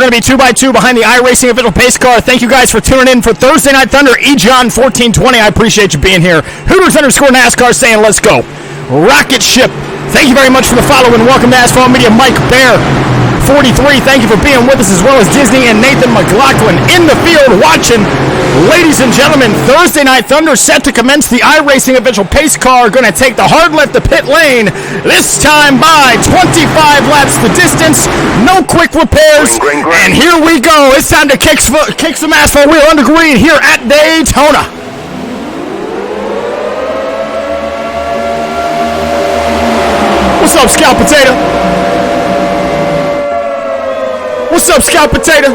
going to be 2x2 behind the iRacing official pace car. Thank you guys for tuning in for Thursday Night Thunder. eJohn1420, I appreciate you being here. Hooters_NASCAR saying let's go. Rocket Ship, thank you very much for the follow and welcome to Asphalt Media. Mike Bear 43, thank you for being with us, as well as Disney and Nathan McLaughlin in the field watching. Ladies and gentlemen, Thursday Night Thunder set to commence. The iRacing official pace car going to take the hard left to pit lane, this time by 25 laps the distance. No quick repairs, and here we go. It's time to kick some asphalt wheel under green here at Daytona. What's up, Scout Potato? What's up, Scout Potato?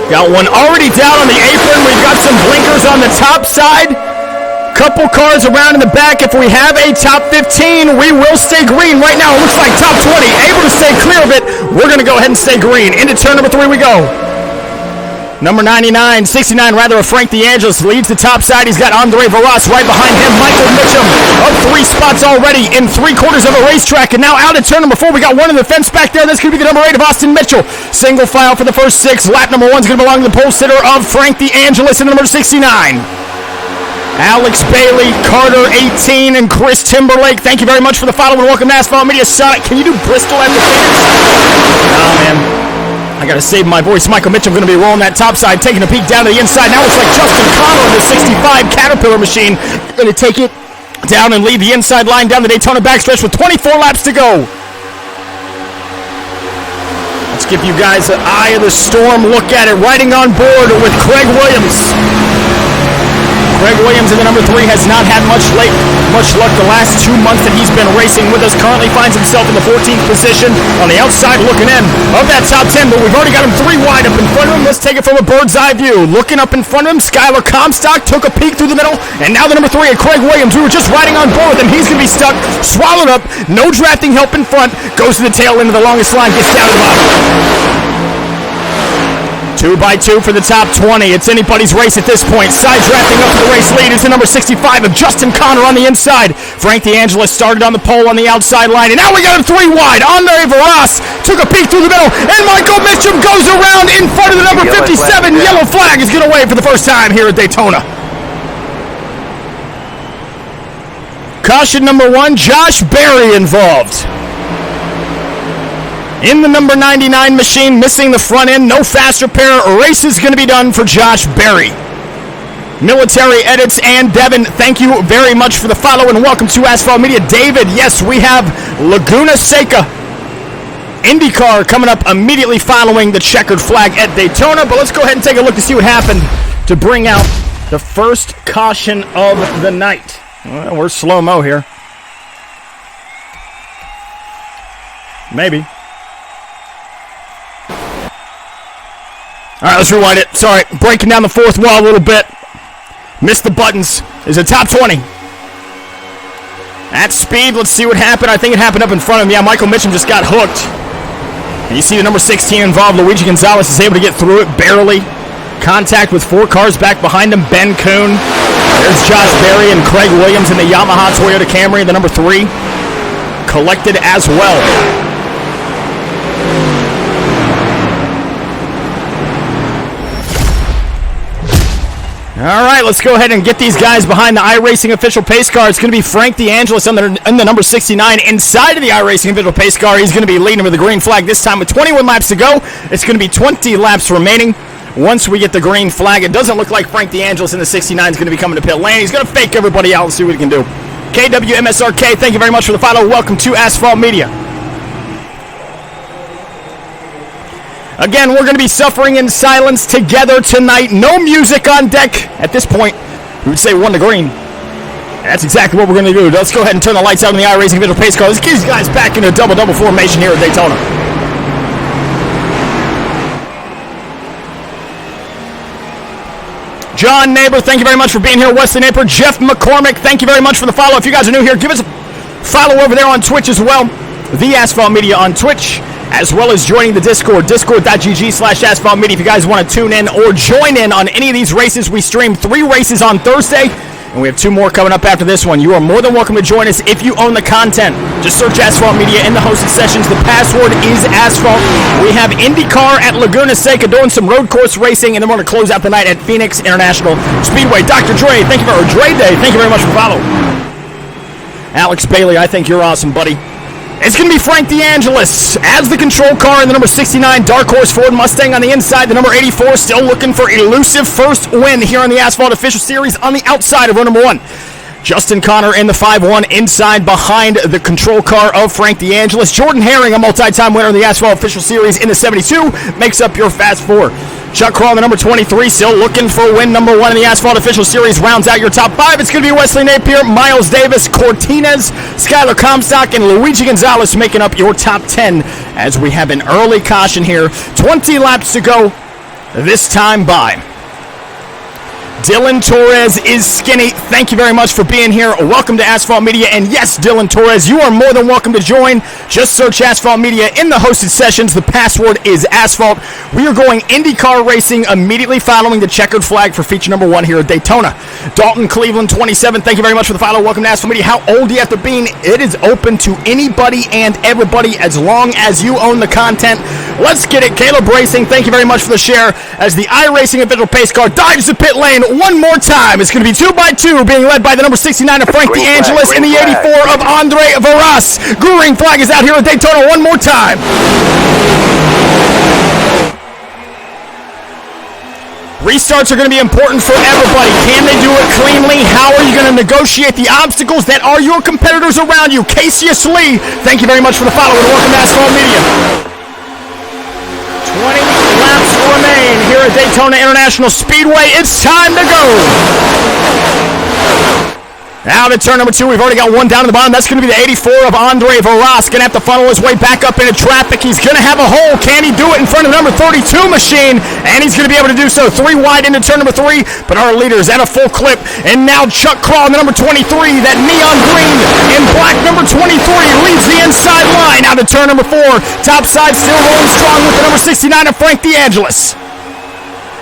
Got one already down on the apron. We've got some blinkers on the top side. Couple cars around in the back. If we have a top 15, we will stay green. Right now, it looks like top 20. Able to stay clear of it. We're going to go ahead and stay green. Into turn number 3 we go. Number 69 rather, of Frank DeAngelis leads the top side. He's got Andre Varas right behind him. Michael Mitchum up 3 spots already in 3/4 of a racetrack. And now out at turn number 4, we got one in the fence back there. This could be the number 8 of Austin Mitchell. Single file for the first 6. Lap number 1 is going to belong to the pole sitter of Frank DeAngelis in number 69. Alex Bailey, Carter 18, and Chris Timberlake. Thank you very much for the follow and welcome to Asphalt Media. Sonic, can you do Bristol at the finish? Oh, man. I got to save my voice. Michael Mitchum going to be rolling that top side, taking a peek down to the inside. Now it's like Justin Connor in the 65 Caterpillar machine. Going to take it down and lead the inside line down the Daytona backstretch with 24 laps to go. Let's give you guys an eye of the storm look at it. Riding on board with Craig Williams. Craig Williams in the number 3 has not had much luck the last 2 months that he's been racing with us. Currently finds himself in the 14th position on the outside looking in of that top 10, but we've already got him 3 wide up in front of him. Let's take it from a bird's eye view. Looking up in front of him, Skylar Comstock took a peek through the middle, and now the number 3 at Craig Williams. We were just riding on board with him. He's going to be stuck, swallowed up, no drafting help in front, goes to the tail end of the longest line, gets down to the bottom. 2x2 for the top 20. It's anybody's race at this point. Side drafting up to the race lead is the number 65 of Justin Connor on the inside. Frank DeAngelis started on the pole on the outside line, and now we got him 3 wide. Andre Varas took a peek through the middle, and Michael Mitchum goes around in front of the number 57. Yellow flag is going to wave for the first time here at Daytona. Caution number 1, Josh Berry involved. In the number 99 machine, missing the front end, no fast repair. Race is going to be done for Josh Berry. Military Edits and Devin, thank you very much for the follow and welcome to Asphalt Media. David, yes, we have Laguna Seca IndyCar coming up immediately following the checkered flag at Daytona, but let's go ahead and take a look to see what happened to bring out the first caution of the night. Well, we're slow-mo here. Maybe. All right, let's rewind it. Sorry, breaking down the fourth wall a little bit. Missed the buttons. Is a top 20. At speed, let's see what happened. I think it happened up in front of him. Yeah, Michael Mitchum just got hooked. And you see the number 16 involved. Luigi Gonzalez is able to get through it, barely. Contact with 4 cars back behind him. Ben Kuhn. There's Josh Berry and Craig Williams in the Yamaha Toyota Camry, the number 3. Collected as well. All right, let's go ahead and get these guys behind the iRacing official pace car. It's going to be Frank DeAngelis in the number 69 inside of the iRacing official pace car. He's going to be leading with the green flag this time with 21 laps to go. It's going to be 20 laps remaining. Once we get the green flag, it doesn't look like Frank DeAngelis in the 69 is going to be coming to pit lane. He's going to fake everybody out and see what he can do. KWMSRK, thank you very much for the follow. Welcome to Asphalt Media. Again, we're going to be suffering in silence together tonight. No music on deck. At this point, we would say 1 to green. And that's exactly what we're going to do. Let's go ahead and turn the lights out on the iRacing Official Pace Car. Let's get these guys back into a double-double formation here at Daytona. John Neighbor, thank you very much for being here. Wesley Napier, Jeff McCormick, thank you very much for the follow. If you guys are new here, give us a follow over there on Twitch as well. The Asphalt Media on Twitch. as well as joining the Discord, discord.gg/asphaltmedia. If you guys want to tune in or join in on any of these races, we stream 3 races on Thursday, and we have 2 more coming up after this one. You are more than welcome to join us if you own the content. Just search Asphalt Media in the hosted sessions. The password is Asphalt. We have IndyCar at Laguna Seca doing some road course racing, and then we're going to close out the night at Phoenix International Speedway. Dr. Dre, thank you for Dre Day. Thank you very much for following. Alex Bailey, I think you're awesome, buddy. It's going to be Frank DeAngelis as the control car in the number 69 Dark Horse Ford Mustang on the inside. The number 84 still looking for elusive first win here on the Asphalt Official Series on the outside of row number 1. Justin Connor in the 5-1 inside behind the control car of Frank DeAngelis. Jordan Herring, a multi-time winner in the Asphalt Official Series in the 72, makes up your Fast 4. Chuck Crawl, the number 23, still looking for win number 1 in the Asphalt Official Series, rounds out your top 5. It's going to be Wesley Napier, Miles Davis, Cortinez, Skylar Comstock, and Luigi Gonzalez making up your top 10 as we have an early caution here. 20 laps to go this time by. Dylan Torres is skinny. Thank you very much for being here. Welcome to Asphalt Media. And yes, Dylan Torres, you are more than welcome to join. Just search Asphalt Media in the hosted sessions. The password is Asphalt. We are going IndyCar racing immediately following the checkered flag for feature number 1 here at Daytona. Dalton Cleveland, 27. Thank you very much for the follow. Welcome to Asphalt Media. How old do you have to be? It is open to anybody and everybody as long as you own the content. Let's get it. Caleb Racing, thank you very much for the share as the iRacing official pace car dives the pit lane one more time. It's going to be 2x2 being led by the number 69 of Frank DeAngelis and the 84 of Andre Varas. Green flag is out here at Daytona one more time. Restarts are going to be important for everybody. Can they do it cleanly? How are you going to negotiate the obstacles that are your competitors around you? Cassius Lee, thank you very much for the follow and welcome to Asphalt Media. 20 laps remain here at Daytona International Speedway. It's time to go. Now to turn number 2, we've already got one down at the bottom. That's going to be the 84 of Andre Varas. Going to have to funnel his way back up into traffic. He's going to have a hole. Can he do it in front of the number 32 machine? And he's going to be able to do so. 3 wide into turn number 3. But our leader's at a full clip. And now Chuck Crawl, the number 23, that neon green in black number 23, leads the inside line. Out to turn number 4. Top side still rolling strong with the number 69 of Frank DeAngelis.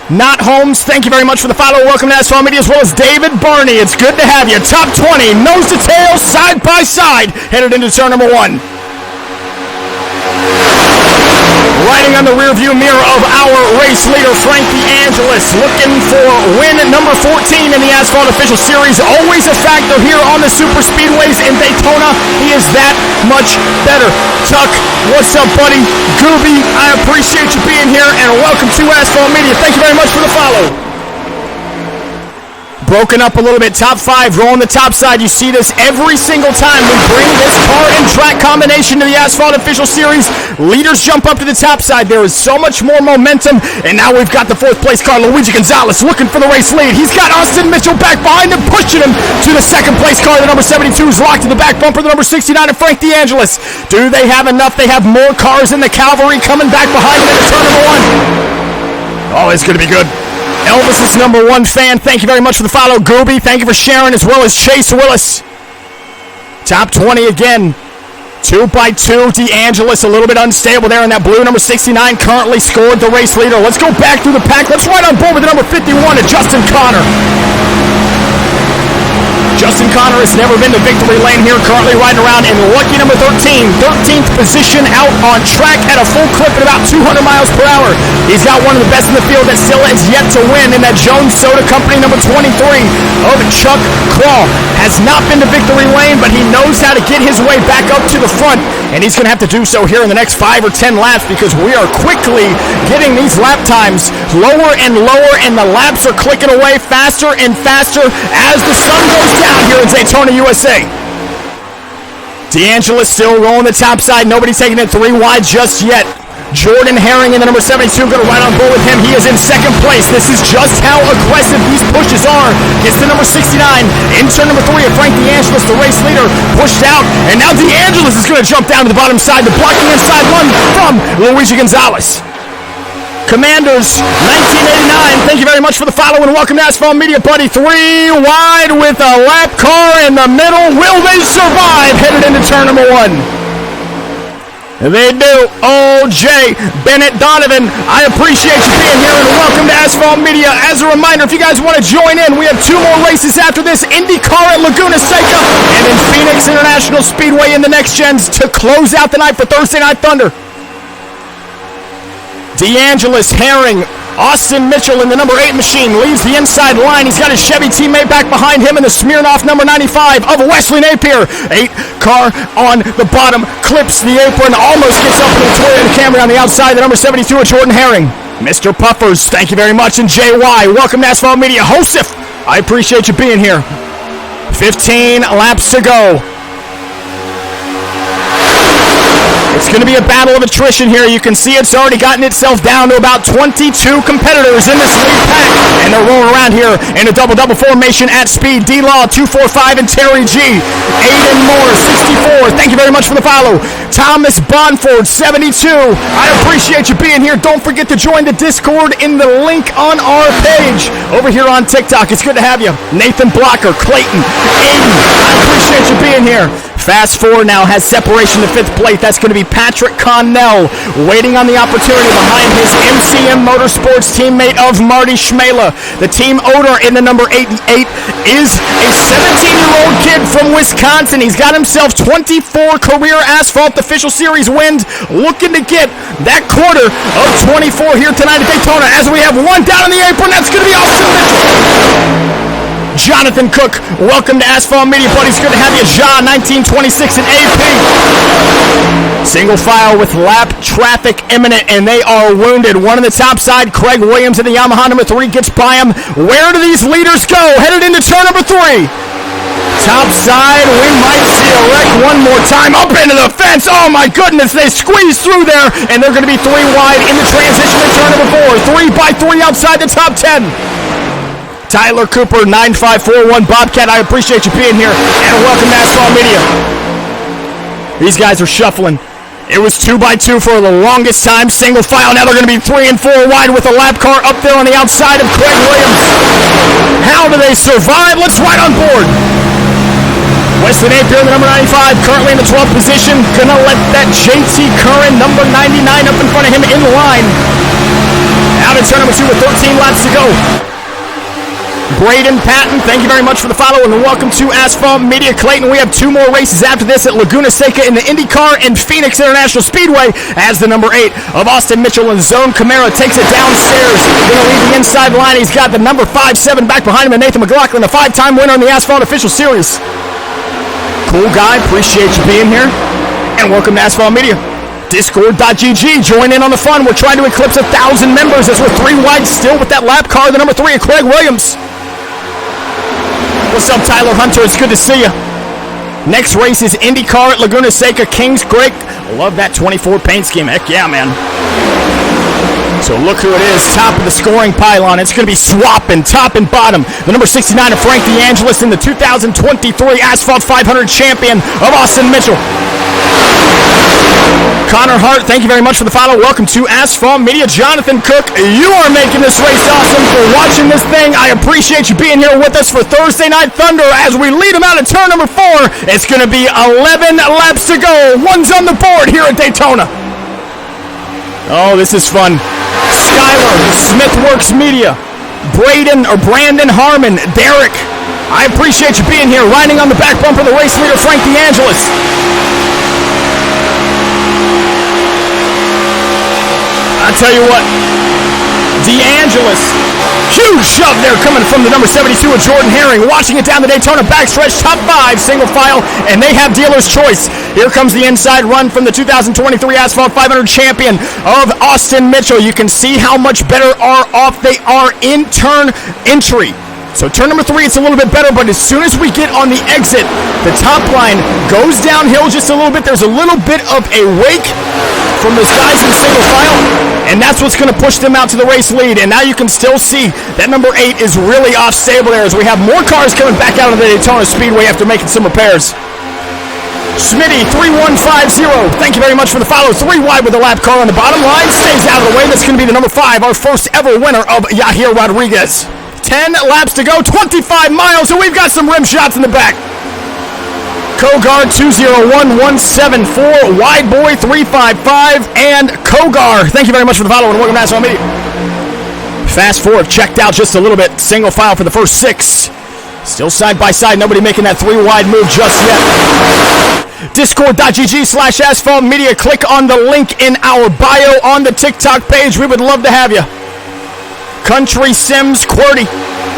Not Holmes, thank you very much for the follow. Welcome to Asphalt Media, as well as David Barney. It's good to have you. Top 20, nose to tail, side by side, headed into turn number 1. Riding on the rearview mirror of our race leader, Frank DeAngelis, looking for win number 14 in the Asphalt Official Series. Always a factor here on the super speedways in Daytona. He is that much better. Tuck, what's up, buddy? Gooby, I appreciate you being here, and welcome to Asphalt Media. Thank you very much for the follow. Broken up a little bit. Top 5, rolling the top side. You see this every single time we bring this car and track combination to the Asphalt Official Series. Leaders jump up to the top side. There is so much more momentum. And now we've got the 4th place car, Luigi Gonzalez, looking for the race lead. He's got Austin Mitchell back behind him, pushing him to the 2nd place car. The number 72 is locked to the back bumper. The number 69 of Frank DeAngelis. Do they have enough? They have more cars in the cavalry coming back behind them into turn number 1. Oh, it's going to be good. Elvis is number 1 fan. Thank you very much for the follow. Gooby, thank you for sharing, as well as Chase Willis. Top 20 again. 2x2. DeAngelis a little bit unstable there in that blue. Number 69 currently scored the race leader. Let's go back through the pack. Let's ride on board with the number 51 of Justin Connor. Justin Connor has never been to victory lane here, currently riding around in lucky number 13. 13th position out on track at a full clip at about 200 miles per hour. He's got one of the best in the field that still is yet to win in that Jones Soda Company number 23 of Chuck Crawl. Has not been to victory lane, but he knows how to get his way back up to the front, and he's going to have to do so here in the next 5 or 10 laps because we are quickly getting these lap times lower and lower, and the laps are clicking away faster and faster as the sun goes down here in Daytona, USA. DeAngelis still rolling the top side. Nobody's taking it 3 wide just yet. Jordan Herring in the number 72 going to ride on board with him. He is in 2nd place. This is just how aggressive these pushes are. Gets to number 69. In turn number 3 of Frank DeAngelis, the race leader, pushed out. And now DeAngelis is going to jump down to the bottom side. The blocking inside run from Luigi Gonzalez. Commanders, 1989. Thank you very much for the follow and welcome to Asphalt Media, buddy. 3 wide with a lap car in the middle. Will they survive? Headed into turn number 1. They do. O.J. Bennett Donovan, I appreciate you being here, and welcome to Asphalt Media. As a reminder, if you guys want to join in, we have 2 more races after this. IndyCar at Laguna Seca, and then Phoenix International Speedway in the next gens to close out the night for Thursday Night Thunder. DeAngelis, Herring, Austin Mitchell in the number 8 machine leaves the inside line. He's got his Chevy teammate back behind him in the Smirnoff number 95 of Wesley Napier. 8 car on the bottom, clips the apron, almost gets up into the Toyota Camry on the outside. The number 72 of Jordan Herring. Mr. Puffers, thank you very much. And JY, welcome to Asphalt Media. Joseph, I appreciate you being here. 15 laps to go. It's going to be a battle of attrition here. You can see it's already gotten itself down to about 22 competitors in this lead pack. And they're rolling around here in a double-double formation at speed. D-Law, 245, and Terry G. Aiden Moore, 64. Thank you very much for the follow. Thomas Bonford, 72. I appreciate you being here. Don't forget to join the Discord in the link on our page over here on TikTok. It's good to have you. Nathan Blocker, Clayton, Aiden, I appreciate you being here. Fast Forward now has separation to 5th place. That's going to be Patrick Connell waiting on the opportunity behind his MCM Motorsports teammate of Marty Schmela. The team owner in the number 8 is a 17-year-old kid from Wisconsin. He's got himself 24 career Asphalt Official Series wins, looking to get that quarter of 24 here tonight at Daytona. As we have one down in the apron, that's going to be Austin Mitchell. Jonathan Cook, welcome to Asphalt Media, buddy. It's good to have you. John, 1926 and AP. Single file with lap traffic imminent, and they are wounded. One on the top side, Craig Williams in the Yamaha number 3 gets by him. Where do these leaders go? Headed into turn number 3. Top side, we might see a wreck one more time. Up into the fence. Oh my goodness, they squeeze through there, and they're going to be 3 wide in the transition to turn number 4. 3 by 3 outside the top 10. Tyler Cooper, 9541 Bobcat, I appreciate you being here, and welcome to Asphalt Media. These guys are shuffling. It was 2 by 2 for the longest time, single file. Now they're going to be 3 and 4 wide with a lap car up there on the outside of Craig Williams. How do they survive? Let's ride on board. Wesley Napier, the number 95, currently in the 12th position. Gonna let that JT Curran, number 99, up in front of him in line. Out in turn number 2 with 13 laps to go. Braden Patton, thank you very much for the follow, and welcome to Asphalt Media. Clayton, we have 2 more races after this at Laguna Seca in the IndyCar and Phoenix International Speedway as the number 8 of Austin Mitchell and Zone Camara takes it downstairs. Going to leave the inside line. He's got the number 5-7 back behind him, and Nathan McLaughlin, the 5-time winner in the Asphalt Official Series. Cool guy, appreciate you being here, and welcome to Asphalt Media. Discord.gg, join in on the fun. We're trying to eclipse 1,000 members as we're 3 wide still with that lap car, the number 3 of Craig Williams. What's up, Tyler Hunter? It's good to see you. Next race is IndyCar at Laguna Seca, Kings Creek. Love that 24 paint scheme. Heck yeah, man. So look who it is, top of the scoring pylon. It's going to be swapping top and bottom. The number 69 of Frank DeAngelis in the 2023 Asphalt 500 champion of Austin Mitchell. Connor Hart, thank you very much for the follow. Welcome to Asphalt Media. Jonathan Cook, you are making this race awesome. For watching this thing, I appreciate you being here with us for Thursday Night Thunder as we lead them out at turn number 4. It's going to be 11 laps to go. One's on the board here at Daytona. Oh, this is fun. Skylar, Smithworks Media, Brandon Harmon, Derek, I appreciate you being here, riding on the back bumper, the race leader, Frank DeAngelis. I'll tell you what, DeAngelis, huge shove there coming from the number 72 of Jordan Herring, watching it down the Daytona backstretch, top 5, single file, and they have dealer's choice. Here comes the inside run from the 2023 Asphalt 500 champion of Austin Mitchell. You can see how much better off they are in turn entry. So turn number 3, it's a little bit better, but as soon as we get on the exit, the top line goes downhill just a little bit. There's a little bit of a wake from those guys in single file, and that's what's going to push them out to the race lead. And now you can still see that number 8 is really off stable there as we have more cars coming back out of the Daytona Speedway after making some repairs. Smitty, 3150, thank you very much for the follow. 3 wide with the lap car on the bottom line. Stays out of the way. That's going to be the number 5, our first ever winner of Yahir Rodriguez. 10 laps to go, 25 miles, and we've got some rim shots in the back. Kogar 201-174, Wide Boy 355, and Kogar. Thank you very much for the follow and welcome to Asphalt Media. Fast forward, checked out just a little bit. Single file for the first 6. Still side by side, nobody making that 3-wide move just yet. Discord.gg/Asphalt Media. Click on the link in our bio on the TikTok page. We would love to have you. Country Sims QWERTY.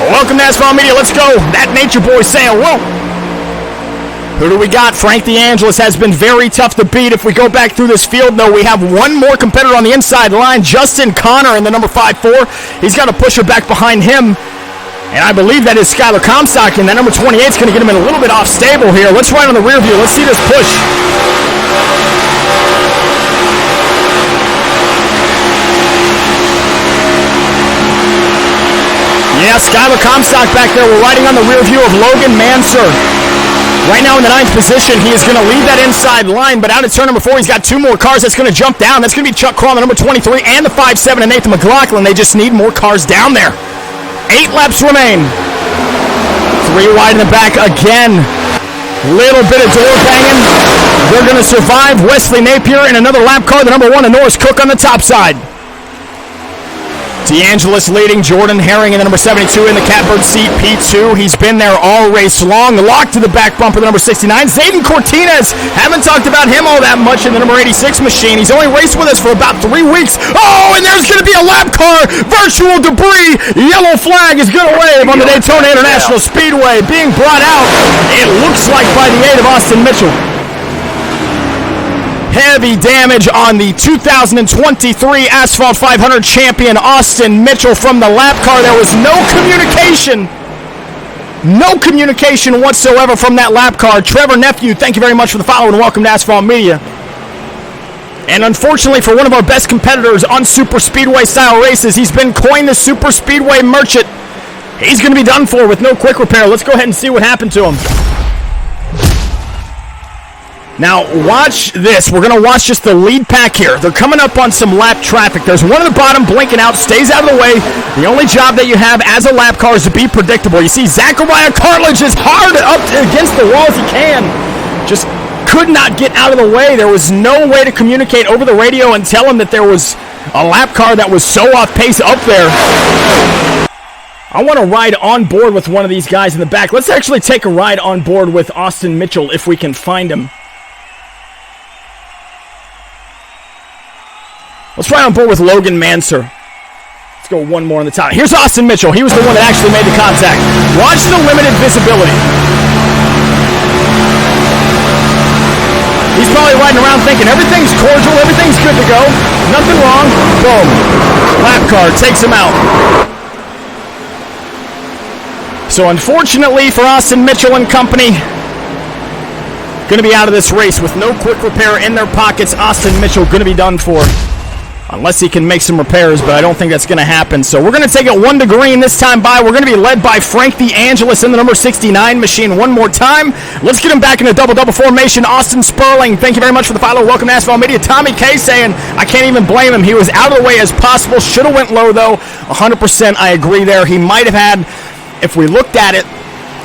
Welcome to Asphalt Media. Let's go. That Nature Boy saying whoa. Who do we got? Frank DeAngelis has been very tough to beat. If we go back through this field, though, we have one more competitor on the inside line, Justin Connor in the number 5-4. He's got a pusher back behind him. And I believe that is Skylar Comstock, and that number 28 is going to get him in a little bit off stable here. Let's ride on the rear view. Let's see this push. Yeah, Skylar Comstock back there. We're riding on the rear view of Logan Manser. Right now in the 9th position, he is going to lead that inside line, but out at turn number 4, he's got 2 more cars that's going to jump down. That's going to be Chuck Crawl, the number 23, and the 5-7, and Nathan McLaughlin. They just need more cars down there. 8 laps remain. 3 wide in the back again. Little bit of door banging. They're going to survive. Wesley Napier in another lap car, the number 1, and Norris Cook on the top side. DeAngelis leading, Jordan Herring in the number 72 in the catbird seat, P2. He's been there all race long. Locked to the back bumper, the number 69. Zayden Cortinez, haven't talked about him all that much in the number 86 machine. He's only raced with us for about 3 weeks. Oh, and there's going to be a lap car. Virtual debris. Yellow flag is going to wave on the Daytona International Speedway. Being brought out, it looks like by the aid of Austin Mitchell. Heavy damage on the 2023 Asphalt 500 champion Austin Mitchell from the lap car. There was no communication whatsoever from that lap car. Trevor Nephew, thank you very much for the follow and welcome to Asphalt Media. And unfortunately for one of our best competitors on super speedway style races, he's been coined the super speedway merchant. He's going to be done for with no quick repair. Let's go ahead and see what happened to him. Now, watch this. We're going to watch just the lead pack here. They're coming up on some lap traffic. There's one at the bottom blinking out, stays out of the way. The only job that you have as a lap car is to be predictable. You see Zachariah Cartledge is hard up against the wall as he can. Just could not get out of the way. There was no way to communicate over the radio and tell him that there was a lap car that was so off pace up there. I want to ride on board with one of these guys in the back. Let's actually take a ride on board with Austin Mitchell if we can find him. Let's ride on board with Logan Manser. Let's go one more on the top. Here's Austin Mitchell. He was the one that actually made the contact. Watch the limited visibility. He's probably riding around thinking everything's cordial, everything's good to go. Nothing wrong. Boom. Lap car takes him out. So unfortunately for Austin Mitchell and company, going to be out of this race with no quick repair in their pockets. Austin Mitchell going to be done for. Unless he can make some repairs, but I don't think that's going to happen. So we're going to take it 1 to green this time by. We're going to be led by Frank DeAngelis in the number 69 machine one more time. Let's get him back in a double-double formation. Austin Sperling, thank you very much for the follow. Welcome to Asphalt Media. Tommy K saying, I can't even blame him. He was out of the way as possible. Should have went low, though. 100% I agree there. He might have had, if we looked at it,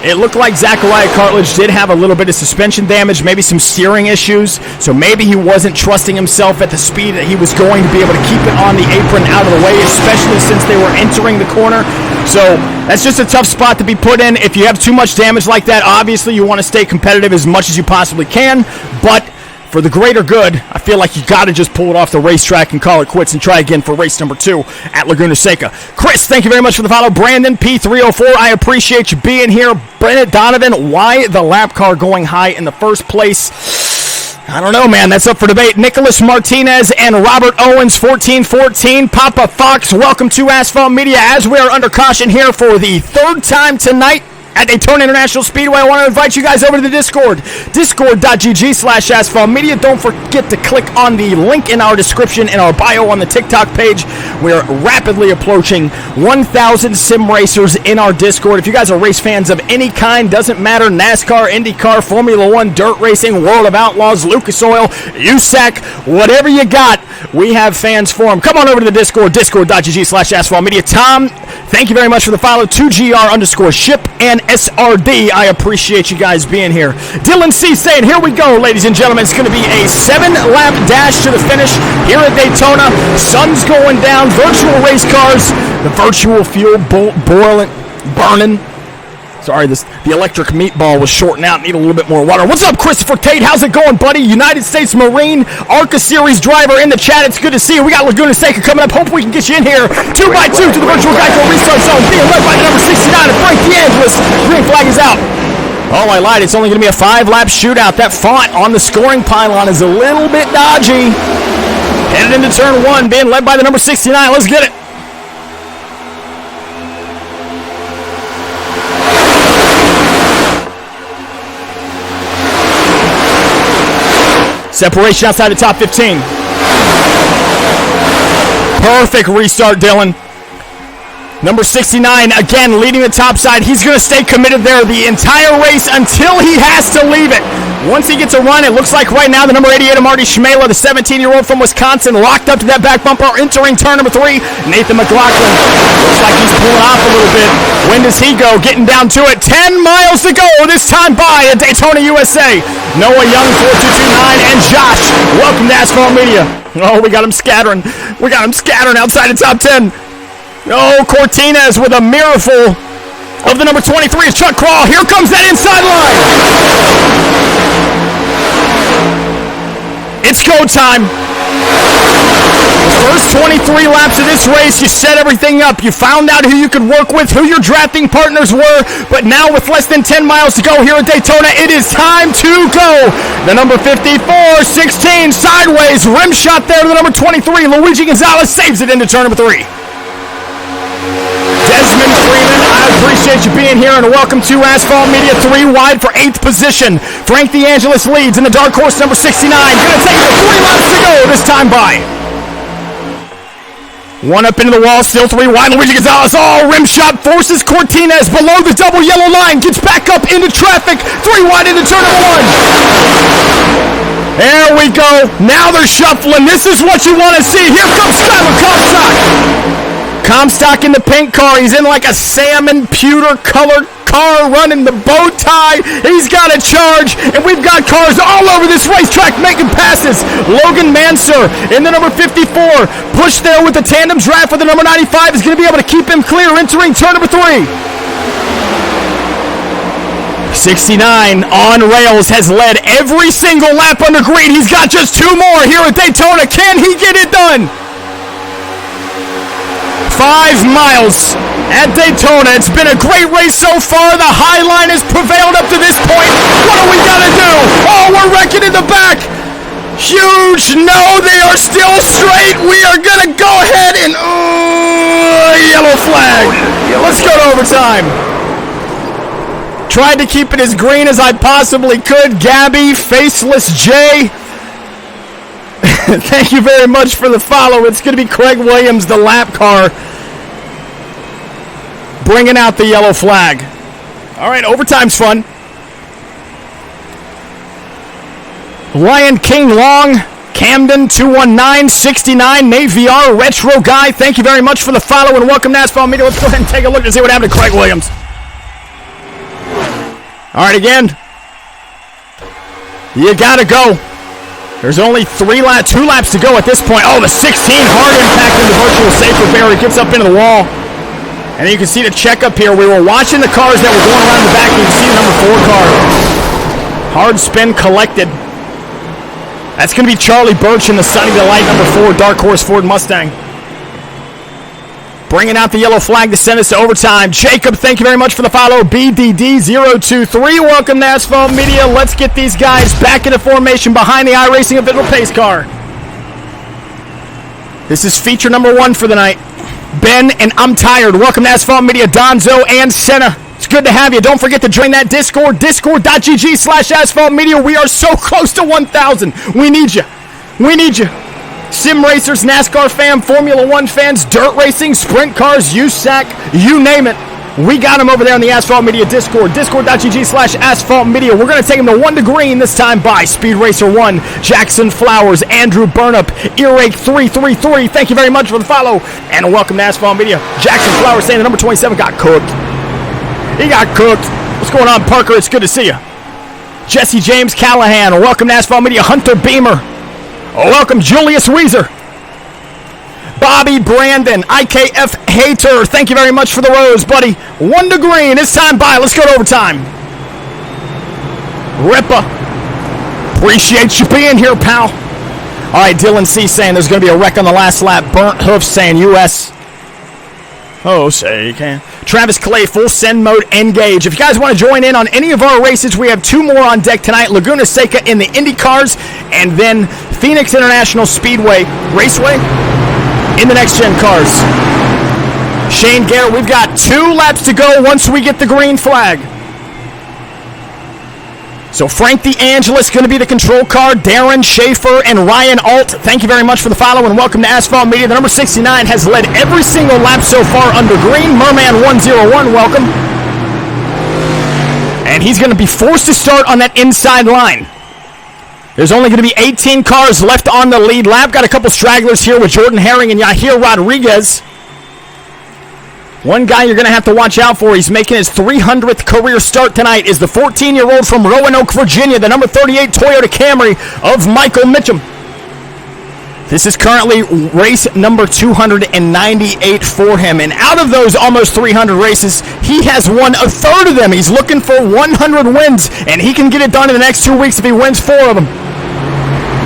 it looked like Zachariah Cartledge did have a little bit of suspension damage, maybe some steering issues, so maybe he wasn't trusting himself at the speed that he was going to be able to keep it on the apron out of the way, especially since they were entering the corner. So that's just a tough spot to be put in. If you have too much damage like that, obviously you want to stay competitive as much as you possibly can, but for the greater good, I feel like you got to just pull it off the racetrack and call it quits and try again for race number 2 at Laguna Seca. Chris, thank you very much for the follow. Brandon P304, I appreciate you being here. Bennett Donovan, why the lap car going high in the first place? I don't know, man. That's up for debate. Nicholas Martinez and Robert Owens, 1414. Papa Fox, welcome to Asphalt Media as we are under caution here for the 3rd time tonight at Daytona International Speedway. I want to invite you guys over to the Discord, discord.gg/Asphalt Media. Don't forget to click on the link in our description in our bio on the TikTok page. We're rapidly approaching 1,000 sim racers in our Discord. If you guys are race fans of any kind, doesn't matter, NASCAR, IndyCar, Formula One, dirt racing, World of Outlaws, Lucas Oil, USAC, whatever you got, we have fans for them. Come on over to the Discord, discord.gg/Asphalt Media. Tom Thank you very much for the follow. 2GR_ship and SRD. I appreciate you guys being here. Dylan C saying, here we go, ladies and gentlemen. It's going to be a 7-lap dash to the finish here at Daytona. Sun's going down. Virtual race cars. The virtual fuel burning. Sorry, the electric meatball was shorting out. Need a little bit more water. What's up, Christopher Tate? How's it going, buddy? United States Marine, ARCA Series driver in the chat. It's good to see you. We got Laguna Seca coming up. Hope we can get you in here. 2x2 to the virtual Geico restart zone. Being led by the number 69 of Frank DeAngelis. Green flag is out. Oh, I lied. It's only going to be a 5-lap shootout. That font on the scoring pylon is a little bit dodgy. Headed into turn 1, being led by the number 69. Let's get it. Separation outside the top 15. Perfect restart, Dylan. Number 69, again, leading the top side. He's going to stay committed there the entire race until he has to leave it. Once he gets a run, it looks like right now the number 88 of Marty Schmela, the 17-year-old from Wisconsin, locked up to that back bumper, entering turn number 3. Nathan McLaughlin looks like he's pulling off a little bit. When does he go? Getting down to it. 10 miles to go this time by at Daytona, USA. Noah Young, 4229, and Josh. Welcome to Asphalt Media. Oh, we got him scattering. We got him scattering outside the top 10. Oh, Cortinez with a miracle of the number 23 is Chuck Crawl. Here comes that inside line. It's go time. First 23 laps of this race, you set everything up. You found out who you could work with, who your drafting partners were, but now with less than 10 miles to go here at Daytona, it is time to go. The number 54, 16, sideways, rim shot there to the number 23. Luigi Gonzalez saves it into turn number 3. Desmond Freeman, I appreciate you being here, and welcome to Asphalt Media. 3 wide for 8th position. Frank DeAngelis leads in the dark horse number 69. Gonna take it 3 laps to go this time by. 1 up into the wall, still 3 wide. Luigi Gonzalez, rim shot, forces Cortinez below the double yellow line. Gets back up into traffic. 3 wide into turn number 1. There we go. Now they're shuffling. This is what you want to see. Here comes Skyler Comstock. Comstock in the pink car. He's in like a salmon pewter colored car running the bow tie. He's got a charge, and we've got cars all over this racetrack making passes. Logan Mansur in the number 54. Push there with the tandem draft with the number 95 is going to be able to keep him clear entering turn number 3. 69 on rails has led every single lap under green. He's got just 2 more here at Daytona. Can he get it done? 5 miles at Daytona. It's been a great race so far. The high line has prevailed up to this point. What do we got to do? Oh, we're wrecking in the back. Huge. No, they are still straight. We are going to go ahead and yellow flag. Let's go to overtime. Tried to keep it as green as I possibly could. Gabby, Faceless J. Thank you very much for the follow. It's going to be Craig Williams, the lap car, bringing out the yellow flag. All right, overtime's fun. Lion King Long, Camden 21969, Nate VR, Retro Guy. Thank you very much for the follow and welcome to Asphalt Media. Let's go ahead and take a look and see what happened to Craig Williams. All right, again. You got to go. There's only 2 laps to go at this point. Oh, the 16 hard impact into virtual safer barrier. Gets up into the wall. And you can see the checkup here. We were watching the cars that were going around the back. You can see the number 4 car. Hard spin collected. That's going to be Charlie Birch in the Sunny Delight number 4 Dark Horse Ford Mustang. Bringing out the yellow flag to send us to overtime. Jacob, thank you very much for the follow. BDD023, welcome to Asphalt Media. Let's get these guys back into formation behind the iRacing Official Pace car. This is feature number 1 for the night. Ben and I'm Tired. Welcome to Asphalt Media, Donzo and Senna. It's good to have you. Don't forget to join that Discord, discord.gg/Asphalt Media. We are so close to 1,000. We need you. We need you. Sim racers, NASCAR fam, Formula 1 fans, dirt racing, sprint cars, USAC, you name it. We got him over there on the Asphalt Media Discord, discord.gg/Asphalt Media. We're going to take him to 1 to green, this time by Speed Racer 1, Jackson Flowers, Andrew Burnup, Earache 333. Thank you very much for the follow, and welcome to Asphalt Media. Jackson Flowers saying the number 27 got cooked. He got cooked. What's going on, Parker? It's good to see you. Jesse James Callahan, welcome to Asphalt Media. Hunter Beamer, welcome. Julius Weezer. Bobby Brandon, IKF Hater, thank you very much for the rose, buddy. 1 to green, it's time by. Let's go to overtime. Rippa, appreciate you being here, pal. All right, Dylan C saying there's going to be a wreck on the last lap. Burnt Hoof saying U.S. Oh, say you can. Travis Clay, full send mode, engage. If you guys want to join in on any of our races, we have 2 more on deck tonight. Laguna Seca in the Indy cars, and then Phoenix International Speedway Raceway in the next gen cars. Shane Garrett, we've got 2 laps to go once we get the green flag. So Frank DeAngelis going to be the control car. Darren Schaefer and Ryan Alt, thank you very much for the follow and welcome to Asphalt Media. The number 69 has led every single lap so far under green. Merman 101, welcome. And he's going to be forced to start on that inside line. There's only going to be 18 cars left on the lead lap. Got a couple stragglers here with Jordan Herring and Yahir Rodriguez. One guy you're going to have to watch out for, he's making his 300th career start tonight, is the 14-year-old from Roanoke, Virginia, the number 38 Toyota Camry of Michael Mitchum. This is currently race number 298 for him, and out of those almost 300 races, he has won a third of them. He's looking for 100 wins, and he can get it done in the next 2 weeks if he wins 4 of them.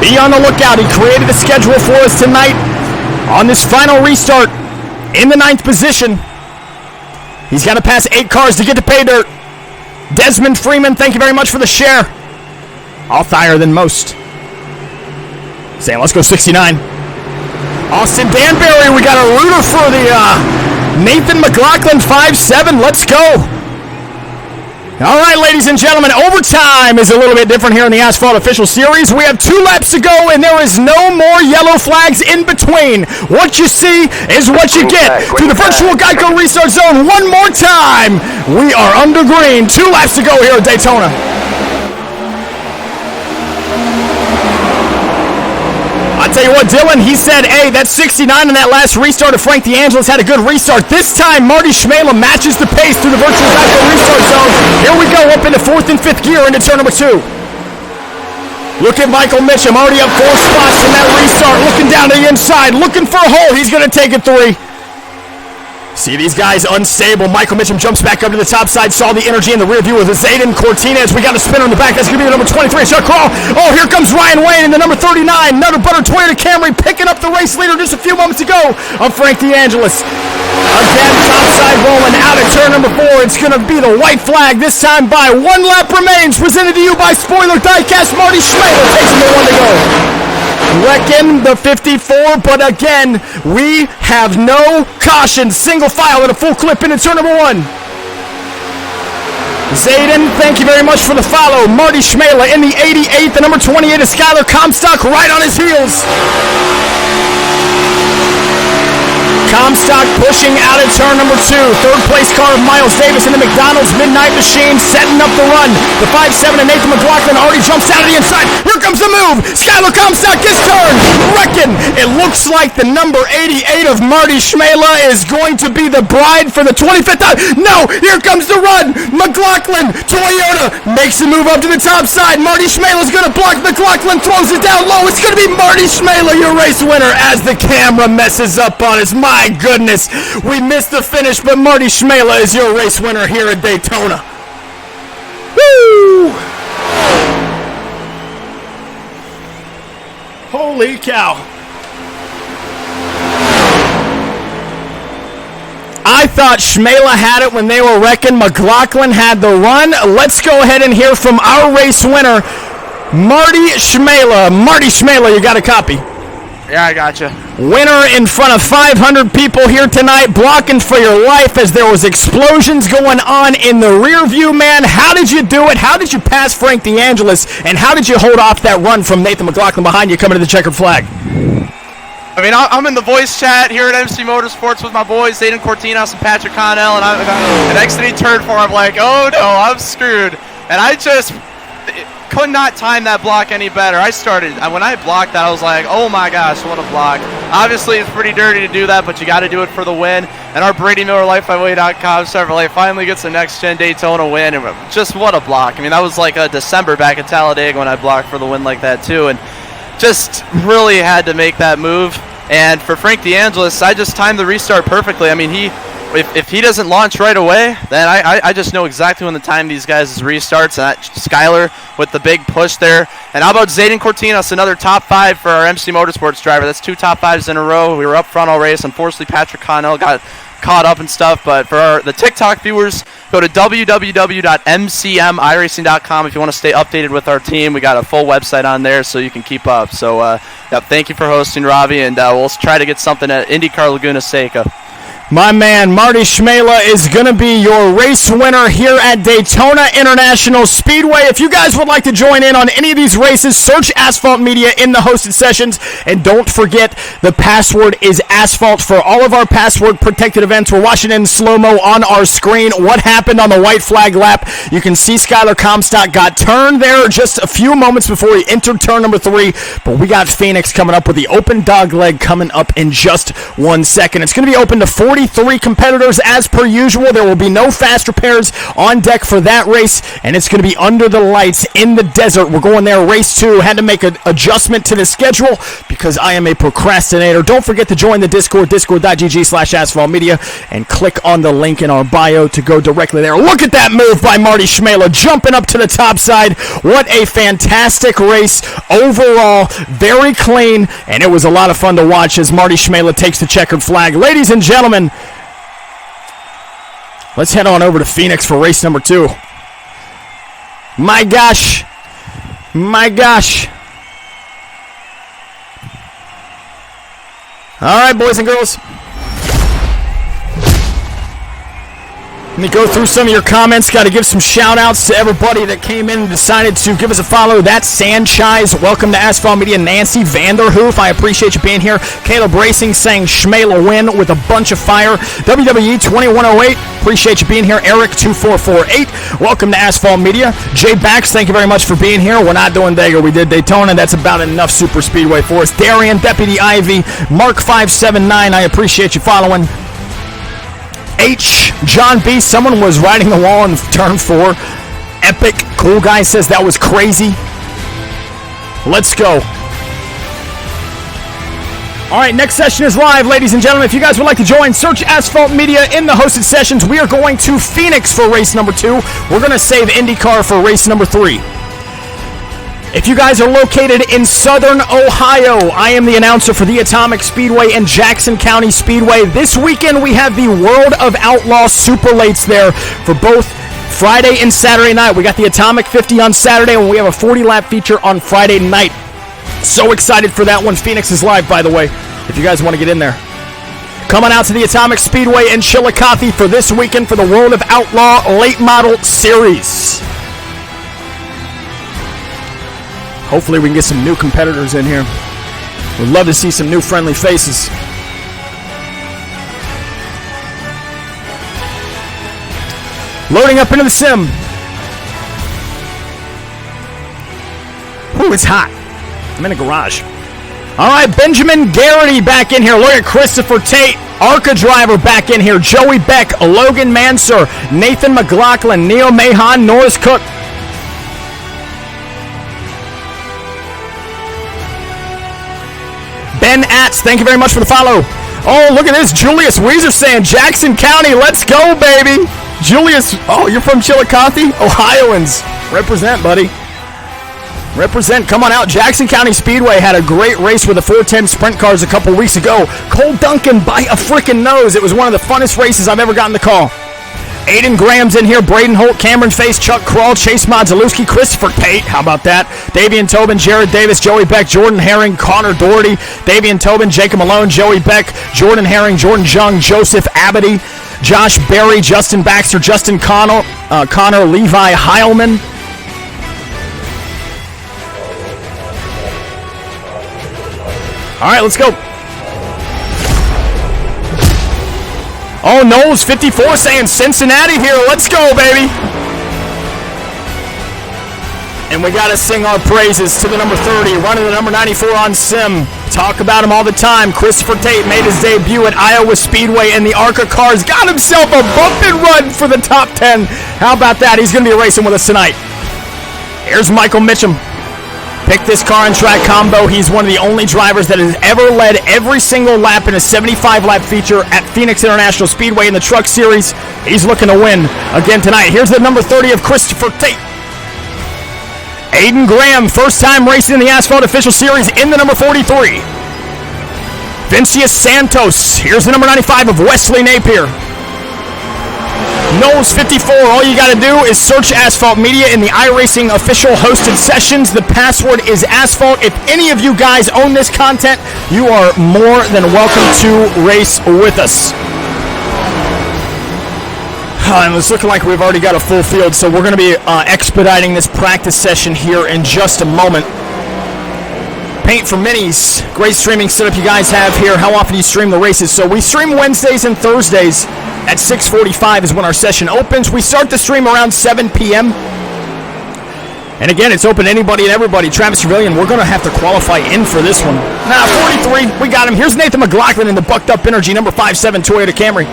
Be on the lookout. He created a schedule for us tonight on this final restart in the 9th position. He's got to pass 8 cars to get to pay dirt. Desmond Freeman, thank you very much for the share. Off higher than most. Saying, let's go 69. Austin Danbury, we got a rooter for the Nathan McLaughlin 5-7. Let's go. All right, ladies and gentlemen, overtime is a little bit different here in the Asphalt Official Series. We have 2 laps to go, and there is no more yellow flags in between. What you see is what you get. To the virtual Geico restart zone one more time. We are under green. 2 laps to go here at Daytona. I'll tell you what, Dylan, he said, hey, that 69 in that last restart of Frank DeAngelis had a good restart. This time, Marty Schmela matches the pace through the virtual Geico restart zone. Here we go, up into 4th and 5th gear into turn number 2. Look at Michael Mitchum, already up 4 spots from that restart, looking down to the inside, looking for a hole. He's going to take it 3. See these guys unstable. Michael Mitchum jumps back up to the top side. Saw the energy in the rear view with Zayden Cortinez. We got a spinner in the back. That's going to be the number 23. Chuck Crawl. Oh, here comes Ryan Wayne in the number 39. Nutter Butter Toyota Camry picking up the race leader just a few moments ago of Frank DeAngelis. Again, top side rolling out at turn number 4. It's going to be the white flag this time by. 1 lap remains. Presented to you by Spoiler Diecast. Marty Schmela takes him to 1 to go. Wrecking the 54, but again, we have no caution. Single file at a full clip into turn number 1. Zayden, thank you very much for the follow. Marty Schmela in the 88, the number 28 is Skylar Comstock right on his heels. Comstock pushing out at turn number 2. 3rd place car of Miles Davis in the McDonald's Midnight Machine setting up the run. The 5-7 and Nathan McLaughlin already jumps out of the inside. Here comes the move. Skylar Comstock gets turned. Wrecking. It looks like the number 88 of Marty Schmela is going to be the bride for the 25th time. No, here comes the run. McLaughlin, Toyota makes the move up to the top side. Marty Schmela's going to block. McLaughlin throws it down low. It's going to be Marty Schmela, your race winner, as the camera messes up on us. My goodness, we missed the finish, but Marty Schmela is your race winner here at Daytona. Woo! Holy cow. I thought Schmela had it when they were wrecking. McLaughlin had the run. Let's go ahead and hear from our race winner, Marty Schmela. Marty Schmela, you got a copy? Yeah, I gotcha. Winner in front of 500 people here tonight, blocking for your life as there was explosions going on in the rear view, man. How did you do it? How did you pass Frank DeAngelis? And how did you hold off that run from Nathan McLaughlin behind you coming to the checkered flag? I mean, I'm in the voice chat here at MC Motorsports with my boys, Zayden Cortinas and Patrick Connell, and I'm exiting turn 4. I'm like, oh no, I'm screwed. And I just could not time that block any better. When I blocked that, I was like, oh my gosh, what a block. Obviously, it's pretty dirty to do that, but you got to do it for the win. And our Brady Miller LifeByWay.com Chevrolet finally gets a next-gen Daytona win. And just what a block. I mean, that was like a December back at Talladega when I blocked for the win like that too. And just really had to make that move. And for Frank DeAngelis, I just timed the restart perfectly. I mean, if he doesn't launch right away, then I just know exactly when to time these guys' restarts. And Skyler with the big push there. And how about Zayden Cortinas, another top 5 for our MC Motorsports driver. That's 2 top 5s in a row. We were up front all race. Unfortunately, Patrick Connell got caught up and stuff. But for the TikTok viewers, go to www.mcmiracing.com if you want to stay updated with our team. We got a full website on there so you can keep up. So, thank you for hosting, Ravi, and we'll try to get something at IndyCar Laguna Seca. My man, Marty Schmela is going to be your race winner here at Daytona International Speedway. If you guys would like to join in on any of these races, search Asphalt Media in the hosted sessions. And don't forget, the password is Asphalt for all of our password-protected events. We're watching in slow-mo on our screen what happened on the white flag lap. You can see Skyler Comstock got turned there just a few moments before he entered turn number 3. But we got Phoenix coming up with the open dog leg coming up in just 1 second. It's going to be open to 43 competitors as per usual. There will be no fast repairs on deck for that race, and it's going to be under the lights in the desert. We're going there race 2. Had to make an adjustment to the schedule because I am a procrastinator. Don't forget to join the Discord, discord.gg/asphaltmedia, and click on the link in our bio to go directly there. Look at that move by Marty Schmela, jumping up to the top side. What a fantastic race overall. Very clean, and it was a lot of fun to watch as Marty Schmela takes the checkered flag. Ladies and gentlemen, let's head on over to Phoenix for race number 2. My gosh. My gosh. All right, boys and girls. Let me go through some of your comments. Got to give some shout-outs to everybody that came in and decided to give us a follow. That's Sanchez. Welcome to Asphalt Media. Nancy Vanderhoof, I appreciate you being here. Caleb Racing saying Schmela win with a bunch of fire. WWE 2108, appreciate you being here. Eric 2448, welcome to Asphalt Media. Jay Bax, thank you very much for being here. We're not doing Dega, we did Daytona. That's about enough super speedway for us. Darian, Deputy Ivy, Mark 579, I appreciate you following. H. John B. Someone was riding the wall in turn 4. Epic. Cool guy says that was crazy. Let's go. All right, next session is live, ladies and gentlemen. If you guys would like to join, search Asphalt Media in the hosted sessions. We are going to Phoenix for race number 2. We're going to save IndyCar for race number 3. If you guys are located in southern Ohio, I am the announcer for the Atomic Speedway and Jackson County Speedway. This weekend, we have the World of Outlaw Super Lates there for both Friday and Saturday night. We got the Atomic 50 on Saturday, and we have a 40-lap feature on Friday night. So excited for that one. Phoenix is live, by the way, if you guys want to get in there. Come on out to the Atomic Speedway in Chillicothe for this weekend for the World of Outlaw Late Model Series. Hopefully we can get some new competitors in here. We'd love to see some new friendly faces. Loading up into the sim. Ooh, it's hot. I'm in a garage. All right, Benjamin Garrity back in here. Look at Christopher Tate, ARCA driver back in here. Joey Beck, Logan Mansur, Nathan McLaughlin, Neil Mahan, Norris Cook. Ben Atz, thank you very much for the follow. Oh, look at this. Julius Weezer saying Jackson County, let's go, baby. Julius, oh, you're from Chillicothe? Ohioans. Represent, buddy. Represent. Come on out. Jackson County Speedway had a great race with the 410 sprint cars a couple weeks ago. Cole Duncan by a freaking nose. It was one of the funnest races I've ever gotten to call. Aiden Graham's in here, Braden Holt, Cameron Face, Chuck Kral, Chase Modzalewski, Christopher Tate, how about that? Davian Tobin, Jared Davis, Joey Beck, Jordan Herring, Connor Doherty, Davian Tobin, Jacob Malone, Joey Beck, Jordan Herring, Jordan Jung, Joseph Abity, Josh Berry, Justin Baxter, Justin Connor, Levi Heilman. All right, let's go. Oh, Knowles 54 saying Cincinnati here. Let's go, baby. And we got to sing our praises to the number 30, running the number 94 on sim. Talk about him all the time. Christopher Tate made his debut at Iowa Speedway in the ARCA cars. Got himself a bump and run for the top 10. How about that? He's going to be racing with us tonight. Here's Michael Mitchum. Picked this car and track combo. He's one of the only drivers that has ever led every single lap in a 75-lap feature at Phoenix International Speedway in the Truck Series. He's looking to win again tonight. Here's the number 30 of Christopher Tate. Aiden Graham, first time racing in the Asphalt Official Series in the number 43. Vincius Santos, here's the number 95 of Wesley Napier. Knowles 54, all you got to do is search Asphalt Media in the iRacing official hosted sessions. The password is Asphalt. If any of you guys own this content, you are more than welcome to race with us. And it's looking like we've already got a full field, so we're going to be expediting this practice session here in just a moment. Paint for Minis, great streaming setup you guys have here. How often do you stream the races? So we stream Wednesdays and Thursdays at 6:45 is when our session opens. We start the stream around 7 p.m. And again, it's open to anybody and everybody. Travis Trevelyan, we're going to have to qualify in for this one. 43, we got him. Here's Nathan McLaughlin in the Bucked Up Energy number 57 Toyota Camry.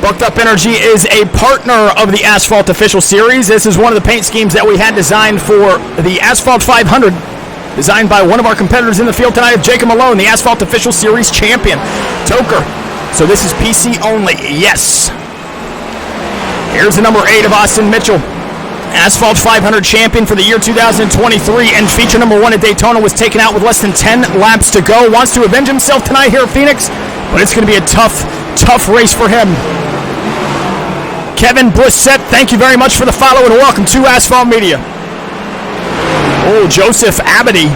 Bucked Up Energy is a partner of the Asphalt Official Series. This is one of the paint schemes that we had designed for the Asphalt 500, designed by one of our competitors in the field tonight, Jacob Malone, the Asphalt Official Series champion. Toker. So this is PC only, yes. Here's the number 8 of Austin Mitchell. Asphalt 500 champion for the year 2023, and feature number 1 at Daytona was taken out with less than 10 laps to go. Wants to avenge himself tonight here at Phoenix, but it's going to be a tough race for him. Kevin Brissett, thank you very much for the follow and welcome to Asphalt Media. Oh, Joseph Abadi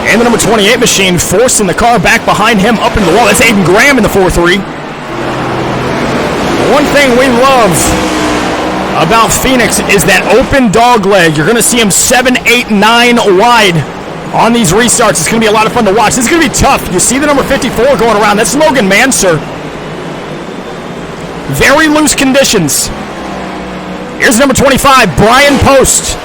and the number 28 machine forcing the car back behind him up into the wall. That's Aiden Graham in the 4-3. One thing we love about Phoenix is that open dog leg. You're going to see him 7, 8, 9 wide on these restarts. It's going to be a lot of fun to watch. This is going to be tough. You see the number 54 going around. That's Logan Manser. Very loose conditions. Here's number 25, Brian Post.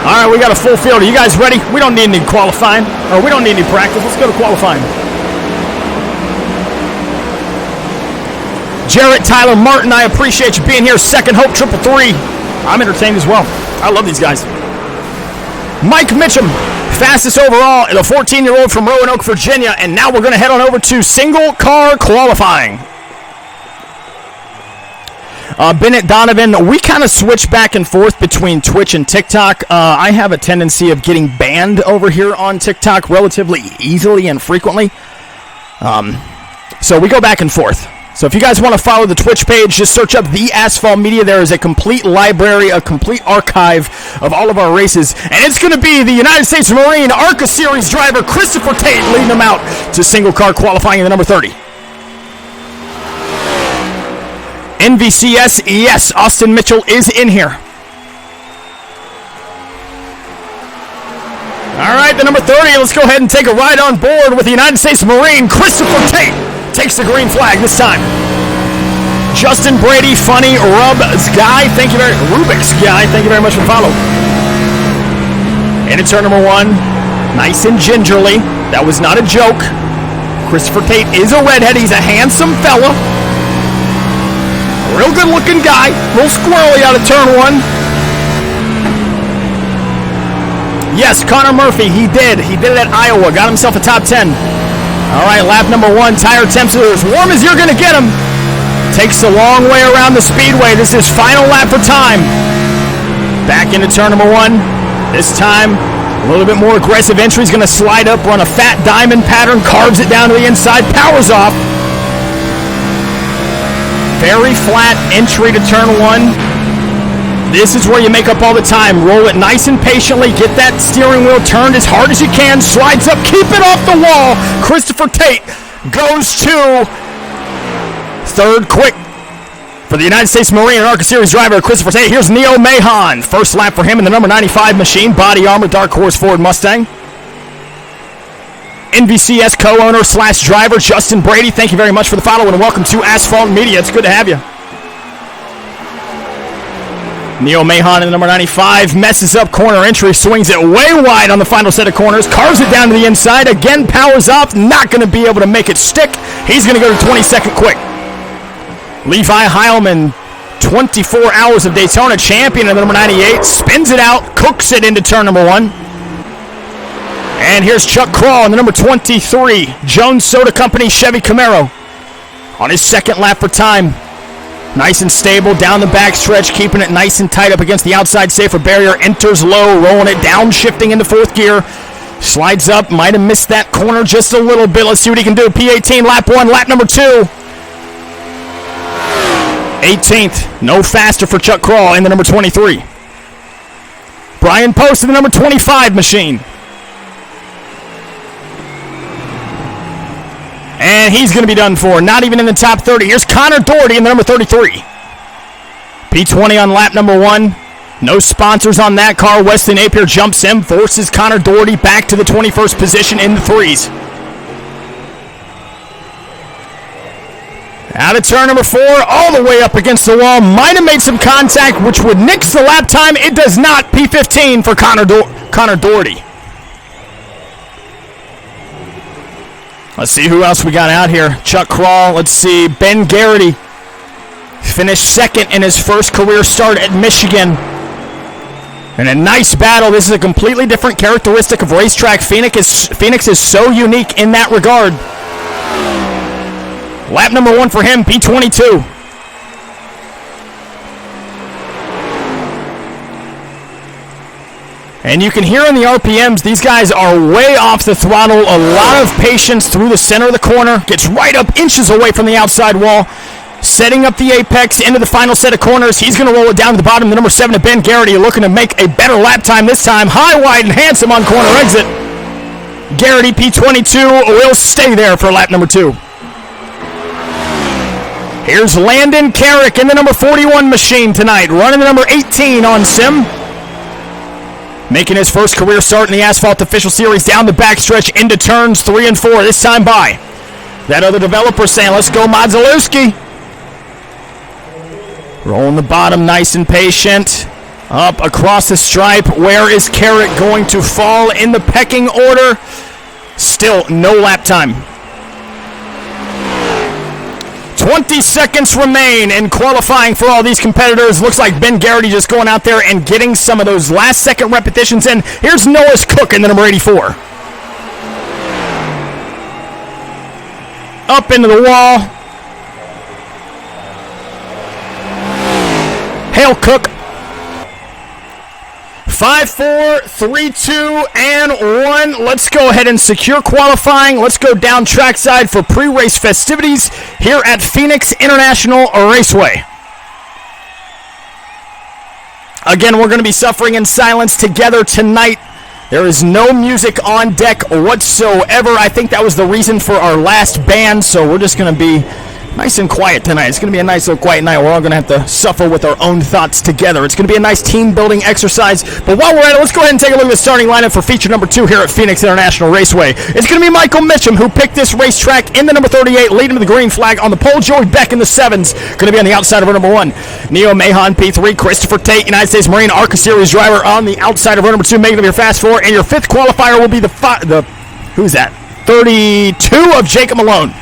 All right, we got a full field. Are you guys ready? We don't need any qualifying, or we don't need any practice. Let's go to qualifying. Jarrett Tyler Martin, I appreciate you being here. Second Hope 333. I'm entertained as well. I love these guys. Mike Mitchum, fastest overall, and a 14-year-old from Roanoke, Virginia. And now we're going to head on over to single car qualifying. Bennett Donovan, we kind of switch back and forth between Twitch and TikTok. I have a tendency of getting banned over here on TikTok relatively easily and frequently. So we go back and forth. So if you guys want to follow the Twitch page, just search up The Asphalt Media. There is a complete library, a complete archive of all of our races. And it's going to be the United States Marine ARCA Series driver Christopher Tate leading them out to single car qualifying in the number 30. NVCS, yes, Austin Mitchell is in here. All right, the number 30, let's go ahead and take a ride on board with the United States Marine. Christopher Tate takes the green flag this time. Justin Brady, funny, Rubik's Guy, thank you very much for the follow. Into turn number 1, nice and gingerly. That was not a joke. Christopher Tate is a redhead. He's a handsome fella. Real good looking guy, real squirrely out of turn 1. Yes, Connor Murphy, he did it at Iowa, got himself a top 10. All right, lap number 1, tire temps are as warm as you're gonna get them. Takes a long way around the speedway. This is final lap for time. Back into turn number 1. This time, a little bit more aggressive entry. He's gonna slide up, run a fat diamond pattern, carves it down to the inside, powers off. Very flat entry to turn 1. This is where you make up all the time. Roll it nice and patiently. Get that steering wheel turned as hard as you can. Slides up. Keep it off the wall. Christopher Tate goes to third quick for the United States Marine and ARCA Series driver Christopher Tate. Here's Neo Mahon. First lap for him in the number 95 machine. Body armor, Dark Horse Ford Mustang. NVCS co-owner / driver Justin Brady. Thank you very much for the follow and welcome to Asphalt Media. It's good to have you. Neo Mahon in the number 95 messes up corner entry, swings it way wide on the final set of corners, carves it down to the inside, again powers off, not going to be able to make it stick. He's going to go to 22nd quick. Levi Heilman, 24 Hours of Daytona champion in the number 98, spins it out, cooks it into turn number 1. And here's Chuck Crawl in the number 23, Jones Soda Company Chevy Camaro on his second lap for time. Nice and stable down the backstretch, keeping it nice and tight up against the outside safer barrier. Enters low, rolling it down, shifting into 4th gear. Slides up, might have missed that corner just a little bit. Let's see what he can do. P18, lap 1, lap number 2. 18th, no faster for Chuck Crawl in the number 23. Brian Post in the number 25 machine. And he's going to be done for. Not even in the top 30. Here's Connor Doherty in the number 33. P20 on lap number 1. No sponsors on that car. Wesley Napier jumps him, forces Connor Doherty back to the 21st position in the 3s. Out of turn number 4, all the way up against the wall. Might have made some contact, which would nix the lap time. It does not. P15 for Connor Doherty. Let's see who else we got out here. Chuck Crawl. Let's see. Ben Garrity finished second in his first career start at Michigan. And a nice battle. This is a completely different characteristic of racetrack. Phoenix is so unique in that regard. Lap number 1 for him, P22. And you can hear in the RPMs, these guys are way off the throttle. A lot of patience through the center of the corner. Gets right up inches away from the outside wall. Setting up the apex into the final set of corners. He's going to roll it down to the bottom. The number 7 to Ben Garrity looking to make a better lap time this time. High, wide, and handsome on corner exit. Garrity, P22, will stay there for lap number 2. Here's Landon Carrick in the number 41 machine tonight. Running the number 18 on sim. Making his first career start in the Asphalt Official Series down the backstretch into turns 3 and 4, this time by that other developer saying, let's go Modzalewski. Rolling the bottom, nice and patient. Up across the stripe. Where is Carrick going to fall in the pecking order? Still no lap time. 20 seconds remain in qualifying for all these competitors. Looks like Ben Garrity just going out there and getting some of those last second repetitions in. Here's Noah's Cook in the number 84. Up into the wall. Hail Cook. 5, 4, 3, 2, and 1. Let's go ahead and secure qualifying. Let's go down trackside for pre-race festivities here at Phoenix International Raceway. Again, we're going to be suffering in silence together tonight. There is no music on deck whatsoever. I think that was the reason for our last ban, so we're just going to be nice and quiet tonight. It's going to be a nice little quiet night. We're all going to have to suffer with our own thoughts together. It's going to be a nice team-building exercise. But while we're at it, let's go ahead and take a look at the starting lineup for feature number 2 here at Phoenix International Raceway. It's going to be Michael Mitchum, who picked this racetrack in the number 38, leading to the green flag on the pole. Joey Beck in the 7s, going to be on the outside of row number 1. Neo Mahon, P3. Christopher Tate, United States Marine ARCA Series driver, on the outside of row number 2, making up your fast 4. And your 5th qualifier will be who's that? 32 of Jacob Malone.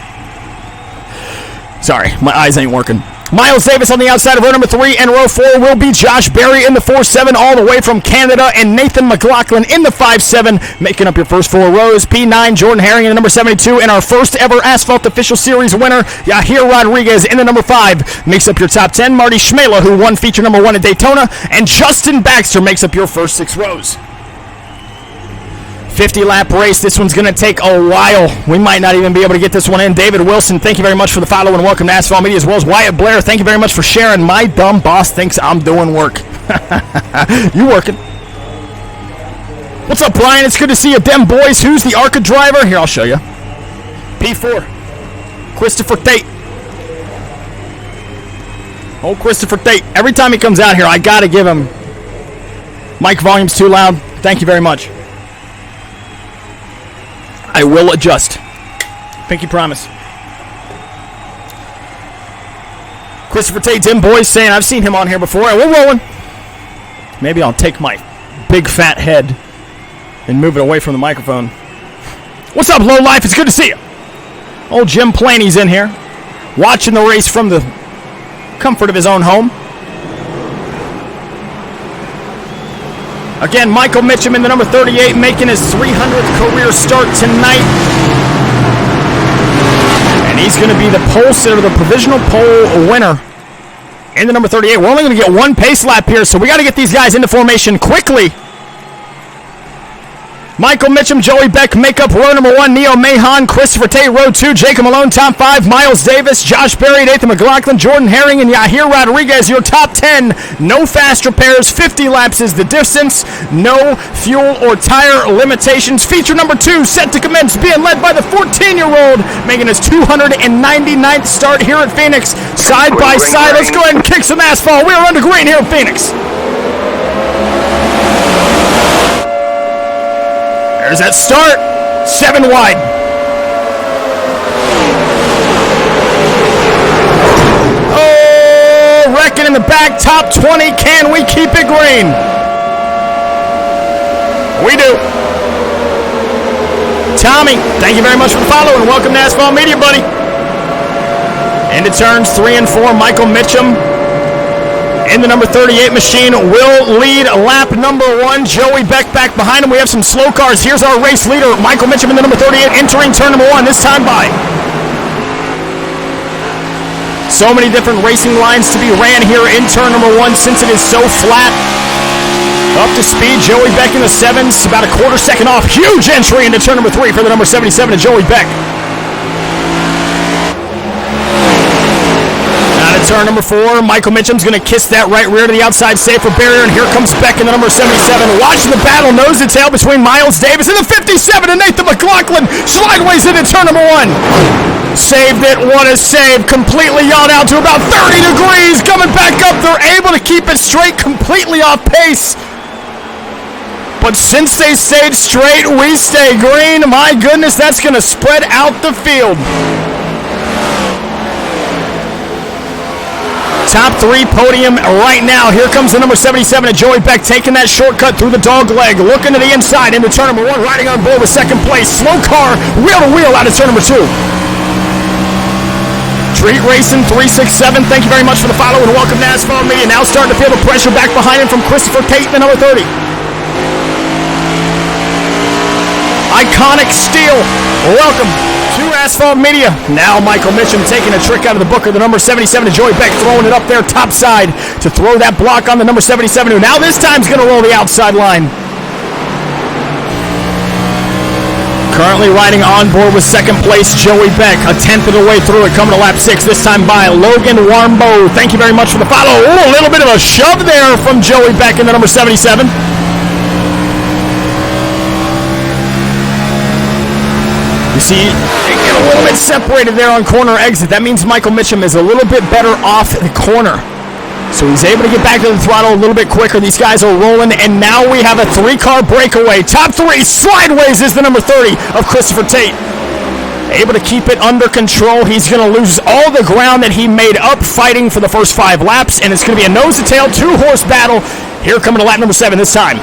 Sorry, my eyes ain't working. Miles Davis on the outside of row number 3, and row 4 will be Josh Berry in the 4-7 all the way from Canada, and Nathan McLaughlin in the 5-7, making up your first 4 rows. P9, Jordan Herring in the number 72, and our first ever Asphalt Official Series winner, Yahir Rodriguez in the number 5, makes up your top 10. Marty Schmela, who won feature number 1 at Daytona, and Justin Baxter makes up your first 6 rows. 50-lap race. This one's going to take a while. We might not even be able to get this one in. David Wilson, thank you very much for the follow and welcome to Asphalt Media, as well as Wyatt Blair. Thank you very much for sharing. My dumb boss thinks I'm doing work. You working. What's up, Brian? It's good to see you. Dem Boys, who's the ARCA driver? Here, I'll show you. P4. Christopher Tate. Oh, Christopher Tate. Every time he comes out here, I got to give him. Mic volume's too loud. Thank you very much. I will adjust. Pinky promise. Christopher Tate, Dim Boys saying I've seen him on here before, and we're rolling. Maybe I'll take my big fat head and move it away from the microphone. What's up, Low Life? It's good to see you. Old Jim Planey's in here, watching the race from the comfort of his own home. Again, Michael Mitchum in the number 38, making his 300th career start tonight. And he's going to be the pole sitter, the provisional pole winner in the number 38. We're only going to get one pace lap here, so we got to get these guys into formation quickly. Michael Mitchum, Joey Beck make up row number 1, Neo Mahon, Christopher Tate, row 2, Jacob Malone, top 5, Miles Davis, Josh Berry, Nathan McLaughlin, Jordan Herring, and Yahir Rodriguez, your top 10. No fast repairs, 50 laps is the distance, no fuel or tire limitations. Feature number 2 set to commence, being led by the 14-year-old, making his 299th start here at Phoenix. Side by side, let's go ahead and kick some asphalt. We are under green here at Phoenix. There's that start, 7 wide. Oh, wrecking in the back, top 20. Can we keep it green? We do. Tommy, thank you very much for following. Welcome to Asphalt Media, buddy. Into turns 3 and 4, Michael Mitchum in the number 38 machine will lead lap number 1. Joey Beck back behind him. We have some slow cars. Here's our race leader, Michael Mitchum in the number 38, entering turn number 1, this time by. So many different racing lines to be ran here in turn number 1 since it is so flat. Up to speed, Joey Beck in the 7s, about a quarter second off. Huge entry into turn number 3 for the number 77 of Joey Beck. Turn number 4, Michael Mitchum's going to kiss that right rear to the outside safer barrier, and here comes Beck in the number 77. Watch the battle nose to tail between Miles Davis and the 57 and Nathan McLaughlin. Slideways into turn number 1. Saved it. What a save. Completely yawned out to about 30 degrees. Coming back up, they're able to keep it straight, completely off pace. But since they stayed straight, we stay green. My goodness, that's going to spread out the field. Top 3 podium right now. Here comes the number 77 of Joey Beck taking that shortcut through the dog leg. Looking to the inside into turn number 1. Riding on board with second place. Slow car, wheel to wheel out of turn number 2. Treat Racing 367. Thank you very much for the follow and welcome to Asphalt Media. Now starting to feel the pressure back behind him from Christopher Tate in the number 30. Iconic Steel. Welcome to Asphalt Media. Now Michael Mitchum taking a trick out of the book of the number 77 to Joey Beck, throwing it up there top side to throw that block on the number 77, who now this time's going to roll the outside line. Currently riding on board with second place Joey Beck, a tenth of the way through it, coming to lap 6, this time by Logan Warmbo. Thank you very much for the follow. Ooh, a little bit of a shove there from Joey Beck in the number 77. You see, they get a little bit separated there on corner exit. That means Michael Mitchum is a little bit better off the corner. So he's able to get back to the throttle a little bit quicker. These guys are rolling, and now we have a 3-car breakaway. Top 3, Slideways is the number 30 of Christopher Tate. Able to keep it under control. He's going to lose all the ground that he made up fighting for the first 5 laps, and it's going to be a nose-to-tail, 2-horse battle. Here coming to lap number 7 this time.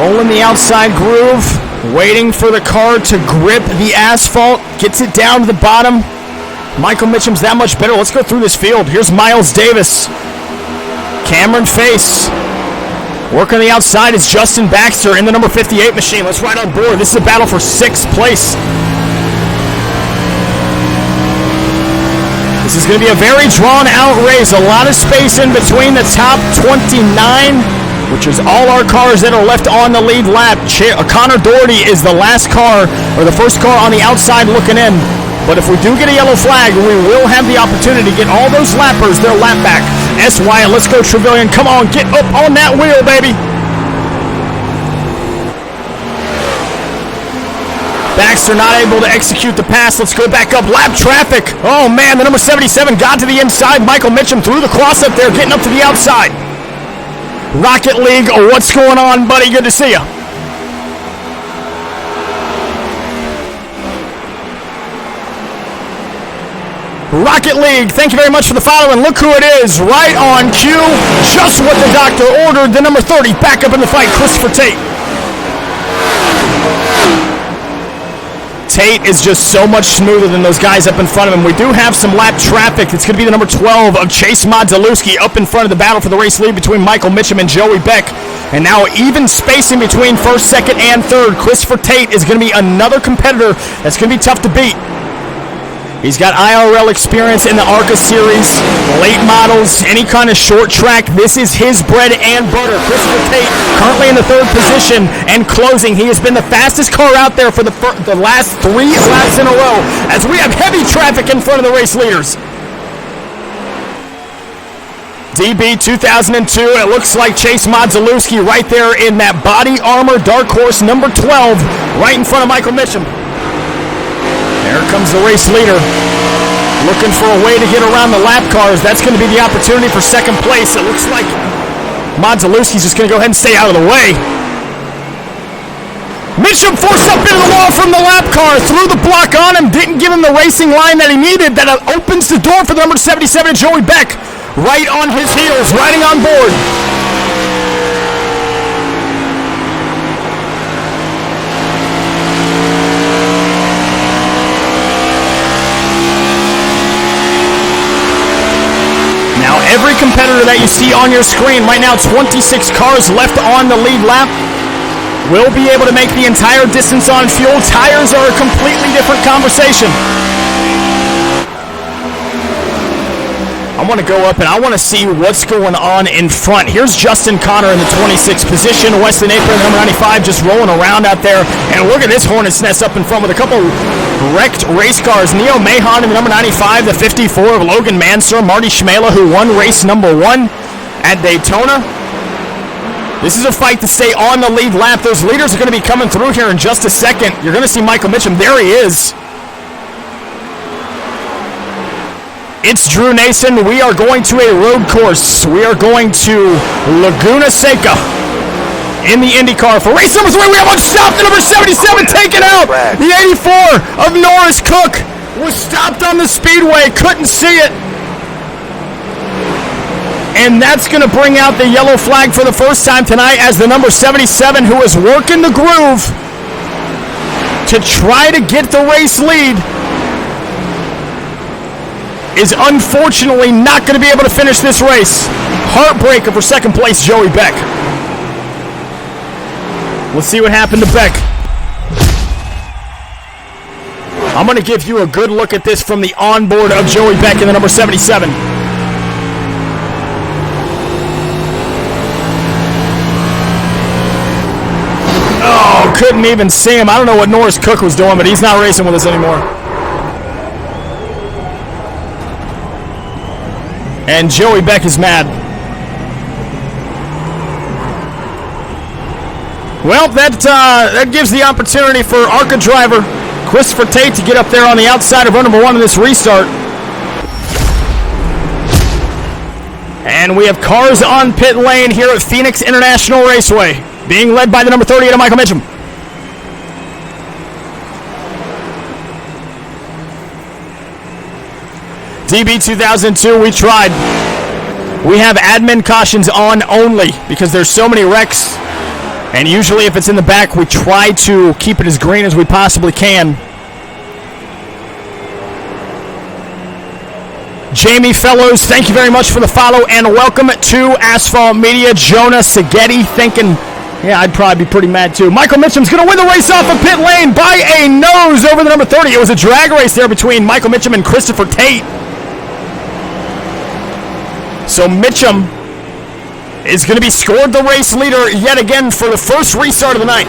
Rolling the outside groove, waiting for the car to grip the asphalt, gets it down to the bottom. Michael Mitchum's that much better. Let's go through this field. Here's Miles Davis. Cameron Face. Working on the outside is Justin Baxter in the number 58 machine. Let's ride on board. This is a battle for 6th place. This is going to be a very drawn-out race. A lot of space in between the top 29. Which is all our cars that are left on the lead lap. Connor Doherty is the last car, or the first car on the outside looking in. But if we do get a yellow flag, we will have the opportunity to get all those lappers their lap back. S. Wyatt, let's go Trevelyan. Come on, get up on that wheel, baby. Baxter not able to execute the pass. Let's go back up. Lap traffic. Oh, man, the number 77 got to the inside. Michael Mitchum threw the cross up there, getting up to the outside. Rocket League, what's going on, buddy? Good to see you. Rocket League, thank you very much for the follow, and look who it is, right on cue, just what the doctor ordered, the number 30, back up in the fight, Christopher Tate. Tate is just so much smoother than those guys up in front of him. We do have some lap traffic. It's going to be the number 12 of Chase Modzelewski up in front of the battle for the race lead between Michael Mitchum and Joey Beck. And now even spacing between first, second, and third. Christopher Tate is going to be another competitor that's going to be tough to beat. He's got IRL experience in the ARCA series, late models, any kind of short track. This is his bread and butter. Christopher Tate currently in the third position and closing. He has been the fastest car out there for the last 3 laps in a row as we have heavy traffic in front of the race leaders. DB 2002, it looks like Chase Modzelewski right there in that body armor dark horse number 12 right in front of Michael Mitchum. There comes the race leader, looking for a way to get around the lap cars. That's going to be the opportunity for second place. It looks like Modzelewski's just going to go ahead and stay out of the way. Mitchum forced up into the wall from the lap car, threw the block on him, didn't give him the racing line that he needed. That opens the door for the number 77, Joey Beck, right on his heels, riding on board. Every competitor that you see on your screen right now, 26 cars left on the lead lap, will be able to make the entire distance on fuel. Tires are a completely different conversation. I want to go up and I want to see what's going on in front. Here's Justin Connor in the 26th position. Wesley Napier, number 95, just rolling around out there. And look at this hornet's nest up in front with a couple wrecked race cars. Neo Mahon in the number 95, the 54 of Logan Mansur. Marty Schmela, who won race number 1 at Daytona. This is a fight to stay on the lead lap. Those leaders are going to be coming through here in just a second. You're going to see Michael Mitchum. There he is. It's Drew Nason. We are going to a road course. We are going to Laguna Seca in the IndyCar for race number 3. We have one stop. The number 77 taken out. The 84 of Norris Cook was stopped on the speedway. Couldn't see it. And that's going to bring out the yellow flag for the first time tonight as the number 77, who is working the groove to try to get the race lead, is unfortunately not going to be able to finish this race. Heartbreaker for second place, Joey Beck. Let's see what happened to Beck. I'm going to give you a good look at this from the onboard of Joey Beck in the number 77. Oh, couldn't even see him. I don't know what Norris Cook was doing, but he's not racing with us anymore. And Joey Beck is mad. Well, that gives the opportunity for ARCA driver Christopher Tate to get up there on the outside of run number 1 in this restart. And we have cars on pit lane here at Phoenix International Raceway, being led by the number 38 of Michael Mitchum. DB 2002, we tried. We have admin cautions on only because there's so many wrecks. And usually if it's in the back, we try to keep it as green as we possibly can. Jamie Fellows, thank you very much for the follow and welcome to Asphalt Media. Jonah Seghetti thinking, yeah, I'd probably be pretty mad too. Michael Mitchum's going to win the race off of pit lane by a nose over the number 30. It was a drag race there between Michael Mitchum and Christopher Tate. So Mitchum is going to be scored the race leader yet again for the first restart of the night.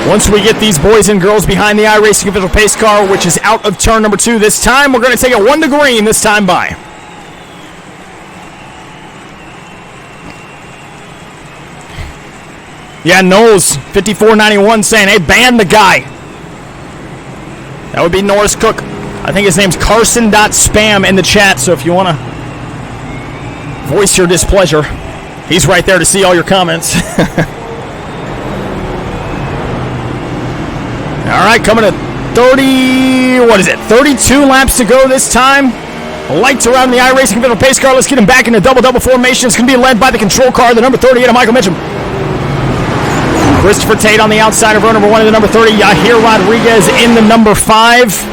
Once we get these boys and girls behind the iRacing official pace car, which is out of turn number 2 this time, we're going to take it 1 to green this time by. Yeah, Knowles, 5491, saying, hey, ban the guy. That would be Norris Cook. I think his name's Carson.spam in the chat, so if you want to voice your displeasure, he's right there to see all your comments. All right, coming to 32 laps to go this time. Lights around the iRacing Confederate pace car. Let's get him back into double-double formation. It's going to be led by the control car, the number 38 of Michael Mitchum. Christopher Tate on the outside of row number 1 in the number 30. Yahir Rodriguez in the number 5.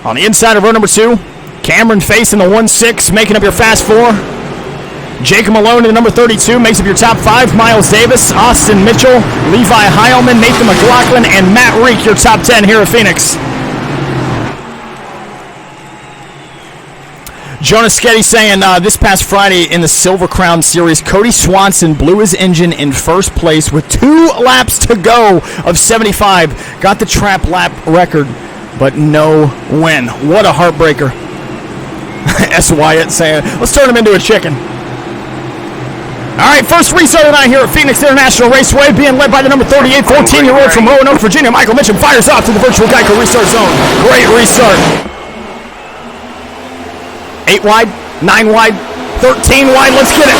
On the inside of row number 2, Cameron Face in the 1-6, making up your fast 4. Jacob Malone in the number 32 makes up your top 5. Miles Davis, Austin Mitchell, Levi Heilman, Nathan McLaughlin, and Matt Reek, your top 10 here at Phoenix. Jonas Sketty saying this past Friday in the Silver Crown Series, Cody Swanson blew his engine in first place with 2 laps to go of 75. Got the trap lap record, but no win. What a heartbreaker. S. Wyatt saying, let's turn him into a chicken. All right, first restart tonight here at Phoenix International Raceway, being led by the number 38, 14-year-old from Roanoke, Virginia. Michael Mitchum fires off to the virtual Geico restart zone. Great restart. 8 wide, 9 wide, 13 wide. Let's get it.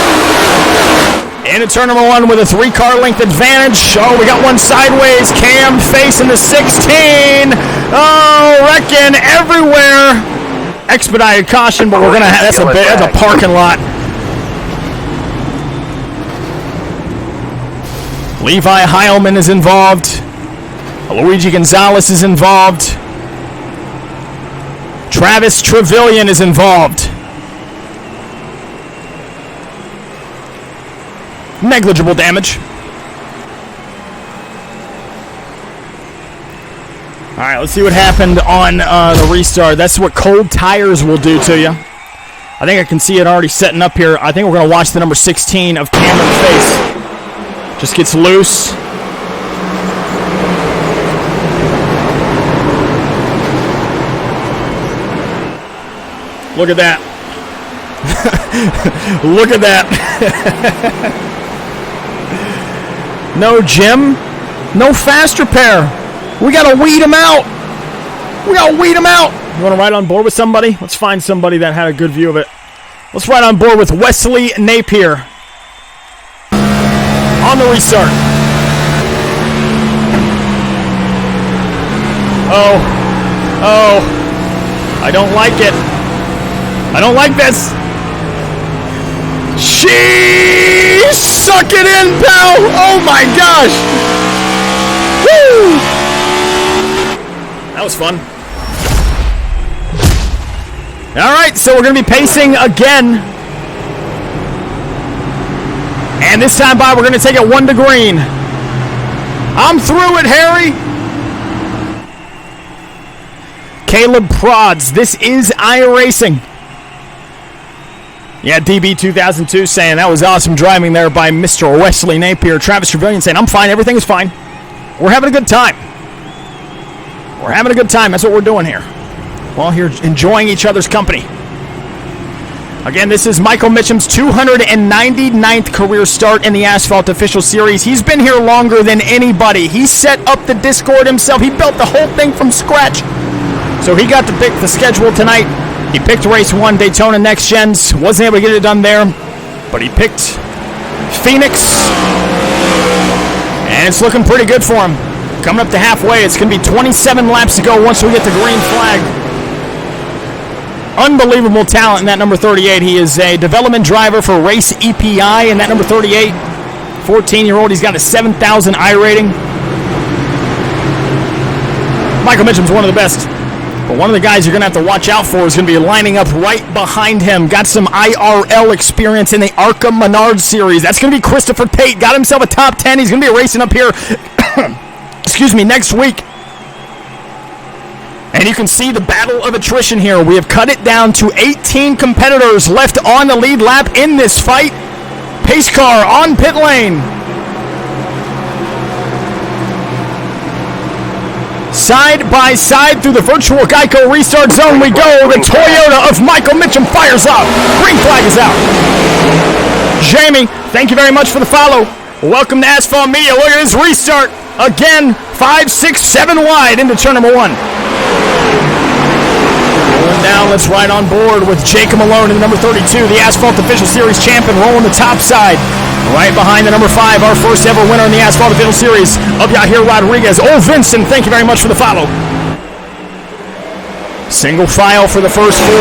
Into turn number 1 with a 3-car length advantage. Oh, we got one sideways. Cam Face in the 16. Oh, wrecking everywhere. Expedited caution, but we're gonna have that's a parking lot. Levi Heilman is involved. Luigi Gonzalez is involved. Travis Trevelyan is involved. Negligible damage. All right, let's see what happened on the restart. That's what cold tires will do to you. I think I can see it already setting up here. I think we're going to watch the number 16 of Cameron Face. Just gets loose. Look at that. Look at that. No Jim. No fast repair. We got to weed him out. We got to weed him out. You want to ride on board with somebody? Let's find somebody that had a good view of it. Let's ride on board with Wesley Napier on the restart. Oh. I don't like it. I don't like this. Sheesh! Suck it in, pal! Oh my gosh! Woo! That was fun. Alright, so we're going to be pacing again. And this time, Bob, we're going to take it 1 to green. I'm through it, Harry! Caleb Prods, this is iRacing. Yeah, DB2002 saying that was awesome driving there by Mr. Wesley Napier. Travis Trevelyan saying, I'm fine, everything is fine. We're having a good time. We're having a good time, that's what we're doing here. Well, here enjoying each other's company. Again, this is Michael Mitchum's 299th career start in the Asphalt Official Series. He's been here longer than anybody. He set up the Discord himself. He built the whole thing from scratch. So he got to pick the schedule tonight. He picked race 1, Daytona Next Gens. Wasn't able to get it done there, but he picked Phoenix. And it's looking pretty good for him. Coming up to halfway, it's going to be 27 laps to go once we get the green flag. Unbelievable talent in that number 38. He is a development driver for Race EPI in that number 38. 14-year-old. He's got a 7,000 iRating. Michael Mitchum's one of the best. But one of the guys you're going to have to watch out for is going to be lining up right behind him. Got some IRL experience in the ARCA Menard Series. That's going to be Christopher Tate. Got himself a top 10. He's going to be racing up here next week. And you can see the battle of attrition here. We have cut it down to 18 competitors left on the lead lap in this fight. Pace car on pit lane. Side by side through the virtual Geico restart zone we go. The Toyota of Michael Mitchum fires up. Green flag is out. Jamie, thank you very much for the follow. Welcome to Asphalt Media. Look at this restart. Again, 5, 6, 7 wide into turn number 1. Rolling down, let's ride on board with Jacob Malone in the number 32, the Asphalt Official Series champion, rolling the top side. Right behind the number 5, our first ever winner in the Asphalt Official Series of Yahir Rodriguez. Oh, Vincent, thank you very much for the follow. Single file for the first 4.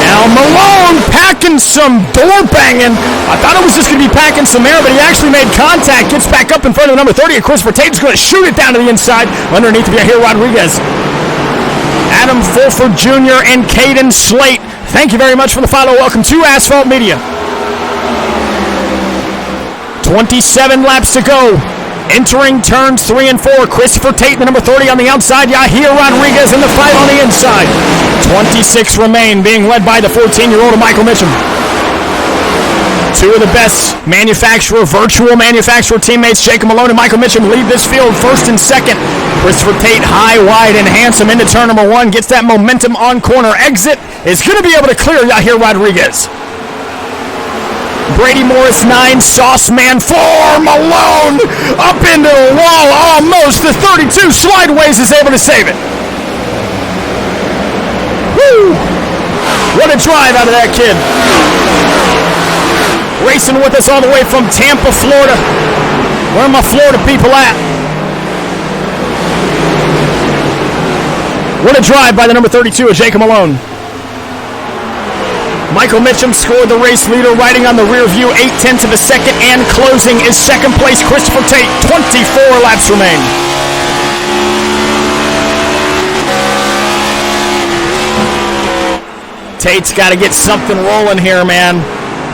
Now Malone packing some door banging. I thought it was just going to be packing some air, but he actually made contact. Gets back up in front of the number 30. And Christopher Tate's going to shoot it down to the inside underneath Yahir Rodriguez. Adam Fulford Jr. and Caden Slate, thank you very much for the follow. Welcome to Asphalt Media. 27 laps to go. Entering turns 3 and 4, Christopher Tate, the number 30 on the outside, Yahir Rodriguez in the fight on the inside. 26 remain, being led by the 14-year-old Michael Mitchum. 2 of the best virtual manufacturer teammates, Jacob Malone and Michael Mitchum, lead this field first and second. Christopher Tate high, wide, and handsome into turn number 1, gets that momentum on corner exit, is going to be able to clear Yahir Rodriguez. Brady Morris 9, Sauce Man 4, Malone up into the wall almost. The 32 slideways is able to save it. Woo! What a drive out of that kid. Racing with us all the way from Tampa, Florida. Where are my Florida people at? What a drive by the number 32 of Jacob Malone. Michael Mitchum scored the race leader, riding on the rear view, 0.8 of a second, and closing is second place Christopher Tate. 24 laps remain. Tate's got to get something rolling here, man.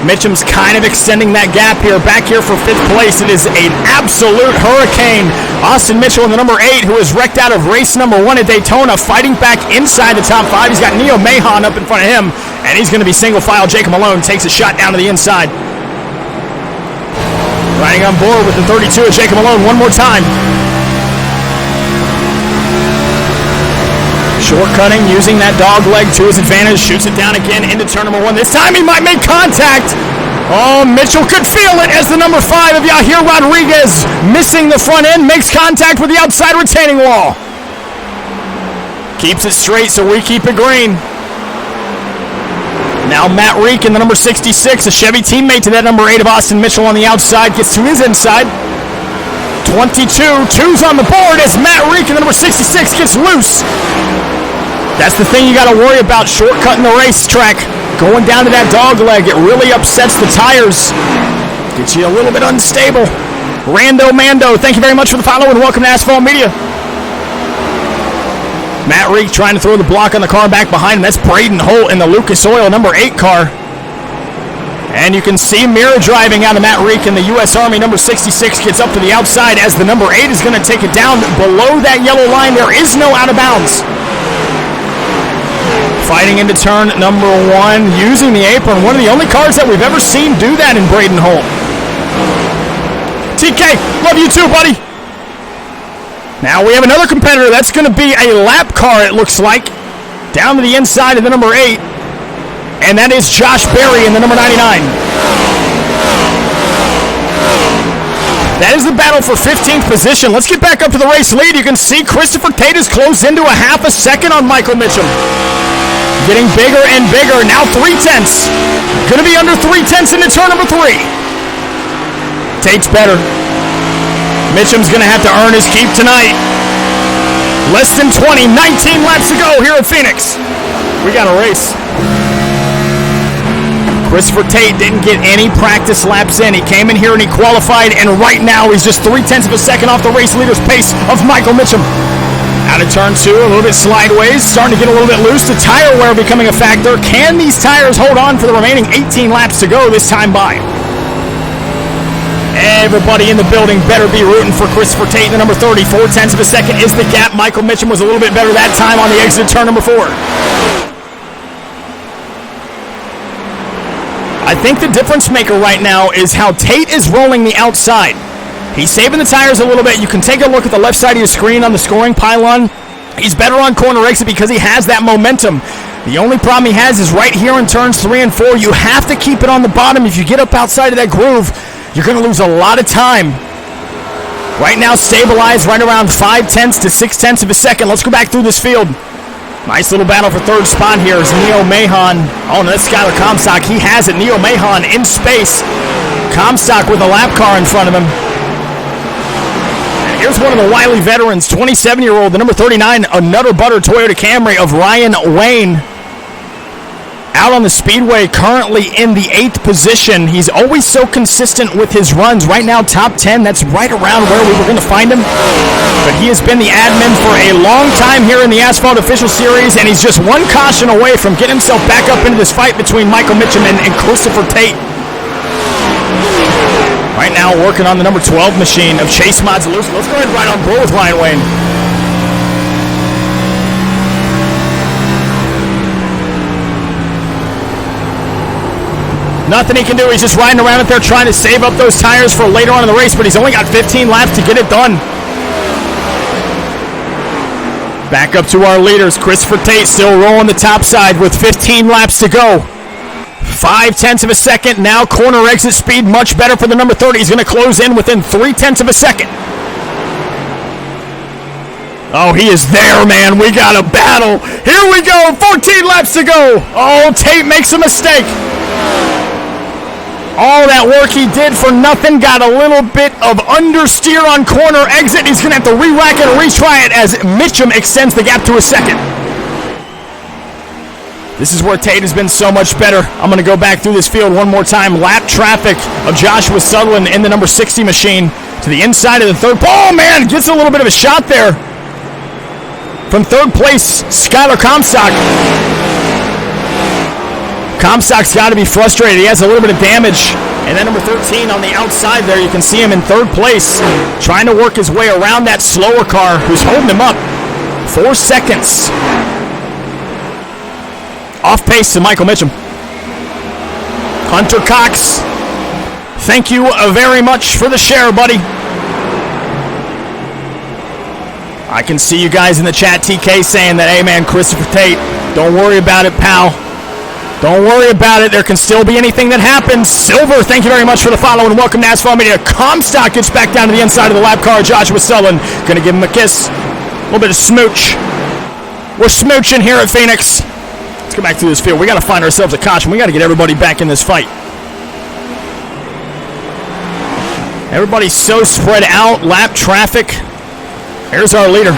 Mitchum's kind of extending that gap here. Back here for 5th place, it is an absolute hurricane. Austin Mitchell in the number 8, who is wrecked out of race number 1 at Daytona, fighting back inside the top 5. He's got Neo Mahon up in front of him, and he's going to be single file. Jacob Malone takes a shot down to the inside. Riding on board with the 32 of Jacob Malone one more time. Shortcutting, using that dog leg to his advantage, shoots it down again into turn number 1. This time he might make contact. Oh, Mitchell could feel it as the number 5 of Yahir Rodriguez, missing the front end, makes contact with the outside retaining wall. Keeps it straight, so we keep it green. Now Matt Reek in the number 66, a Chevy teammate to that number 8 of Austin Mitchell on the outside, gets to his inside. 22, 2's on the board as Matt Reek in the number 66 gets loose. That's the thing you got to worry about, shortcutting the racetrack. Going down to that dog leg, it really upsets the tires. Gets you a little bit unstable. Rando Mando, thank you very much for the follow and welcome to Asphalt Media. Matt Reek trying to throw the block on the car back behind him. That's Braden Holt in the Lucas Oil number 8 car. And you can see mirror driving out of Matt Reek in the U.S. Army number 66 gets up to the outside as the number 8 is going to take it down below that yellow line. There is no out of bounds. Fighting into turn number 1, using the apron. One of the only cars that we've ever seen do that in Braden Holt. TK, love you too, buddy. Now we have another competitor. That's going to be a lap car, it looks like. Down to the inside of the number 8. And that is Josh Berry in the number 99. That is the battle for 15th position. Let's get back up to the race lead. You can see Christopher Tate is close into a half a second on Michael Mitchum. Getting bigger and bigger. Now 0.3. Going to be under 0.3 into turn number 3. Tate's better. Mitchum's going to have to earn his keep tonight. Less than 20, 19 laps to go here at Phoenix. We got a race. Christopher Tate didn't get any practice laps in. He came in here and he qualified, and right now he's just 0.3 of a second off the race leader's pace of Michael Mitchum. Out of turn 2, a little bit sideways, starting to get a little bit loose. The tire wear becoming a factor. Can these tires hold on for the remaining 18 laps to go this time by? Everybody in the building better be rooting for Christopher Tate, the number 30. 0.4 of a second is the gap. Michael Mitchum was a little bit better that time on the exit turn number 4. I think the difference maker right now is how Tate is rolling the outside. He's saving the tires a little bit. You can take a look at the left side of your screen on the scoring pylon. He's better on corner exit because he has that momentum. The only problem he has is right here in turns 3 and 4. You have to keep it on the bottom. If you get up outside of that groove, you're going to lose a lot of time. Right now, stabilized right around 0.5 to 0.6 of a second. Let's go back through this field. Nice little battle for third spot here is Neo Mahon. Oh, no, that's Skylar Comstock. He has it. Neo Mahon in space. Comstock with a lap car in front of him. And here's one of the wily veterans, 27-year-old, the number 39, another Butter Toyota Camry of Ryan Wayne. Out on the speedway, currently in the 8th position. He's always so consistent with his runs. Right now, top 10. That's right around where we were going to find him. But he has been the admin for a long time here in the Asphalt Official Series, and he's just one caution away from getting himself back up into this fight between Michael Mitchum and Christopher Tate. Right now, working on the number 12 machine of Chase Mazzaluska. Let's go ahead and ride on board with Ryan Wayne. Nothing he can do. He's just riding around up there trying to save up those tires for later on in the race, but he's only got 15 laps to get it done. Back up to our leaders. Christopher Tate still rolling the top side with 15 laps to go. 0.5 of a second. Now corner exit speed much better for the number 30. He's going to close in within 0.3 of a second. Oh, he is there, man. We got a battle. Here we go. 14 laps to go. Oh, Tate makes a mistake. All that work he did for nothing, got a little bit of understeer on corner exit. He's going to have to re-rack it and retry it as Mitchum extends the gap to a second. This is where Tate has been so much better. I'm going to go back through this field one more time. Lap traffic of Joshua Sutherland in the number 60 machine to the inside of the third. Oh, man, gets a little bit of a shot there. From third place, Skylar Comstock. Comstock's got to be frustrated. He has a little bit of damage. And then number 13 on the outside there, you can see him in third place, trying to work his way around that slower car who's holding him up. 4 seconds. Off pace to Michael Mitchum. Hunter Cox, thank you very much for the share, buddy. I can see you guys in the chat, TK, saying that, hey, man, Christopher Tate, don't worry about it, pal. Don't worry about it. There can still be anything that happens. Silver, thank you very much for the follow and welcome to Asphalt Media. Comstock gets back down to the inside of the lap car. Joshua Sutherland going to give him a kiss. A little bit of smooch. We're smooching here at Phoenix. Let's go back through this field. We got to find ourselves a caution. We got to get everybody back in this fight. Everybody's so spread out. Lap traffic. Here's our leader.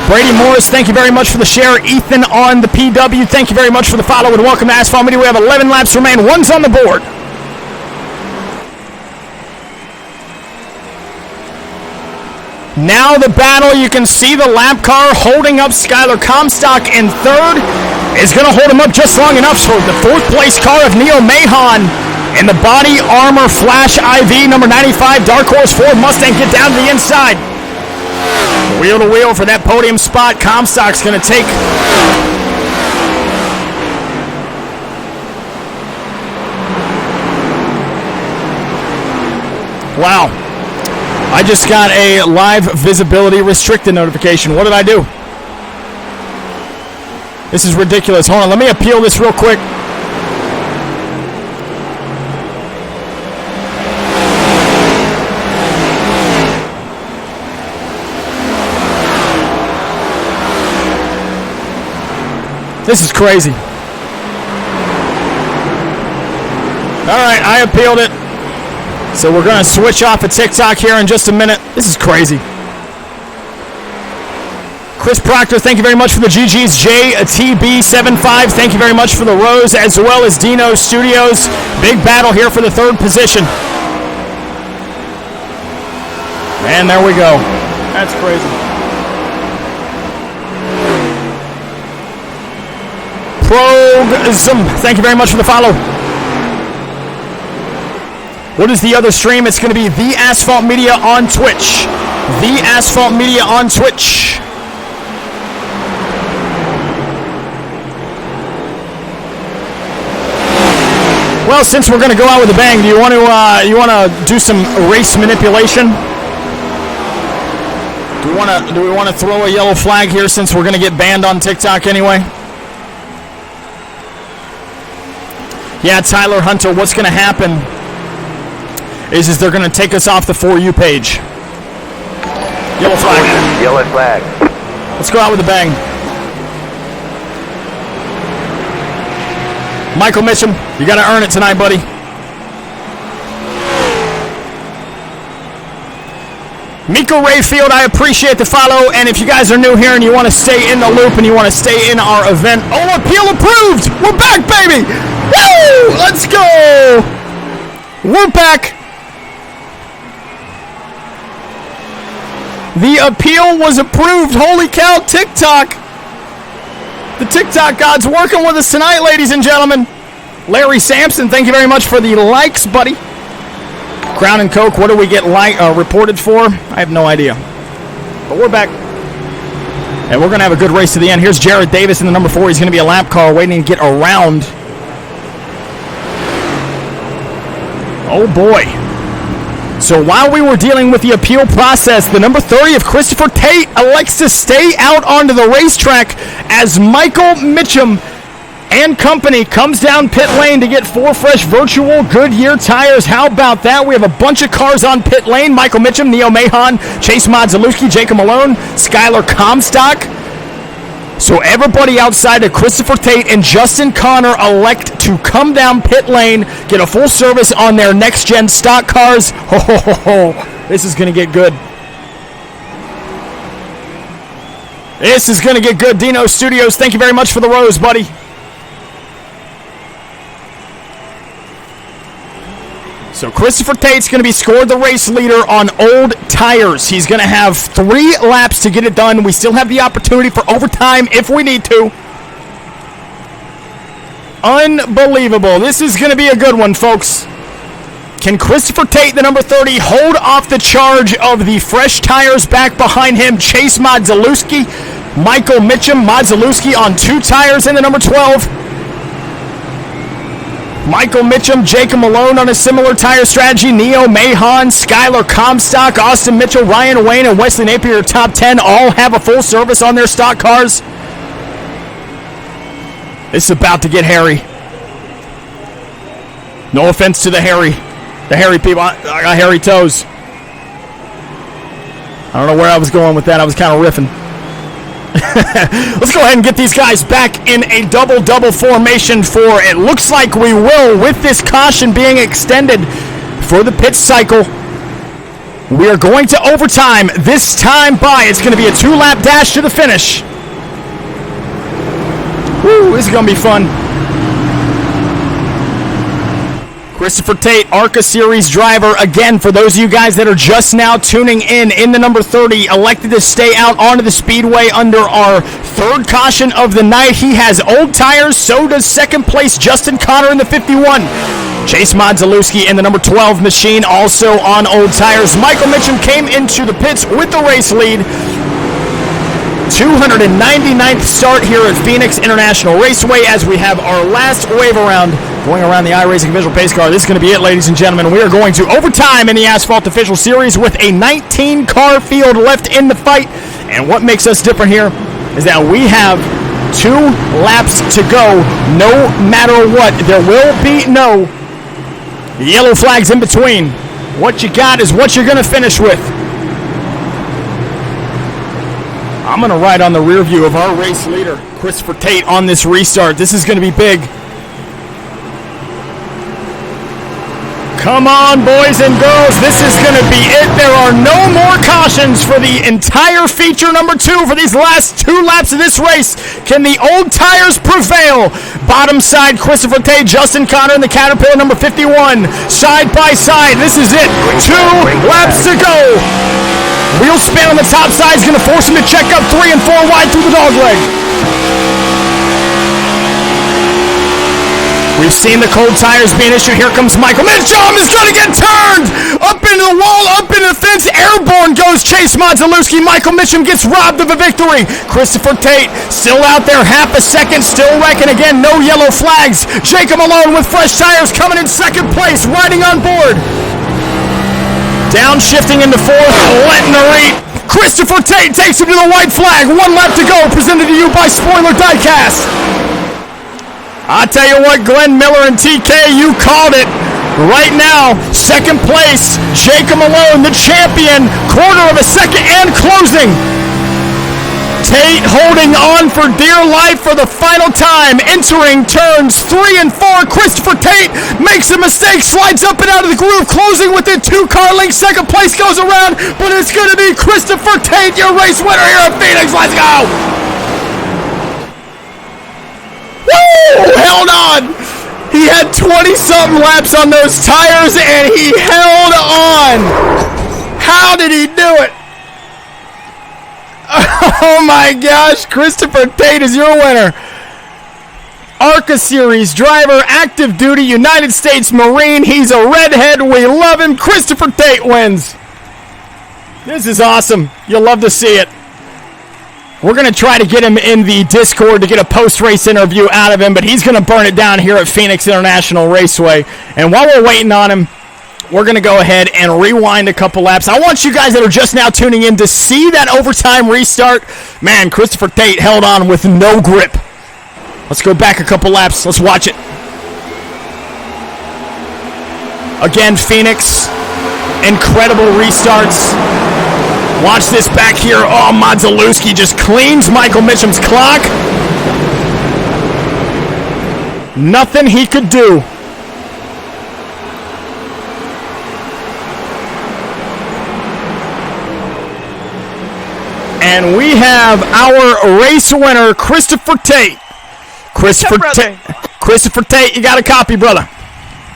Brady Morris, thank you very much for the share. Ethan on the PW, thank you very much for the follow and welcome to Asphalt Media. We have 11 laps remain. One's on the board. Now the battle, you can see the lap car holding up Skylar Comstock in third. Is going to hold him up just long enough for the fourth place car of Neo Mahon and the Body Armor Flash IV number 95 Dark Horse Ford Mustang get down to the inside. Wheel to wheel for that podium spot. Comstock's going to take. Wow. I just got a live visibility restricted notification. What did I do? This is ridiculous. Hold on, let me appeal this real quick. This is crazy. All right, I appealed it. So we're going to switch off of TikTok here in just a minute. This is crazy. Chris Proctor, thank you very much for the GG's. JTB75, thank you very much for the Rose, as well as Dino Studios. Big battle here for the third position. And there we go. That's crazy. Progsum, thank you very much for the follow. What is the other stream? It's going to be The Asphalt Media on Twitch. The Asphalt Media on Twitch. Well, since we're going to go out with a bang, do you want to do some race manipulation? Do we want to throw a yellow flag here since we're going to get banned on TikTok anyway? Yeah, Tyler Hunter, what's going to happen is they're going to take us off the For You page. Yellow flag. Yellow flag. Let's go out with a bang. Michael Mitchum, you got to earn it tonight, buddy. Miko Rayfield, I appreciate the follow, and if you guys are new here and you want to stay in the loop and you want to stay in our event, appeal approved! We're back, baby! Woo! Let's go! We're back! The appeal was approved. Holy cow, TikTok! The TikTok gods working with us tonight, ladies and gentlemen. Larry Sampson, thank you very much for the likes, buddy. Crown and Coke, what do we get reported for? I have no idea. But we're back. And we're going to have a good race to the end. Here's Jared Davis in the number 4. He's going to be a lap car waiting to get around. Oh, boy. So while we were dealing with the appeal process, the number 30 of Christopher Tate elects to stay out onto the racetrack as Michael Mitchum and company comes down pit lane to get 4 fresh virtual Goodyear tires. How about that? We have a bunch of cars on pit lane. Michael Mitchum, Neo Mahon, Chase Modzelewski, Jacob Malone, Skylar Comstock. So everybody outside of Christopher Tate and Justin Connor elect to come down pit lane, get a full service on their next-gen stock cars. Ho, ho, ho, ho. This is going to get good. This is going to get good. Dino Studios, thank you very much for the rose, buddy. So Christopher Tate's going to be scored the race leader on old tires. He's going to have 3 laps to get it done. We still have the opportunity for overtime if we need to. Unbelievable. This is going to be a good one, folks. Can Christopher Tate, the number 30, hold off the charge of the fresh tires back behind him? Chase Modzelewski, Michael Mitchum, Modzelewski on 2 tires in the number 12. Michael Mitchum, Jacob Malone on a similar tire strategy. Neo Mahon, Skylar Comstock, Austin Mitchell, Ryan Wayne, and Wesley Napier, top 10, all have a full service on their stock cars. It's about to get hairy. No offense to the hairy people. I got hairy toes. I don't know where I was going with that. I was kind of riffing. Let's go ahead and get these guys back in a double-double formation for it. Looks like we will, with this caution being extended for the pit cycle. We are going to overtime this time by. It's going to be a 2-lap dash to the finish. Woo, this is going to be fun. Christopher Tate, ARCA Series driver, again, for those of you guys that are just now tuning in the number 30, elected to stay out onto the speedway under our 3rd caution of the night. He has old tires, so does 2nd place Justin Connor in the 51. Chase Modzelewski in the number 12 machine, also on old tires. Michael Mitchum came into the pits with the race lead. 299th start here at Phoenix International Raceway as we have our last wave around going around the iRacing Visual Pace Car. This is going to be it, ladies and gentlemen. We are going to overtime in the Asphalt Official Series with a 19-car field left in the fight. And what makes us different here is that we have 2 laps to go no matter what. There will be no yellow flags in between. What you got is what you're going to finish with. I'm going to ride on the rear view of our race leader, Christopher Tate, on this restart. This is going to be big. Come on, boys and girls. This is going to be it. There are no more cautions for the entire feature number 2 for these last 2 laps of this race. Can the old tires prevail? Bottom side, Christopher Tate, Justin Connor in the Caterpillar number 51. Side by side. This is it. 2 laps to go. Wheel spin on the top side is going to force him to check up 3 and 4 wide through the dogleg. We've seen the cold tires being issued. Here comes Michael Mitchum. Is going to get turned. Up into the wall, up into the fence. Airborne goes Chase Modzelewski. Michael Mitchum gets robbed of a victory. Christopher Tate still out there, half a second, still wrecking again. No yellow flags. Jacob Malone with fresh tires coming in 2nd place, riding on board. Downshifting into 4th, letting her eat. Christopher Tate takes him to the white flag. 1 lap to go, presented to you by Spoiler Diecast. I tell you what, Glenn Miller and TK, you called it. Right now, second place, Jacob Malone, the champion, quarter of a second and closing. Tate holding on for dear life for the final time, entering turns 3 and 4. Christopher Tate makes a mistake, slides up and out of the groove, closing within 2 car lengths. Second place goes around, but it's going to be Christopher Tate, your race winner here at Phoenix. Let's go! Woo! Held on! He had 20-something laps on those tires, and he held on! How did he do it? Oh my gosh, Christopher Tate is your winner. ARCA Series driver, active duty, United States Marine. He's a redhead. We love him. Christopher Tate wins. This is awesome. You'll love to see it. We're going to try to get him in the Discord to get a post-race interview out of him, but he's going to burn it down here at Phoenix International Raceway. And while we're waiting on him, we're going to go ahead and rewind a couple laps. I want you guys that are just now tuning in to see that overtime restart. Man, Christopher Tate held on with no grip. Let's go back a couple laps. Let's watch it. Again, Phoenix. Incredible restarts. Watch this back here. Oh, Modzelewski just cleans Michael Mitchum's clock. Nothing he could do. And we have our race winner, Christopher Tate. Christopher Tate, you got a copy, brother.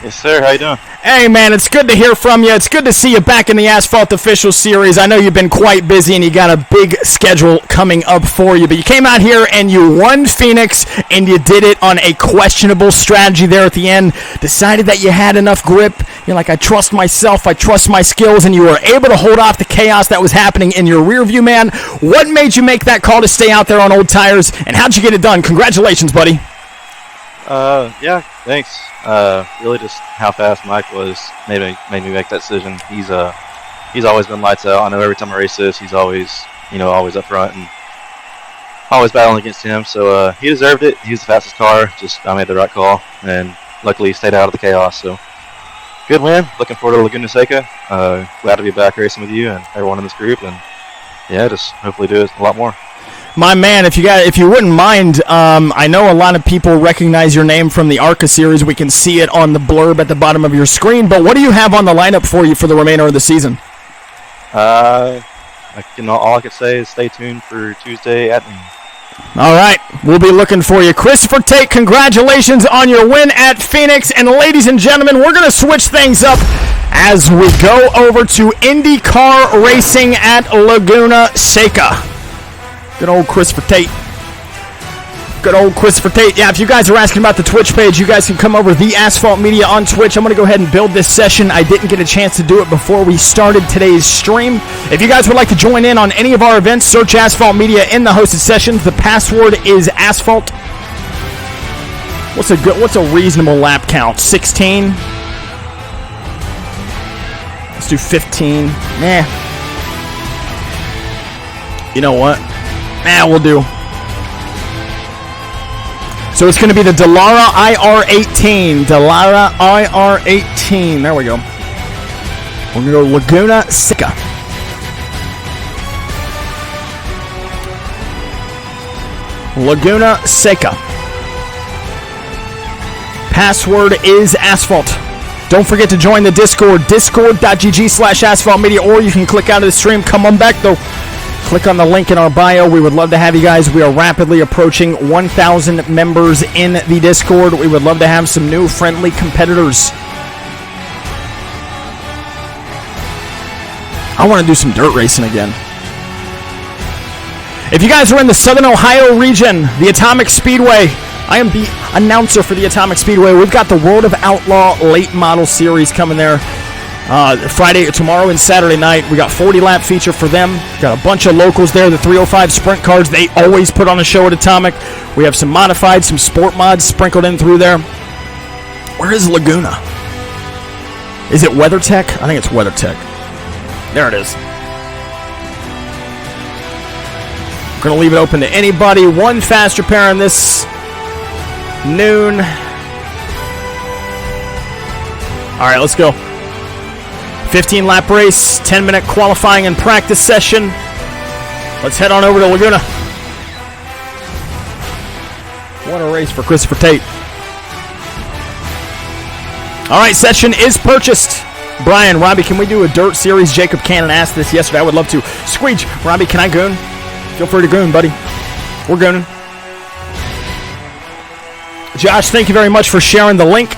Yes, sir. How you doing? Hey, man, it's good to hear from you. It's good to see you back in the Asphalt Official Series. I know you've been quite busy and you got a big schedule coming up for you, but you came out here and you won Phoenix, and you did it on a questionable strategy there at the end. Decided that you had enough grip. You're like, I trust myself, I trust my skills, and you were able to hold off the chaos that was happening in your rear view, man. What made you make that call to stay out there on old tires, and how'd you get it done? Congratulations, buddy. Yeah, thanks. Really just how fast Mike was made me make that decision. He's always been lights out. I know every time I race this, he's always up front and always battling against him. So he deserved it. He was the fastest car. Just I made the right call, and luckily he stayed out of the chaos. So good win. Looking forward to Laguna Seca. Glad to be back racing with you and everyone in this group, and yeah, just hopefully do it a lot more. My man, if you wouldn't mind, I know a lot of people recognize your name from the ARCA Series. We can see it on the blurb at the bottom of your screen. But what do you have on the lineup for you for the remainder of the season? All I can say is stay tuned for Tuesday at noon. All right, we'll be looking for you. Christopher Tate, congratulations on your win at Phoenix. And ladies and gentlemen, we're going to switch things up as we go over to IndyCar racing at Laguna Seca. Good old Christopher Tate. Good old Christopher Tate. Yeah, if you guys are asking about the Twitch page, you guys can come over The Asphalt Media on Twitch. I'm going to go ahead and build this session. I didn't get a chance to do it before we started today's stream. If you guys would like to join in on any of our events, search Asphalt Media in the hosted sessions. The password is Asphalt. What's a reasonable lap count? 16? Let's do 15. Nah. You know what? We'll do. So it's going to be the Dallara IR18. Dallara IR18. There we go. We're going to go Laguna Seca. Laguna Seca. Password is Asphalt. Don't forget to join the Discord, discord.gg/asphaltmedia, or you can click out of the stream. Come on back, though. Click on the link in our bio. We would love to have you guys. We are rapidly approaching 1,000 members in the Discord. We would love to have some new friendly competitors. I want to do some dirt racing again. If you guys are in the Southern Ohio region, the Atomic Speedway, I am the announcer for the Atomic Speedway. We've got the World of Outlaw Late Model Series coming there. Friday, tomorrow, and Saturday night. We got 40-lap feature for them. Got a bunch of locals there. The 305 sprint cars, they always put on a show at Atomic. We have some modified, some sport mods sprinkled in through there. Where is Laguna? Is it WeatherTech? I think it's WeatherTech. There it is. We're going to leave it open to anybody. One fast repair on this noon. All right, let's go. 15-lap race, 10-minute qualifying and practice session. Let's head on over to Laguna. What a race for Christopher Tate. All right, session is purchased. Brian, Robbie, can we do a dirt series? Jacob Cannon asked this yesterday. I would love to. Squeege, Robbie, can I goon? Feel free to goon, buddy. We're gooning. Josh, thank you very much for sharing the link.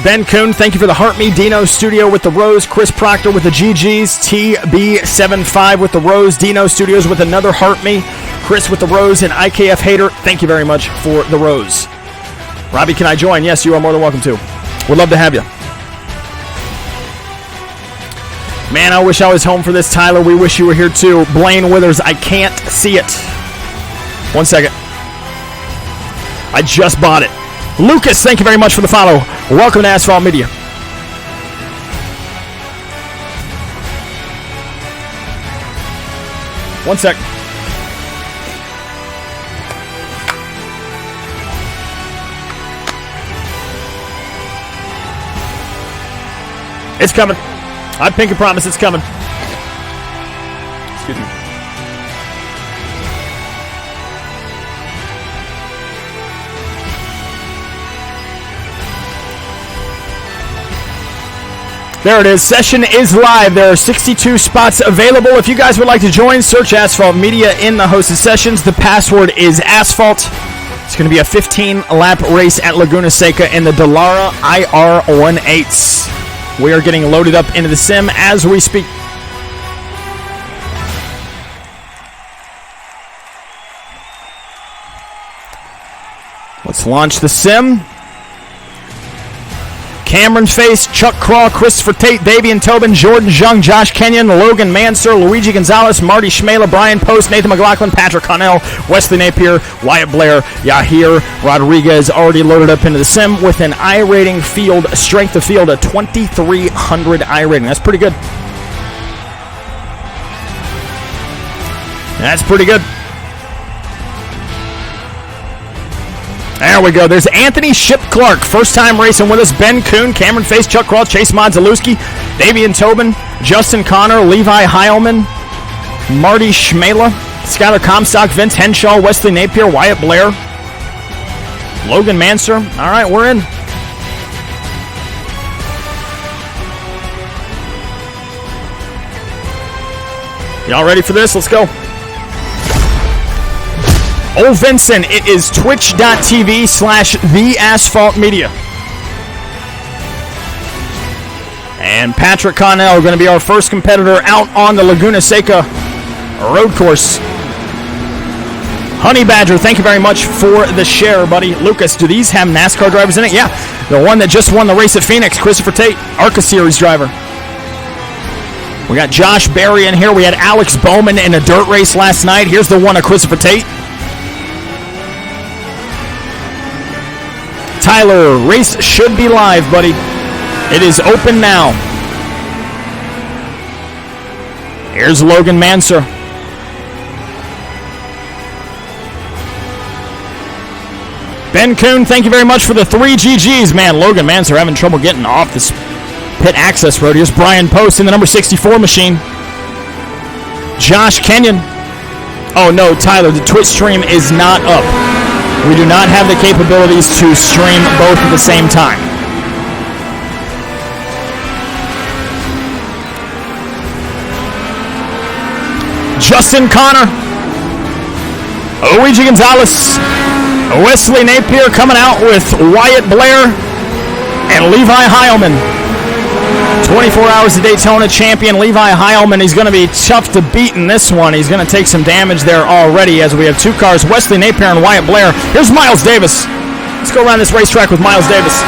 Ben Kuhn, thank you for the Heart Me. Dino Studio with the Rose. Chris Proctor with the GGs. TB75 with the Rose. Dino Studios with another Heart Me. Chris with the Rose and IKF Hater. Thank you very much for the Rose. Robbie, can I join? Yes, you are more than welcome to. Would love to have you. Man, I wish I was home for this, Tyler. We wish you were here too. Blaine Withers, I can't see it. 1 second. I just bought it. Lucas, thank you very much for the follow. Welcome to Asphalt Media. One sec. It's coming. I pinky promise it's coming. Excuse me. There it is. Session is live. There are 62 spots available. If you guys would like to join, search Asphalt Media in the hosted sessions. The password is Asphalt. It's going to be a 15-lap race at Laguna Seca in the Dallara IR18s. We are getting loaded up into the sim as we speak. Let's launch the sim. Cameron Face, Chuck Craw, Christopher Tate, Davian Tobin, Jordan Jung, Josh Kenyon, Logan Manser, Luigi Gonzalez, Marty Schmela, Brian Post, Nathan McLaughlin, Patrick Connell, Wesley Napier, Wyatt Blair, Yahir Rodriguez already loaded up into the sim with an I-rating field, strength of field, a 2,300 I-rating. That's pretty good. That's pretty good. There we go. There's Anthony Ship Clark. First time racing with us. Ben Kuhn, Cameron Face, Chuck Crawl, Chase Modzalewski, Davian Tobin, Justin Connor, Levi Heilman, Marty Schmela, Skylar Comstock, Vince Henshaw, Wesley Napier, Wyatt Blair, Logan Manser. All right, we're in. Y'all ready for this? Let's go. Oh, Vincent, it is twitch.tv/theasphaltmedia. And Patrick Connell going to be our first competitor out on the Laguna Seca road course. Honey Badger, thank you very much for the share, buddy. Lucas, do these have NASCAR drivers in it? Yeah, the one that just won the race at Phoenix, Christopher Tate, ARCA Series driver. We got Josh Berry in here. We had Alex Bowman in a dirt race last night. Here's the one of Christopher Tate. Tyler, race should be live, buddy. It is open now. Here's Logan Manser. Ben Kuhn, thank you very much for the 3 GGs. Man, Logan Manser having trouble getting off this pit access road. Here's Brian Post in the number 64 machine. Josh Kenyon. Oh no, Tyler, the Twitch stream is not up. We do not have the capabilities to stream both at the same time. Justin Connor, Luigi Gonzalez, Wesley Napier coming out with Wyatt Blair and Levi Heilman. 24 Hours of Daytona champion Levi Heilman. He's going to be tough to beat in this one. He's going to take some damage there already as we have 2 cars, Wesley Napier and Wyatt Blair. Here's Miles Davis. Let's go around this racetrack with Miles Davis.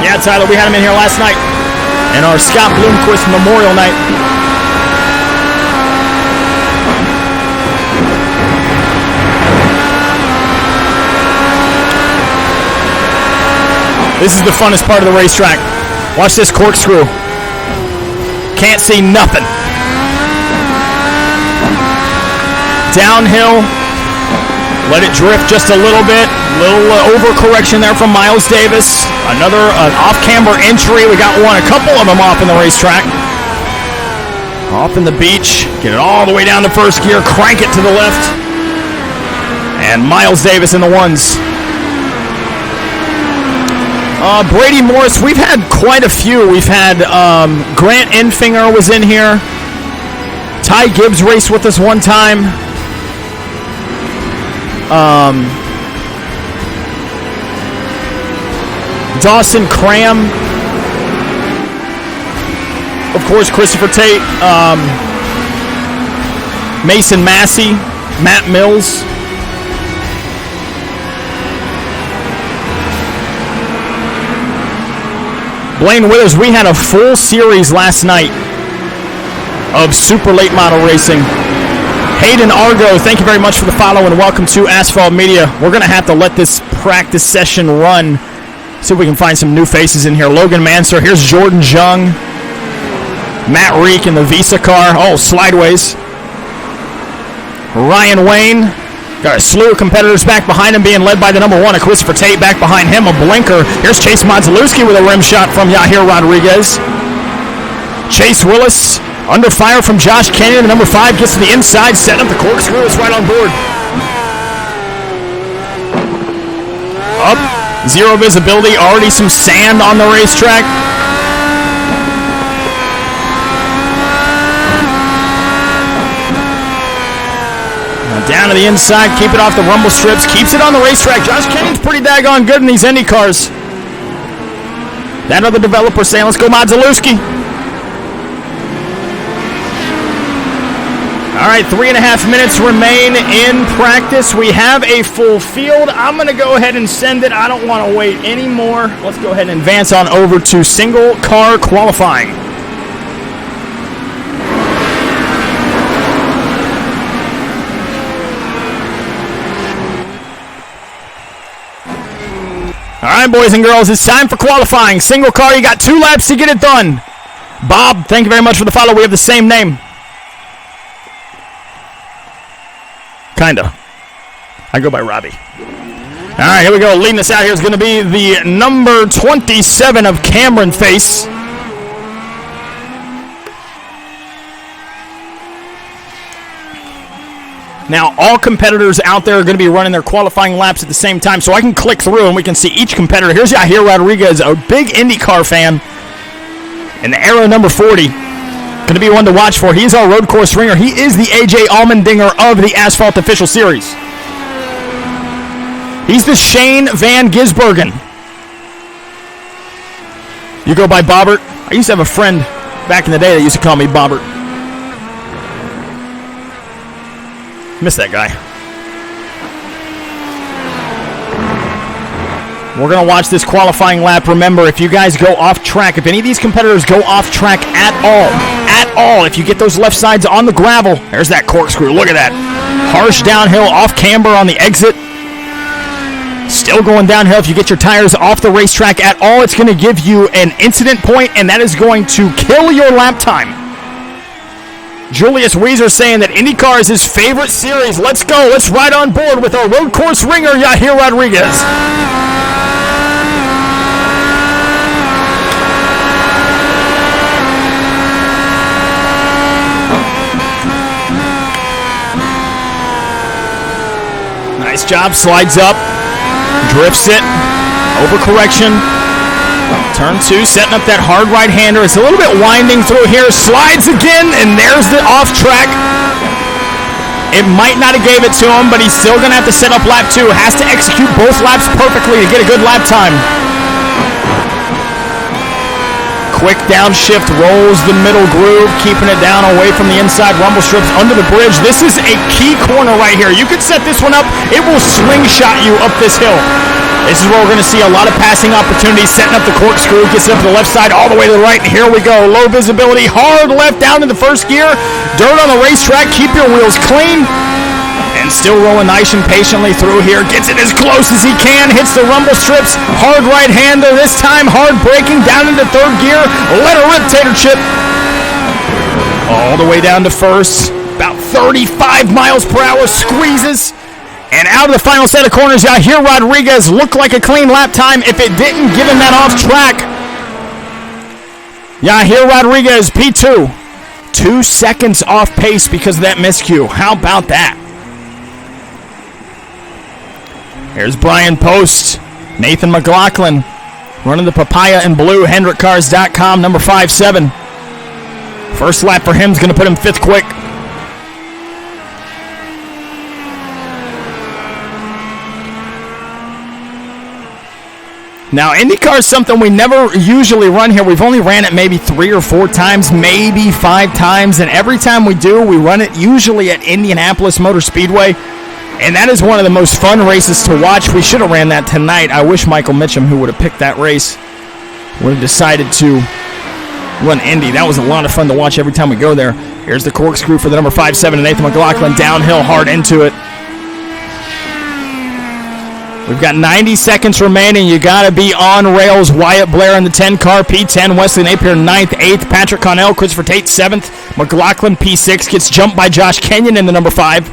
Yeah, Tyler, we had him in here last night in our Scott Bloomquist Memorial Night. This is the funnest part of the racetrack. Watch this corkscrew. Can't see nothing. Downhill. Let it drift just a little bit. Little overcorrection there from Miles Davis. Another off-camber entry. We got a couple of them off in the racetrack. Off in the beach. Get it all the way down to first gear. Crank it to the left. And Miles Davis in the ones. Brady Morris, we've had quite a few. We've had Grant Enfinger was in here. Ty Gibbs raced with us one time. Dawson Cram. Of course, Christopher Tate. Mason Massey. Matt Mills. Blaine Withers, we had a full series last night of super late model racing. Hayden Argo, thank you very much for the follow and welcome to Asphalt Media. We're going to have to let this practice session run. See if we can find some new faces in here. Logan Manser, here's Jordan Jung. Matt Reek in the Visa car. Oh, slideways. Ryan Wayne. Got a slew of competitors back behind him, being led by the number 1 of Christopher Tate. Back behind him, a blinker. Here's Chase Modzelewski with a rim shot from Yahir Rodriguez. Chase Willis under fire from Josh Kenyon. The number 5 gets to the inside, setting up the corkscrew. It's right on board. Up, zero visibility. Already some sand on the racetrack. Down to the inside, keep it off the rumble strips, keeps it on the racetrack. Josh Kenyon's pretty daggone good in these Indy cars. That other developer saying, let's go Modzelewski. All right, 3.5 minutes remain in practice. We have a full field. I'm going to go ahead and send it. I don't want to wait anymore. Let's go ahead and advance on over to single car qualifying. All right, boys and girls, it's time for qualifying. Single car, you got 2 laps to get it done. Bob, thank you very much for the follow. We have the same name. Kinda. I go by Robbie. All right, here we go. Leading us out here is going to be the number 27 of Cameron Face. Now, all competitors out there are going to be running their qualifying laps at the same time, so I can click through and we can see each competitor. Here's Yahir Rodriguez, a big IndyCar fan, in the era number 40. Going to be one to watch for. He's our road course ringer. He is the A.J. Allmendinger of the Asphalt Official Series. He's the Shane Van Gisbergen. You go by Bobbert. I used to have a friend back in the day that used to call me Bobbert. Miss that guy. We're going to watch this qualifying lap. Remember, if you guys go off track, if any of these competitors go off track at all, if you get those left sides on the gravel, there's that corkscrew. Look at that. Harsh downhill, off camber on the exit. Still going downhill. If you get your tires off the racetrack at all, it's going to give you an incident point, and that is going to kill your lap time. Julius Weezer saying that IndyCar is his favorite series. Let's go. Let's ride on board with our road course ringer, Yahir Rodriguez. Nice job. Slides up. Drifts it. Overcorrection. Turn 2, setting up that hard right-hander. It's a little bit winding through here. Slides again, and there's the off-track. It might not have gave it to him, but he's still going to have to set up lap 2. Has to execute both laps perfectly to get a good lap time. Quick downshift, rolls the middle groove, keeping it down away from the inside rumble strips under the bridge. This is a key corner right here. You could set this one up. It will slingshot you up this hill. This is where we're going to see a lot of passing opportunities, setting up the corkscrew, gets it up to the left side, all the way to the right, and here we go. Low visibility, hard left down in the first gear. Dirt on the racetrack, keep your wheels clean. And still rolling nice and patiently through here. Gets it as close as he can, hits the rumble strips. Hard right-hander this time, hard braking, down into third gear. Let her rip, Tater Chip. All the way down to first. About 35 miles per hour, squeezes. And out of the final set of corners, Yahir Rodriguez looked like a clean lap time if it didn't give him that off track. Yahir Rodriguez, P2. 2 seconds off pace because of that miscue. How about that? Here's Brian Post. Nathan McLaughlin running the Papaya in blue. HendrickCars.com, number 5-7. First lap for him is going to put him 5th quick. Now, IndyCar is something we never usually run here. We've only ran it maybe 3 or 4 times, maybe 5 times, and every time we do, we run it usually at Indianapolis Motor Speedway, and that is one of the most fun races to watch. We should have ran that tonight. I wish Michael Mitchum, who would have picked that race, would have decided to run Indy. That was a lot of fun to watch every time we go there. Here's the corkscrew for the number 5-7, Nathan McLaughlin, downhill hard into it. We've got 90 seconds remaining. You got to be on rails. Wyatt Blair in the 10 car, P10. Wesley Napier 9th, 8th. Patrick Connell, Christopher Tate 7th. McLaughlin P6 gets jumped by Josh Kenyon in the number 5.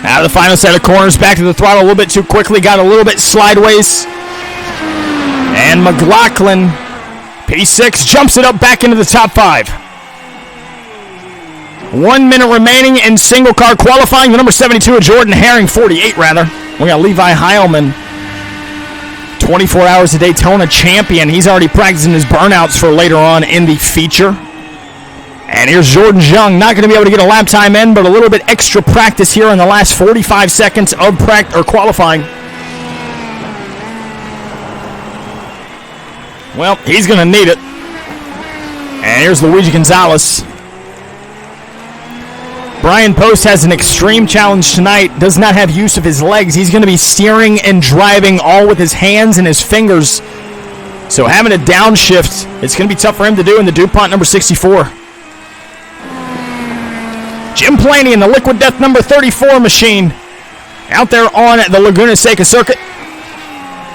Out of the final set of corners, back to the throttle a little bit too quickly. Got a little bit slideways. And McLaughlin P6 jumps it up back into the top 5. 1 minute remaining in single car qualifying. The number 72 of Jordan Herring, 48 rather. We got Levi Heilman, 24 Hours of Daytona champion. He's already practicing his burnouts for later on in the feature. And here's Jordan Jung, not going to be able to get a lap time in, but a little bit extra practice here in the last 45 seconds of qualifying. Well, he's going to need it. And here's Luigi Gonzalez. Brian Post has an extreme challenge tonight, does not have use of his legs. He's going to be steering and driving all with his hands and his fingers. So having a downshift, it's going to be tough for him to do in the DuPont number 64. Jim Planey in the Liquid Death number 34 machine out there on the Laguna Seca circuit.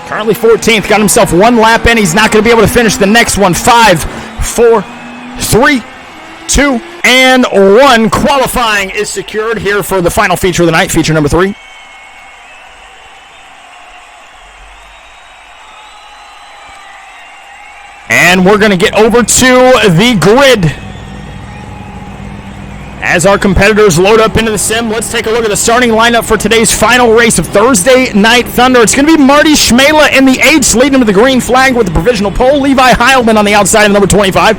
Currently 14th, got himself 1 lap in. He's not going to be able to finish the next one. 5, 4, 3, 2, and 1. Qualifying is secured here for the final feature of the night, feature number 3. And we're going to get over to the grid as our competitors load up into the sim. Let's take a look at the starting lineup for today's final race of Thursday Night Thunder. It's going to be Marty Schmela in the 8s, leading him to the green flag with the provisional pole. Levi Heilman on the outside of number 25.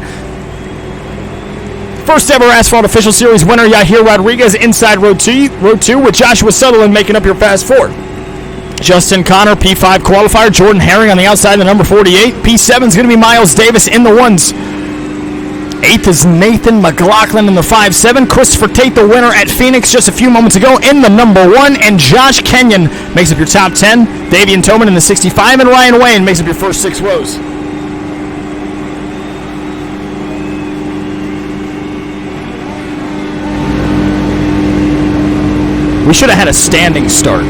First ever Asphalt Official Series winner, Yahir Rodriguez, inside row 2 with Joshua Sutherland making up your fast 4. Justin Connor, P5 qualifier. Jordan Herring on the outside of the number 48. P7 is going to be Miles Davis in the 1s. 8th is Nathan McLaughlin in the 5-7. Christopher Tate, the winner at Phoenix just a few moments ago, in the number 1. And Josh Kenyon makes up your top 10. Davian Toman in the 65. And Ryan Wayne makes up your first 6 rows. We should have had a standing start.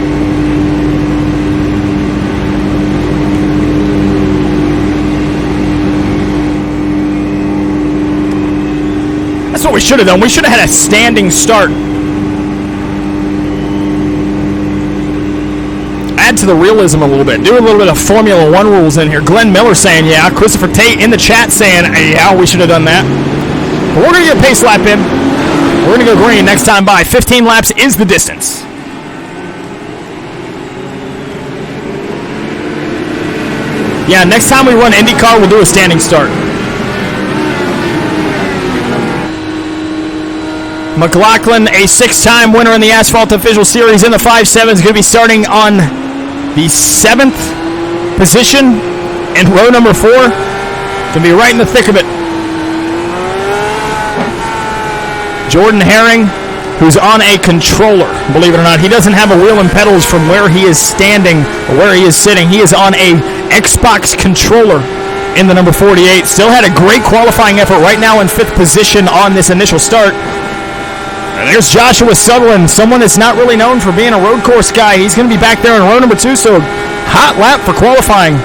That's what we should have done. We should have had a standing start. Add to the realism a little bit. Do a little bit of Formula 1 rules in here. Glenn Miller saying, yeah. Christopher Tate in the chat saying, yeah, we should have done that. But we're going to get a pace lap in. We're going to go green next time by. 15 laps is the distance. Yeah, next time we run IndyCar, we'll do a standing start. McLaughlin, a 6-time winner in the Asphalt Official Series in the 5-7, is going to be starting on the 7th position in row number 4. Going to be right in the thick of it. Jordan Herring, who's on a controller, believe it or not. He doesn't have a wheel and pedals from where he is standing or where he is sitting. He is on a Xbox controller in the number 48. Still had a great qualifying effort right now in 5th position on this initial start. And there's Joshua Sutherland, someone that's not really known for being a road course guy. He's going to be back there in row number 2, so hot lap for qualifying.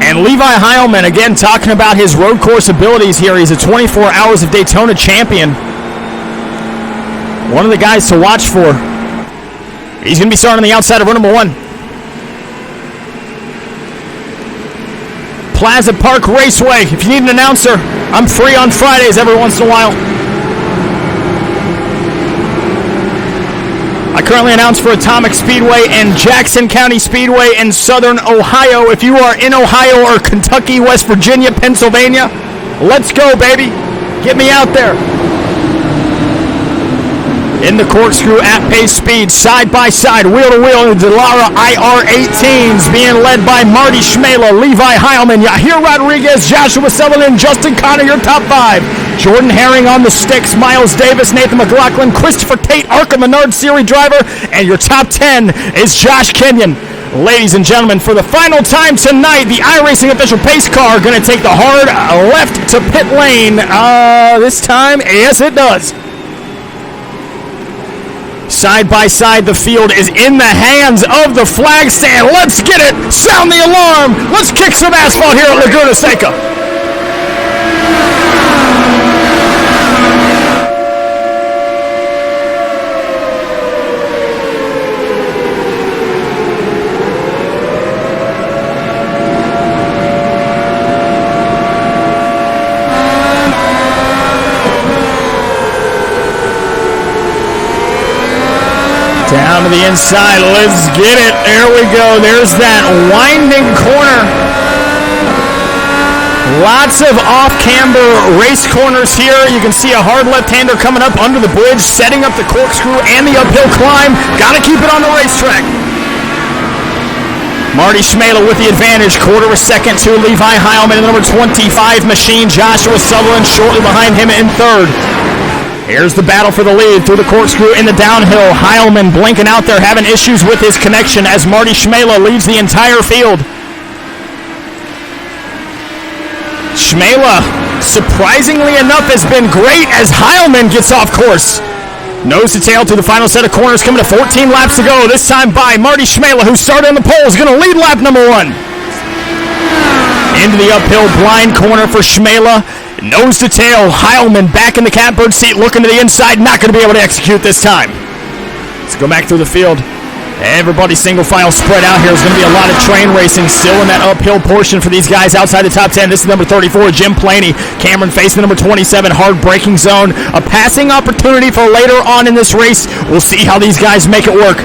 And Levi Heilman, again, talking about his road course abilities here. He's a 24 Hours of Daytona champion. One of the guys to watch for. He's going to be starting on the outside of run number 1. Plaza Park Raceway. If you need an announcer, I'm free on Fridays every once in a while. I currently announce for Atomic Speedway and Jackson County Speedway in Southern Ohio. If you are in Ohio or Kentucky, West Virginia, Pennsylvania, let's go, baby. Get me out there. In the corkscrew at pace speed, side by side, wheel to wheel, the Dallara IR-18s being led by Marty Schmela, Levi Heilman, Yahir Rodriguez, Joshua Sutherland, Justin Connor, your top 5. Jordan Herring on the sticks, Miles Davis, Nathan McLaughlin, Christopher Tate, Arca Menard Series driver, and your top 10 is Josh Kenyon. Ladies and gentlemen, for the final time tonight, the iRacing official pace car going to take the hard left to pit lane. This time, yes it does. Side by side, the field is in the hands of the flag stand. Let's get it. Sound the alarm. Let's kick some asphalt here at Laguna Seca. Down to the inside, let's get it. There we go. There's that winding corner. Lots of off-camber race corners here. You can see a hard left-hander coming up under the bridge, setting up the corkscrew and the uphill climb. Got to keep it on the racetrack. Marty Schmela with the advantage, quarter of a second to Levi Heilman in the number 25 machine. Joshua Sutherland shortly behind him in third. Here's the battle for the lead through the corkscrew in the downhill. Heilman blinking out there, having issues with his connection as Marty Schmela leads the entire field. Schmela, surprisingly enough, has been great as Heilman gets off course. Nose to tail through the final set of corners, coming to 14 laps to go. This time by Marty Schmela, who started on the pole, is going to lead lap number 1. Into the uphill blind corner for Schmela. Nose to tail, Heilman back in the catbird seat, looking to the inside, not going to be able to execute this time. Let's go back through the field. Everybody single file spread out here. There's going to be a lot of train racing still in that uphill portion for these guys outside the top 10. This is number 34, Jim Planey. Cameron facing number 27, hard braking zone. A passing opportunity for later on in this race. We'll see how these guys make it work.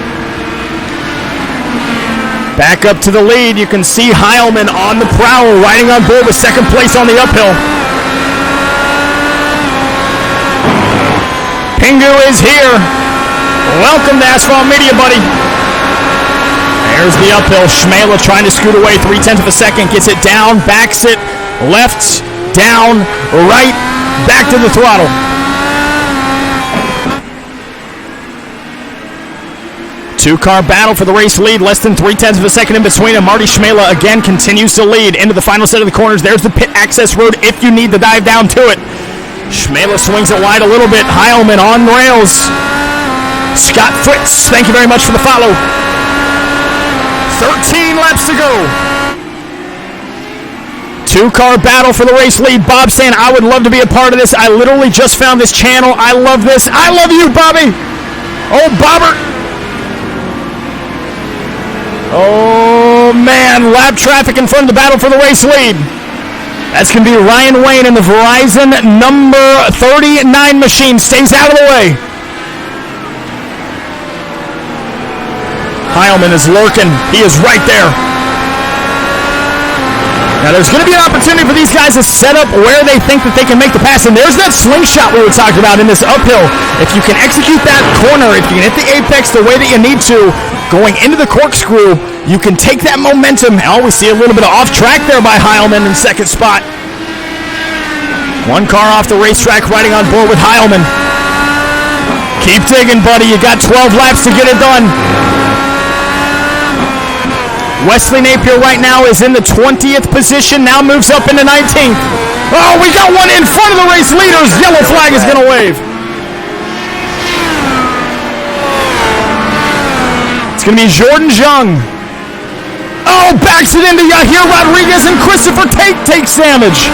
Back up to the lead. You can see Heilman on the prowl, riding on board with second place on the uphill. Pingu is here. Welcome to Asphalt Media, buddy. There's the uphill. Schmela trying to scoot away 0.3 of a second. Gets it down, backs it, left, down, right, back to the throttle. Two-car battle for the race lead. Less than 0.3 of a second in between. And Marty Schmela again continues to lead into the final set of the corners. There's the pit access road if you need to dive down to it. Schmela swings it wide a little bit. Heilman on rails. Scott Fritz, thank you very much for the follow. 13 laps to go. Two-car battle for the race lead. Bob saying, I would love to be a part of this. I literally just found this channel. I love this. I love you, Bobby. Oh, Bobbert. Oh, man. Lap traffic in front of the battle for the race lead. That's going to be Ryan Wayne in the Verizon number 39 machine. Stays out of the way. Heilman is lurking. He is right there. Now there's going to be an opportunity for these guys to set up where they think that they can make the pass. And there's that slingshot we were talking about in this uphill. If you can execute that corner, if you can hit the apex the way that you need to, going into the corkscrew, you can take that momentum. Oh, we see a little bit of off track there by Heilman in second spot. One car off the racetrack riding on board with Heilman. Keep digging, buddy. You got 12 laps to get it done. Wesley Napier right now is in the 20th position, now moves up into 19th. Oh, we got one in front of the race leaders. Yellow flag is going to wave. It's going to be Jordan Jung. Oh, backs it into Yahir Rodriguez, and Christopher Tate takes damage.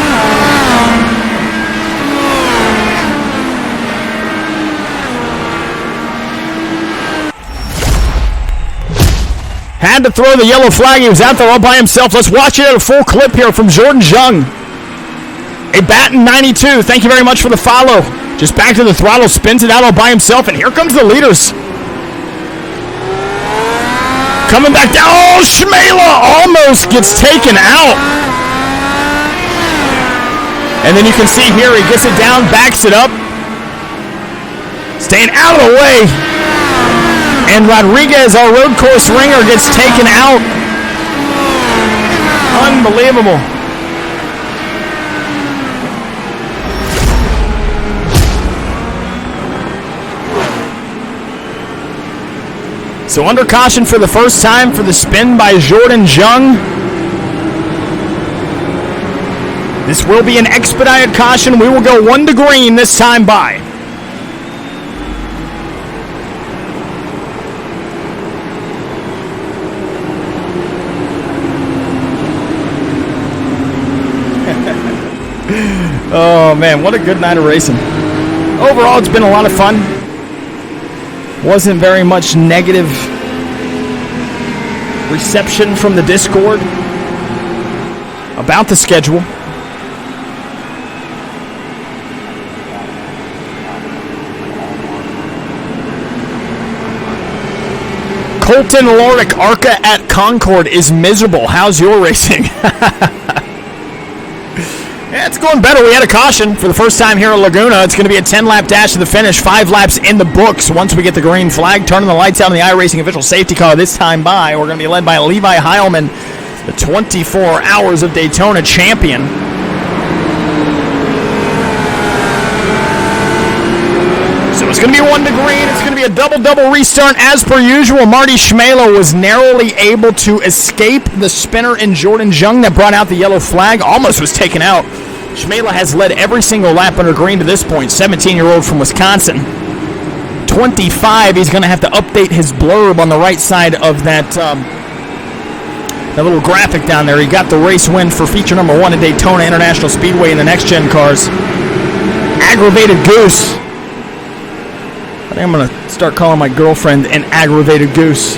Had to throw the yellow flag. He was out there all by himself. Let's watch it at a full clip here from Jordan Jung. A Batten 92. Thank you very much for the follow. Just back to the throttle, spins it out all by himself, and here comes the leaders. Coming back down. Oh, Shmela almost gets taken out. And then you can see here, he gets it down, backs it up. Staying out of the way. And Rodriguez, our road course ringer, gets taken out. Unbelievable. So under caution for the first time for the spin by Jordan Jung. This will be an expedited caution. We will go 1 to green this time by. Oh man, what a good night of racing. Overall, it's been a lot of fun. Wasn't very much negative reception from the Discord about the schedule. Colton Lorick, ARCA at Concord is miserable. How's your racing? Yeah, it's going better. We had a caution for the first time here at Laguna. It's going to be a 10-lap dash to the finish, 5 laps in the books once we get the green flag. Turning the lights out on the iRacing official safety car this time by. We're going to be led by Levi Heilman, the 24 Hours of Daytona champion. So it's going to be 1 to green. It's going to be a double restart as per usual. Marty Shmela was narrowly able to escape the spinner in Jordan Jung that brought out the yellow flag. Almost was taken out. Shmela has led every single lap under green to this point. 17-year-old from Wisconsin. 25. He's going to have to update his blurb on the right side of that little graphic down there. He got the race win for feature number 1 at Daytona International Speedway in the next-gen cars. Aggravated Goose. I think I'm going to start calling my girlfriend an aggravated goose.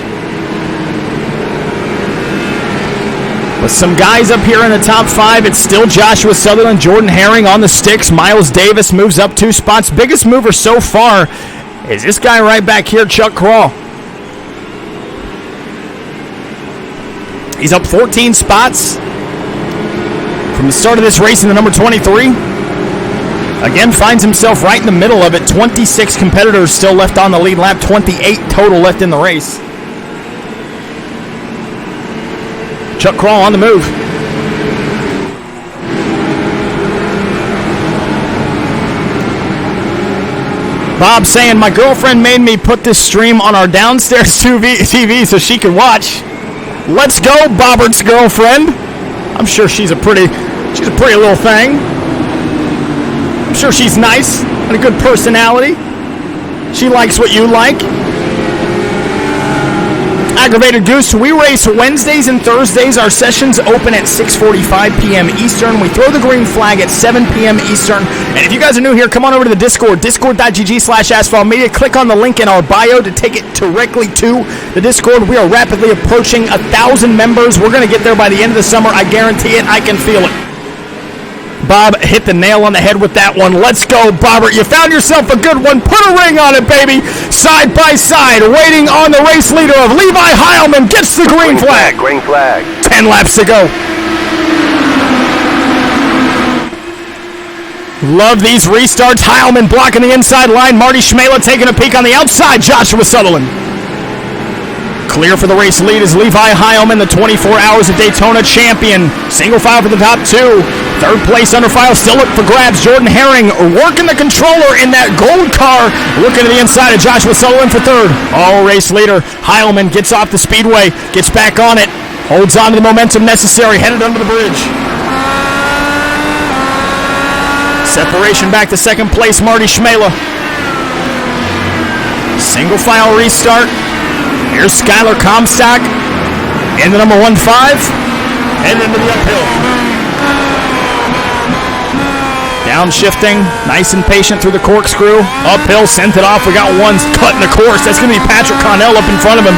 With some guys up here in the top 5, it's still Joshua Sutherland, Jordan Herring on the sticks. Miles Davis moves up 2 spots. Biggest mover so far is this guy right back here, Chuck Crawl. He's up 14 spots from the start of this race in the number 23. Again, finds himself right in the middle of it. 26 competitors still left on the lead lap. 28 total left in the race. Chuck Crawl on the move. Bob saying, my girlfriend made me put this stream on our downstairs TV so she could watch. Let's go, Bobbert's girlfriend. I'm sure she's a pretty little thing. I'm sure she's nice and a good personality. She likes what you like. Aggravated Goose, we race Wednesdays and Thursdays. Our sessions open at 6:45 p.m. Eastern. We throw the green flag at 7 p.m. Eastern. And if you guys are new here, come on over to the Discord, discord.gg/Asphalt Media. Click on the link in our bio to take it directly to the Discord. We are rapidly approaching 1,000 members. We're going to get there by the end of the summer. I guarantee it. I can feel it. Bob hit the nail on the head with that one. Let's go, Bobbert. You found yourself a good one. Put a ring on it, baby. Side by side, waiting on the race leader of Levi Heilman. Gets the green flag. Green flag. 10 laps to go. Love these restarts. Heilman blocking the inside line. Marty Shmela taking a peek on the outside. Joshua Sutherland. Clear for the race lead is Levi Heilman, the 24 Hours of Daytona champion. Single file for the top 2. Third place under file still up for grabs. Jordan Herring working the controller in that gold car. Looking to the inside of Joshua Sutherland for third. All race leader. Heilman gets off the speedway. Gets back on it. Holds on to the momentum necessary. Headed under the bridge. Separation back to second place, Marty Shmela. Single file restart. Here's Skylar Comstock in the number 1-5, heading into the uphill. Downshifting, nice and patient through the corkscrew. Uphill, sent it off. We got one cutting the course. That's going to be Patrick Connell up in front of him.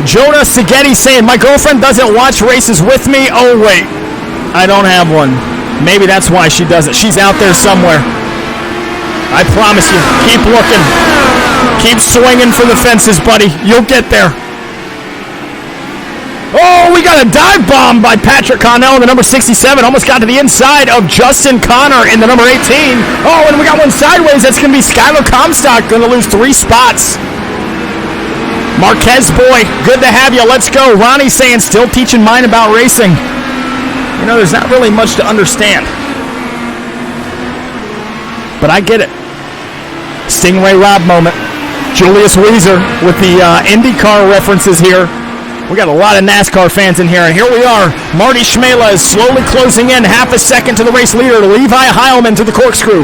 Jonah Seghetti saying, my girlfriend doesn't watch races with me. Oh, wait. I don't have one. Maybe that's why she doesn't. She's out there somewhere. I promise you. Keep looking. Keep swinging for the fences, buddy. You'll get there. Oh, we got a dive bomb by Patrick Connell in the number 67. Almost got to the inside of Justin Connor in the number 18. Oh, and we got one sideways. That's going to be Skylar Comstock. Going to lose 3 spots. Marquez boy, good to have you. Let's go. Ronnie saying, still teaching mine about racing. You know, there's not really much to understand. But I get it. Stingray Rob moment. Julius Weezer with the IndyCar references here. We got a lot of NASCAR fans in here, and here we are. Marty Schmela is slowly closing in half a second to the race leader, Levi Heilman to the corkscrew.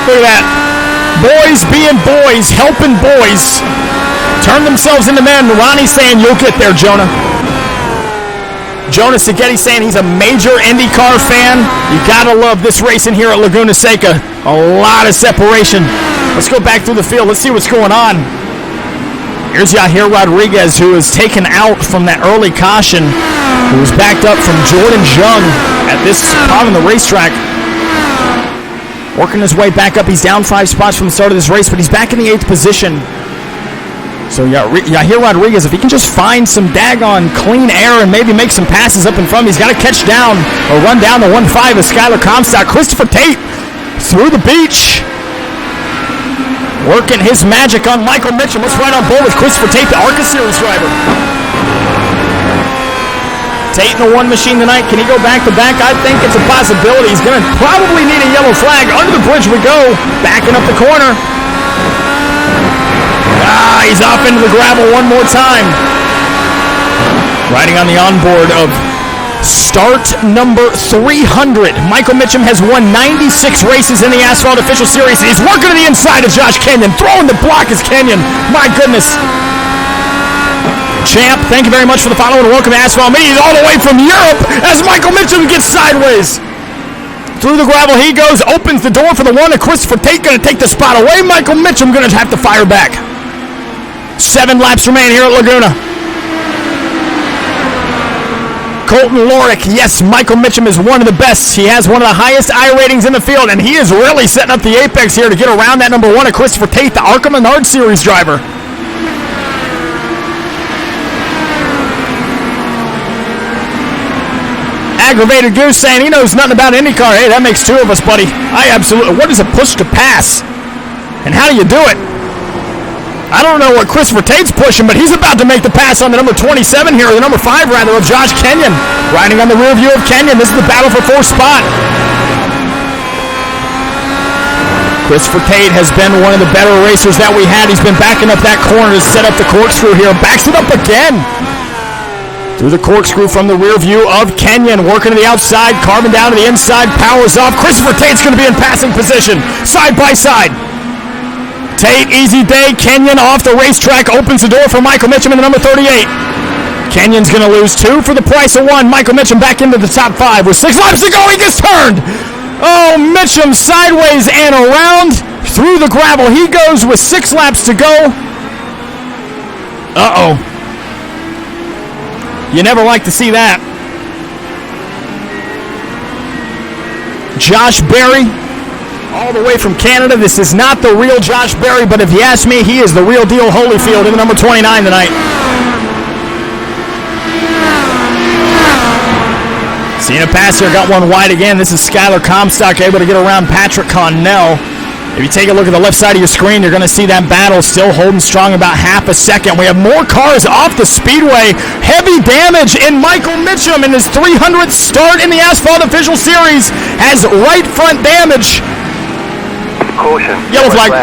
Look at that. Boys being boys, helping boys. Turn themselves into men. Ronnie saying, you'll get there, Jonah. Jonah Seghetti saying he's a major IndyCar fan. You gotta love this racing here at Laguna Seca. A lot of separation. Let's go back through the field. Let's see what's going on. Here's Yahir Rodriguez, who is taken out from that early caution, who was backed up from Jordan Jung at this spot on the racetrack. Working his way back up. He's down 5 spots from the start of this race, but he's back in the 8th position. So Yahir Rodriguez, if he can just find some daggone clean air and maybe make some passes up in front, he's got to catch down or run down the 1-5 of Skylar Comstock. Christopher Tate through the beach. Working his magic on Michael Mitchum. Let's ride on board with Christopher Tate, the ARCA Series driver. Tate in the 1 machine tonight. Can he go back-to-back? I think it's a possibility. He's going to probably need a yellow flag. Under the bridge we go. Backing up the corner. He's off into the gravel one more time. Riding on the onboard of start number 300. Michael Mitchum has won 96 races in the Asphalt Official Series. He's working to the inside of Josh Kenyon. Throwing the block is Kenyon. My goodness. Champ, thank you very much for the follow and welcome to Asphalt Media all the way from Europe as Michael Mitchum gets sideways. Through the gravel he goes, opens the door for the 1 of Christopher Tate, going to take the spot away. Michael Mitchum going to have to fire back. 7 laps remain here at Laguna. Colton Lorick, yes, Michael Mitchum is one of the best. He has one of the highest I ratings in the field, and he is really setting up the apex here to get around that number 1 of Christopher Tate, the ARCA Menard Series driver. Aggravated Goose saying he knows nothing about IndyCar. Hey, that makes 2 of us, buddy. I absolutely. What is a push to pass? And how do you do it? I don't know what Christopher Tate's pushing, but he's about to make the pass on the number 27 here, or the number 5 rather, of Josh Kenyon. Riding on the rear view of Kenyon. This is the battle for 4th spot. Christopher Tate has been one of the better racers that we had. He's been backing up that corner to set up the corkscrew here. Backs it up again. Through the corkscrew from the rear view of Kenyon. Working to the outside, carving down to the inside, powers off. Christopher Tate's going to be in passing position. Side by side. Tate, easy day. Kenyon off the racetrack, opens the door for Michael Mitchum in the number 38. Kenyon's going to lose 2 for the price of 1. Michael Mitchum back into the top 5 with 6 laps to go. He gets turned. Oh, Mitchum sideways and around through the gravel. He goes with 6 laps to go. Uh-oh. You never like to see that. Josh Berry, all the way from Canada. This is not the real Josh Berry, but if you ask me, he is the real deal Holyfield in the number 29 tonight. Seeing a pass here, got one wide again. This is Skylar Comstock able to get around Patrick Connell. If you take a look at the left side of your screen, you're going to see that battle still holding strong about half a second. We have more cars off the speedway. Heavy damage in Michael Mitchum in his 300th start in the Asphalt Official Series. Has right front damage. Caution. Yellow flag.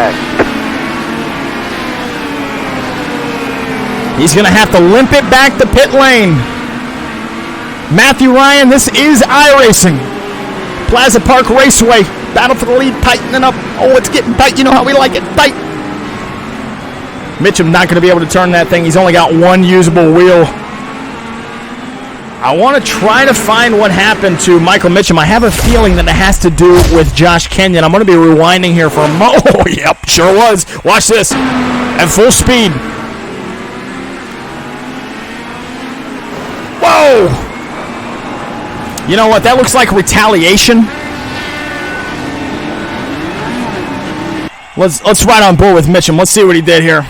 He's going to have to limp it back to pit lane. Matthew Ryan, this is iRacing. Plaza Park Raceway. Battle for the lead, tightening up. Oh, it's getting tight. You know how we like it, tight. Mitchum not going to be able to turn that thing. He's only got one usable wheel. I want to try to find what happened to Michael Mitchum. I have a feeling that it has to do with Josh Kenyon. I'm going to be rewinding here for a moment. Oh, yep, sure was. Watch this. At full speed. Whoa! You know what? That looks like retaliation. Let's ride on board with Mitchum. Let's see what he did here.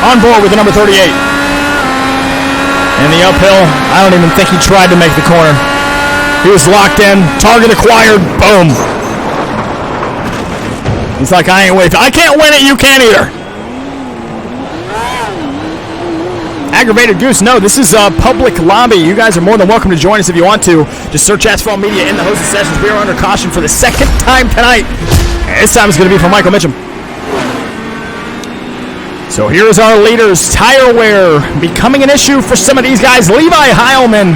On board with the number 38. In the uphill, I don't even think he tried to make the corner. He was locked in, target acquired, boom. He's like, I ain't waiting. I can't win it, you can't either. Aggravated Goose, no, this is a public lobby. You guys are more than welcome to join us if you want to. Just search Asphalt Media in the hosted sessions. We are under caution for the second time tonight. And this time it's going to be for Michael Mitchum. So here's our leaders. Tire wear becoming an issue for some of these guys. Levi Heilman,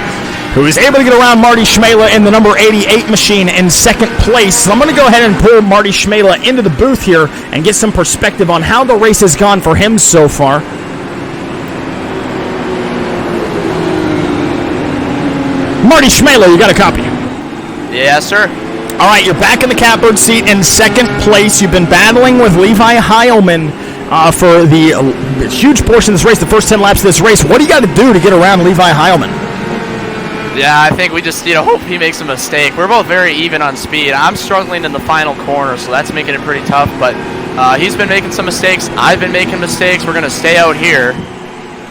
who is able to get around Marty Schmela in the number 88 machine in second place. So I'm going to go ahead and pull Marty Schmela into the booth here and get some perspective on how the race has gone for him so far. Marty Schmela, you got a copy? Yes, sir. All right, you're back in the catbird seat in second place. You've been battling with Levi Heilman for the huge portion of this race, the first 10 laps of this race. What do you got to do to get around Levi Heilman? Yeah, I think we just, hope he makes a mistake. We're both very even on speed. I'm struggling in the final corner, so that's making it pretty tough. But he's been making some mistakes. I've been making mistakes. We're going to stay out here.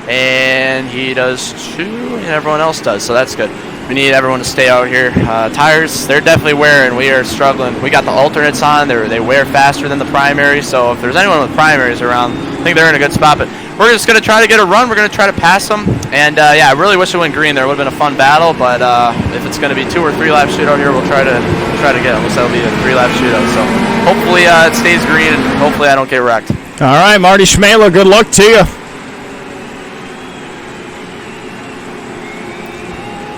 And he does too, and everyone else does, so that's good. We need everyone to stay out here. Tires, they're definitely wearing. We are struggling. We got the alternates on. They wear faster than the primaries, so if there's anyone with primaries around, I think they're in a good spot. But we're just going to try to get a run. We're going to try to pass them. And, yeah, I really wish it went green there. It would have been a fun battle, but if it's going to be 2 or 3 lap shootout here, we'll try to get them. So that'll be a 3-lap shootout. So hopefully it stays green, and hopefully I don't get wrecked. All right, Marty Schmela, good luck to you.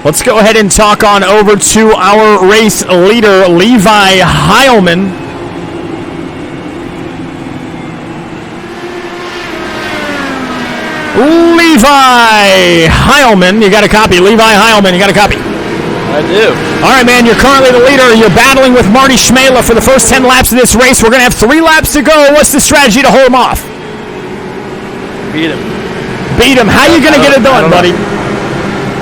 Let's go ahead and talk on over to our race leader, Levi Heilman. Levi Heilman, you got a copy. Levi Heilman, you got a copy. I do. All right, man, you're currently the leader. You're battling with Marty Schmela for the first 10 laps of this race. We're going to have 3 laps to go. What's the strategy to hold him off? Beat him. Beat him. How you going to get it done, buddy?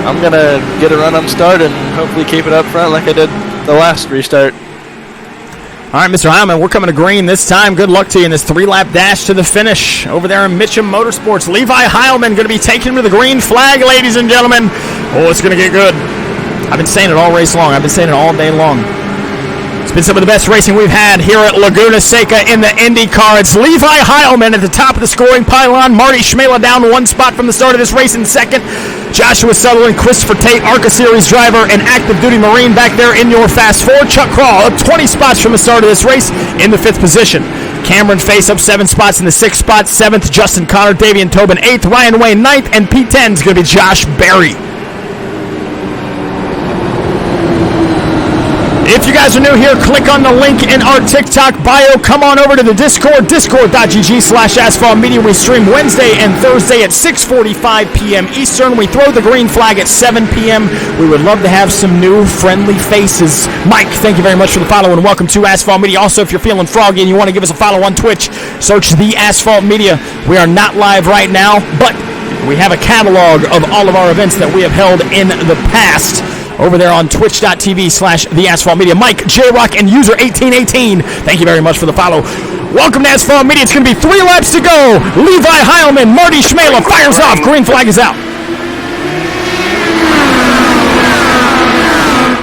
I'm going to get a run on start and hopefully keep it up front like I did the last restart. All right, Mr. Heilman, we're coming to green this time. Good luck to you in this 3-lap dash to the finish over there in Mitchum Motorsports. Levi Heilman going to be taking him to the green flag, ladies and gentlemen. Oh, it's going to get good. I've been saying it all race long. I've been saying it all day long. It's been some of the best racing we've had here at Laguna Seca in the IndyCar. It's Levi Heilman at the top of the scoring pylon. Marty Schmela down 1 spot from the start of this race in second. Joshua Sutherland, Christopher Tate, ARCA Series driver, and active duty Marine back there in your Fast 4. Chuck Crawl up 20 spots from the start of this race in the 5th position. Cameron Face up 7 spots in the 6th spot. 7th, Justin Connor, Davian Tobin 8th, Ryan Wayne 9th, and P10 is going to be Josh Berry. If you guys are new here, click on the link in our TikTok bio. Come on over to the Discord, discord.gg/Asphalt Media. We stream Wednesday and Thursday at 6:45 p.m. Eastern. We throw the green flag at 7 p.m. We would love to have some new friendly faces. Mike, thank you very much for the follow and welcome to Asphalt Media. Also, if you're feeling froggy and you want to give us a follow on Twitch, search The Asphalt Media. We are not live right now, but we have a catalog of all of our events that we have held in the past over there on twitch.tv/The Asphalt Media. Mike, J-Rock, and user 1818, thank you very much for the follow. Welcome to Asphalt Media. It's going to be 3 laps to go. Levi Heilman, Marty Schmela fires off. Green flag is out.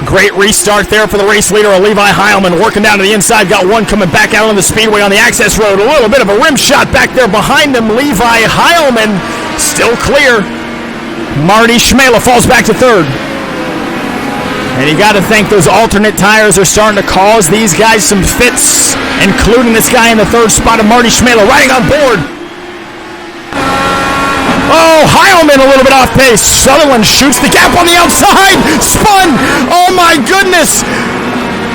Great restart there for the race leader, Levi Heilman, working down to the inside. Got one coming back out on the speedway on the access road. A little bit of a rim shot back there behind him. Levi Heilman still clear. Marty Schmela falls back to 3rd. And you got to think those alternate tires are starting to cause these guys some fits, including this guy in the 3rd spot of Marty Schmela riding on board. Oh, Heilman a little bit off pace. Sutherland shoots the gap on the outside. Spun. Oh, my goodness.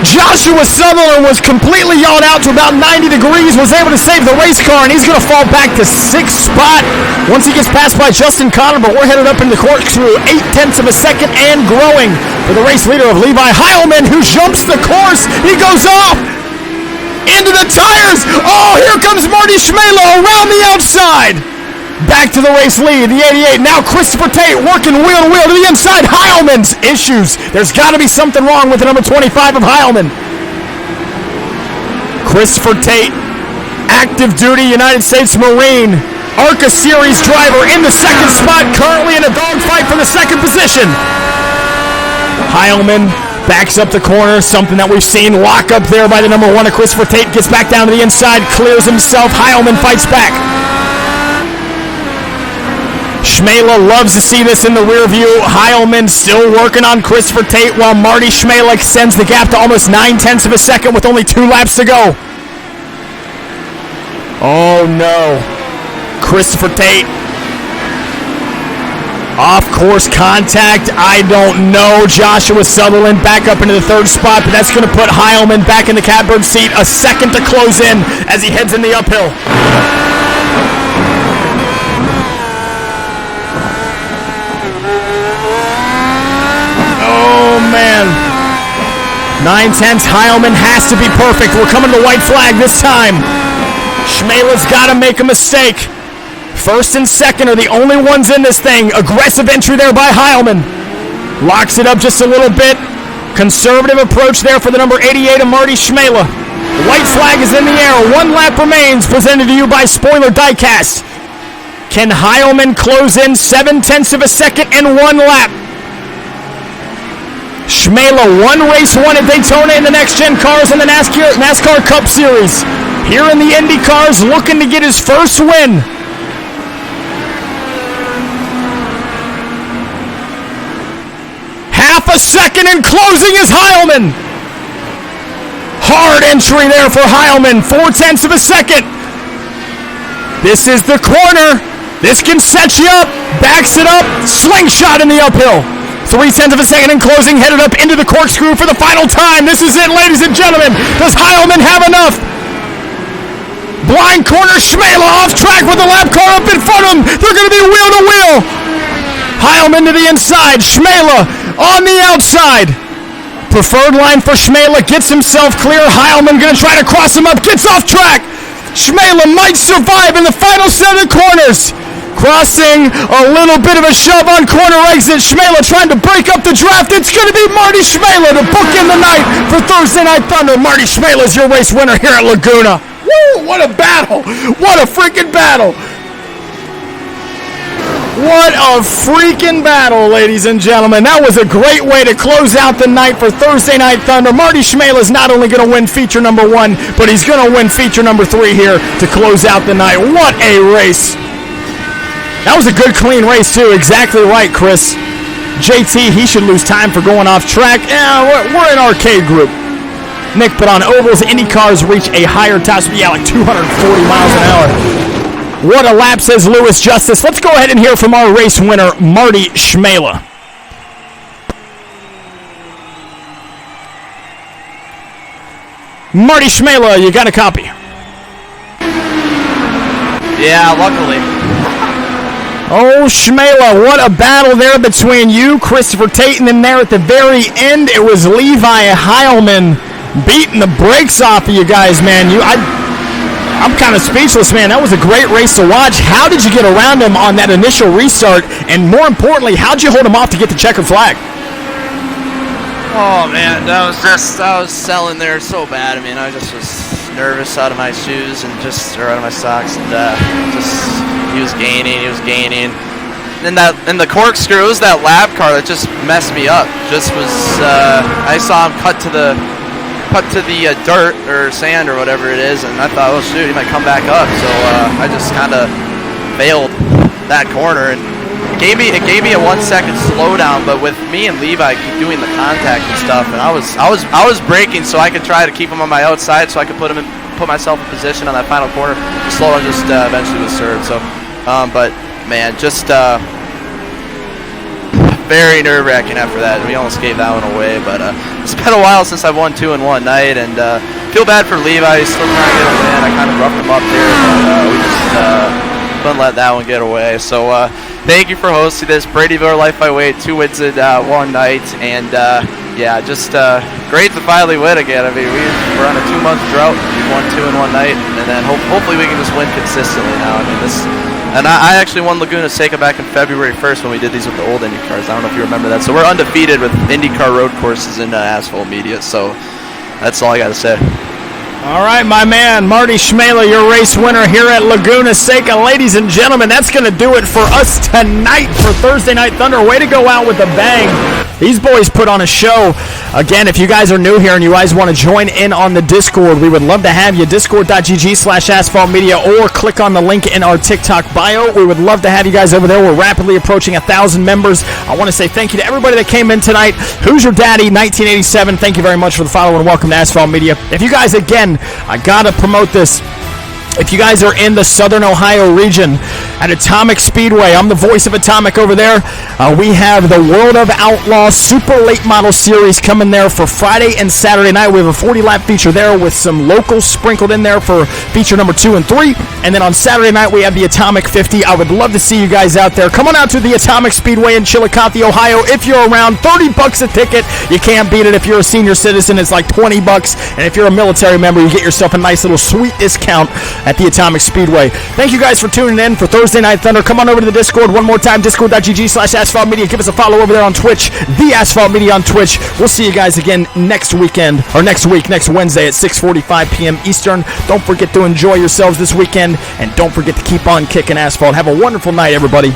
Joshua Sutherland was completely yawned out to about 90 degrees, was able to save the race car, and he's going to fall back to 6th spot once he gets passed by Justin Connor, but we're headed up into the corkscrew, 0.8 of a second and growing for the race leader of Levi Heilman, who jumps the course. He goes off into the tires. Oh, here comes Marty Schmela around the outside. Back to the race lead, the 88. Now Christopher Tate working wheel to wheel to the inside. Heilman's issues. There's got to be something wrong with the number 25 of Heilman. Christopher Tate, active duty United States Marine, ARCA Series driver in the 2nd spot, currently in a dogfight for the 2nd position. Heilman backs up the corner, something that we've seen. Lock up there by the number 1 of Christopher Tate, gets back down to the inside, clears himself. Heilman fights back. Schmela loves to see this in the rear view. Heilman still working on Christopher Tate while Marty Schmela extends the gap to almost 0.9 of a second with only 2 laps to go. Oh no. Christopher Tate. Off-course contact, I don't know. Joshua Sutherland back up into the 3rd spot, but that's going to put Heilman back in the catbird seat. A second to close in as he heads in the uphill. Oh, man. 0.9. Heilman has to be perfect. We're coming to white flag this time. Schmela's got to make a mistake. 1st and 2nd are the only ones in this thing. Aggressive entry there by Heilman. Locks it up just a little bit. Conservative approach there for the number 88 of Marty Schmela. White flag is in the air. 1 lap remains, presented to you by Spoiler Diecast. Can Heilman close in 0.7 of a second and 1 lap? Schmela, 1 race won at Daytona in the next-gen cars in the NASCAR Cup Series. Here in the Indy cars, looking to get his first win. Half a second and closing is Heilman. Hard entry there for Heilman. 0.4 of a second. This is the corner. This can set you up. Backs it up. Slingshot in the uphill. 0.3 of a second in closing. Headed up into the corkscrew for the final time. This is it, ladies and gentlemen. Does Heilman have enough? Blind corner. Schmela off track with the lap car up in front of him. They're going to be wheel to wheel. Heilman to the inside. Schmela on the outside. Preferred line for Schmela. Gets himself clear. Heilman going to try to cross him up. Gets off track. Schmela might survive in the final set of corners. Crossing a little bit of a shove on corner exit. Schmela trying to break up the draft. It's going to be Marty Schmela to book in the night for Thursday Night Thunder. Marty Schmela is your race winner here at Laguna. Woo! What a battle. What a freaking battle. What a freaking battle, ladies and gentlemen. That was a great way to close out the night for Thursday Night Thunder. Marty Schmela is not only going to win feature number 1, but he's going to win feature number 3 here to close out the night. What a race. That was a good, clean race, too. Exactly right, Chris. JT, he should lose time for going off track. Yeah, we're an arcade group. Nick, but on ovals, Indy cars reach a higher top speed, like 240 miles an hour. What a lap, says Lewis Justice. Let's go ahead and hear from our race winner, Marty Schmela. Marty Schmela, you got a copy? Yeah, luckily. Oh, Schmela, what a battle there between you, Christopher Tate, and then there at the very end, it was Levi Heilman beating the brakes off of you guys, man. I'm kind of speechless, man. That was a great race to watch. How did you get around him on that initial restart? And more importantly, how'd you hold him off to get the checkered flag? Oh, man, I was selling there so bad. I mean, I just was nervous out of my shoes and or out of my socks. And he was gaining. And the corkscrew, it was that lap car that just messed me up. I saw him cut to the dirt or sand or whatever it is, and I thought, oh shoot, he might come back up. So I just kind of failed that corner, and it gave me a 1 second slowdown. But with me and Levi doing the contact and stuff, and I was braking so I could try to keep him on my outside, so I could put myself in position on that final corner. The slowdown just eventually was served. So, but man, just very nerve-wracking after that. We almost gave that one away, but it's been a while since I've won 2 in one night, and feel bad for Levi. He's still trying to get a win. I kind of roughed him up there, but we just couldn't let that one get away. So thank you for hosting this. Brady Miller Life by Weight, 2 wins in one night, and yeah, just great to finally win again. I mean, we're on a 2-month drought. We've won 2 in one night, and then hopefully we can just win consistently now. I mean, and I actually won Laguna Seca back in February 1st when we did these with the old Indy cars. I don't know if you remember that. So we're undefeated with IndyCar road courses in asphalt media. So that's all I got to say. All right, my man, Marty Schmela, your race winner here at Laguna Seca. Ladies and gentlemen, that's going to do it for us tonight for Thursday Night Thunder. Way to go out with a bang. These boys put on a show. Again, if you guys are new here and you guys want to join in on the Discord, we would love to have you. Discord.gg/Asphalt Media, or click on the link in our TikTok bio. We would love to have you guys over there. We're rapidly approaching 1,000 members. I want to say thank you to everybody that came in tonight. Who's Your Daddy 1987? Thank you very much for the follow and welcome to Asphalt Media. If you guys, again, I got to promote this. If you guys are in the Southern Ohio region at Atomic Speedway, I'm the voice of Atomic over there. We have the World of Outlaws Super Late Model Series coming there for Friday and Saturday night. We have a 40-lap feature there with some locals sprinkled in there for feature number 2 and 3. And then on Saturday night, we have the Atomic 50. I would love to see you guys out there. Come on out to the Atomic Speedway in Chillicothe, Ohio. If you're around, $30 a ticket. You can't beat it. If you're a senior citizen, it's like $20. And if you're a military member, you get yourself a nice little sweet discount at the Atomic Speedway. Thank you guys for tuning in for Thursday Night Thunder. Come on over to the Discord one more time, discord.gg/Asphalt Media. Give us a follow over there on Twitch, the Asphalt Media on Twitch. We'll see you guys again next weekend, or next Wednesday at 6:45 p.m. Eastern. Don't forget to enjoy yourselves this weekend, and don't forget to keep on kicking asphalt. Have a wonderful night, everybody.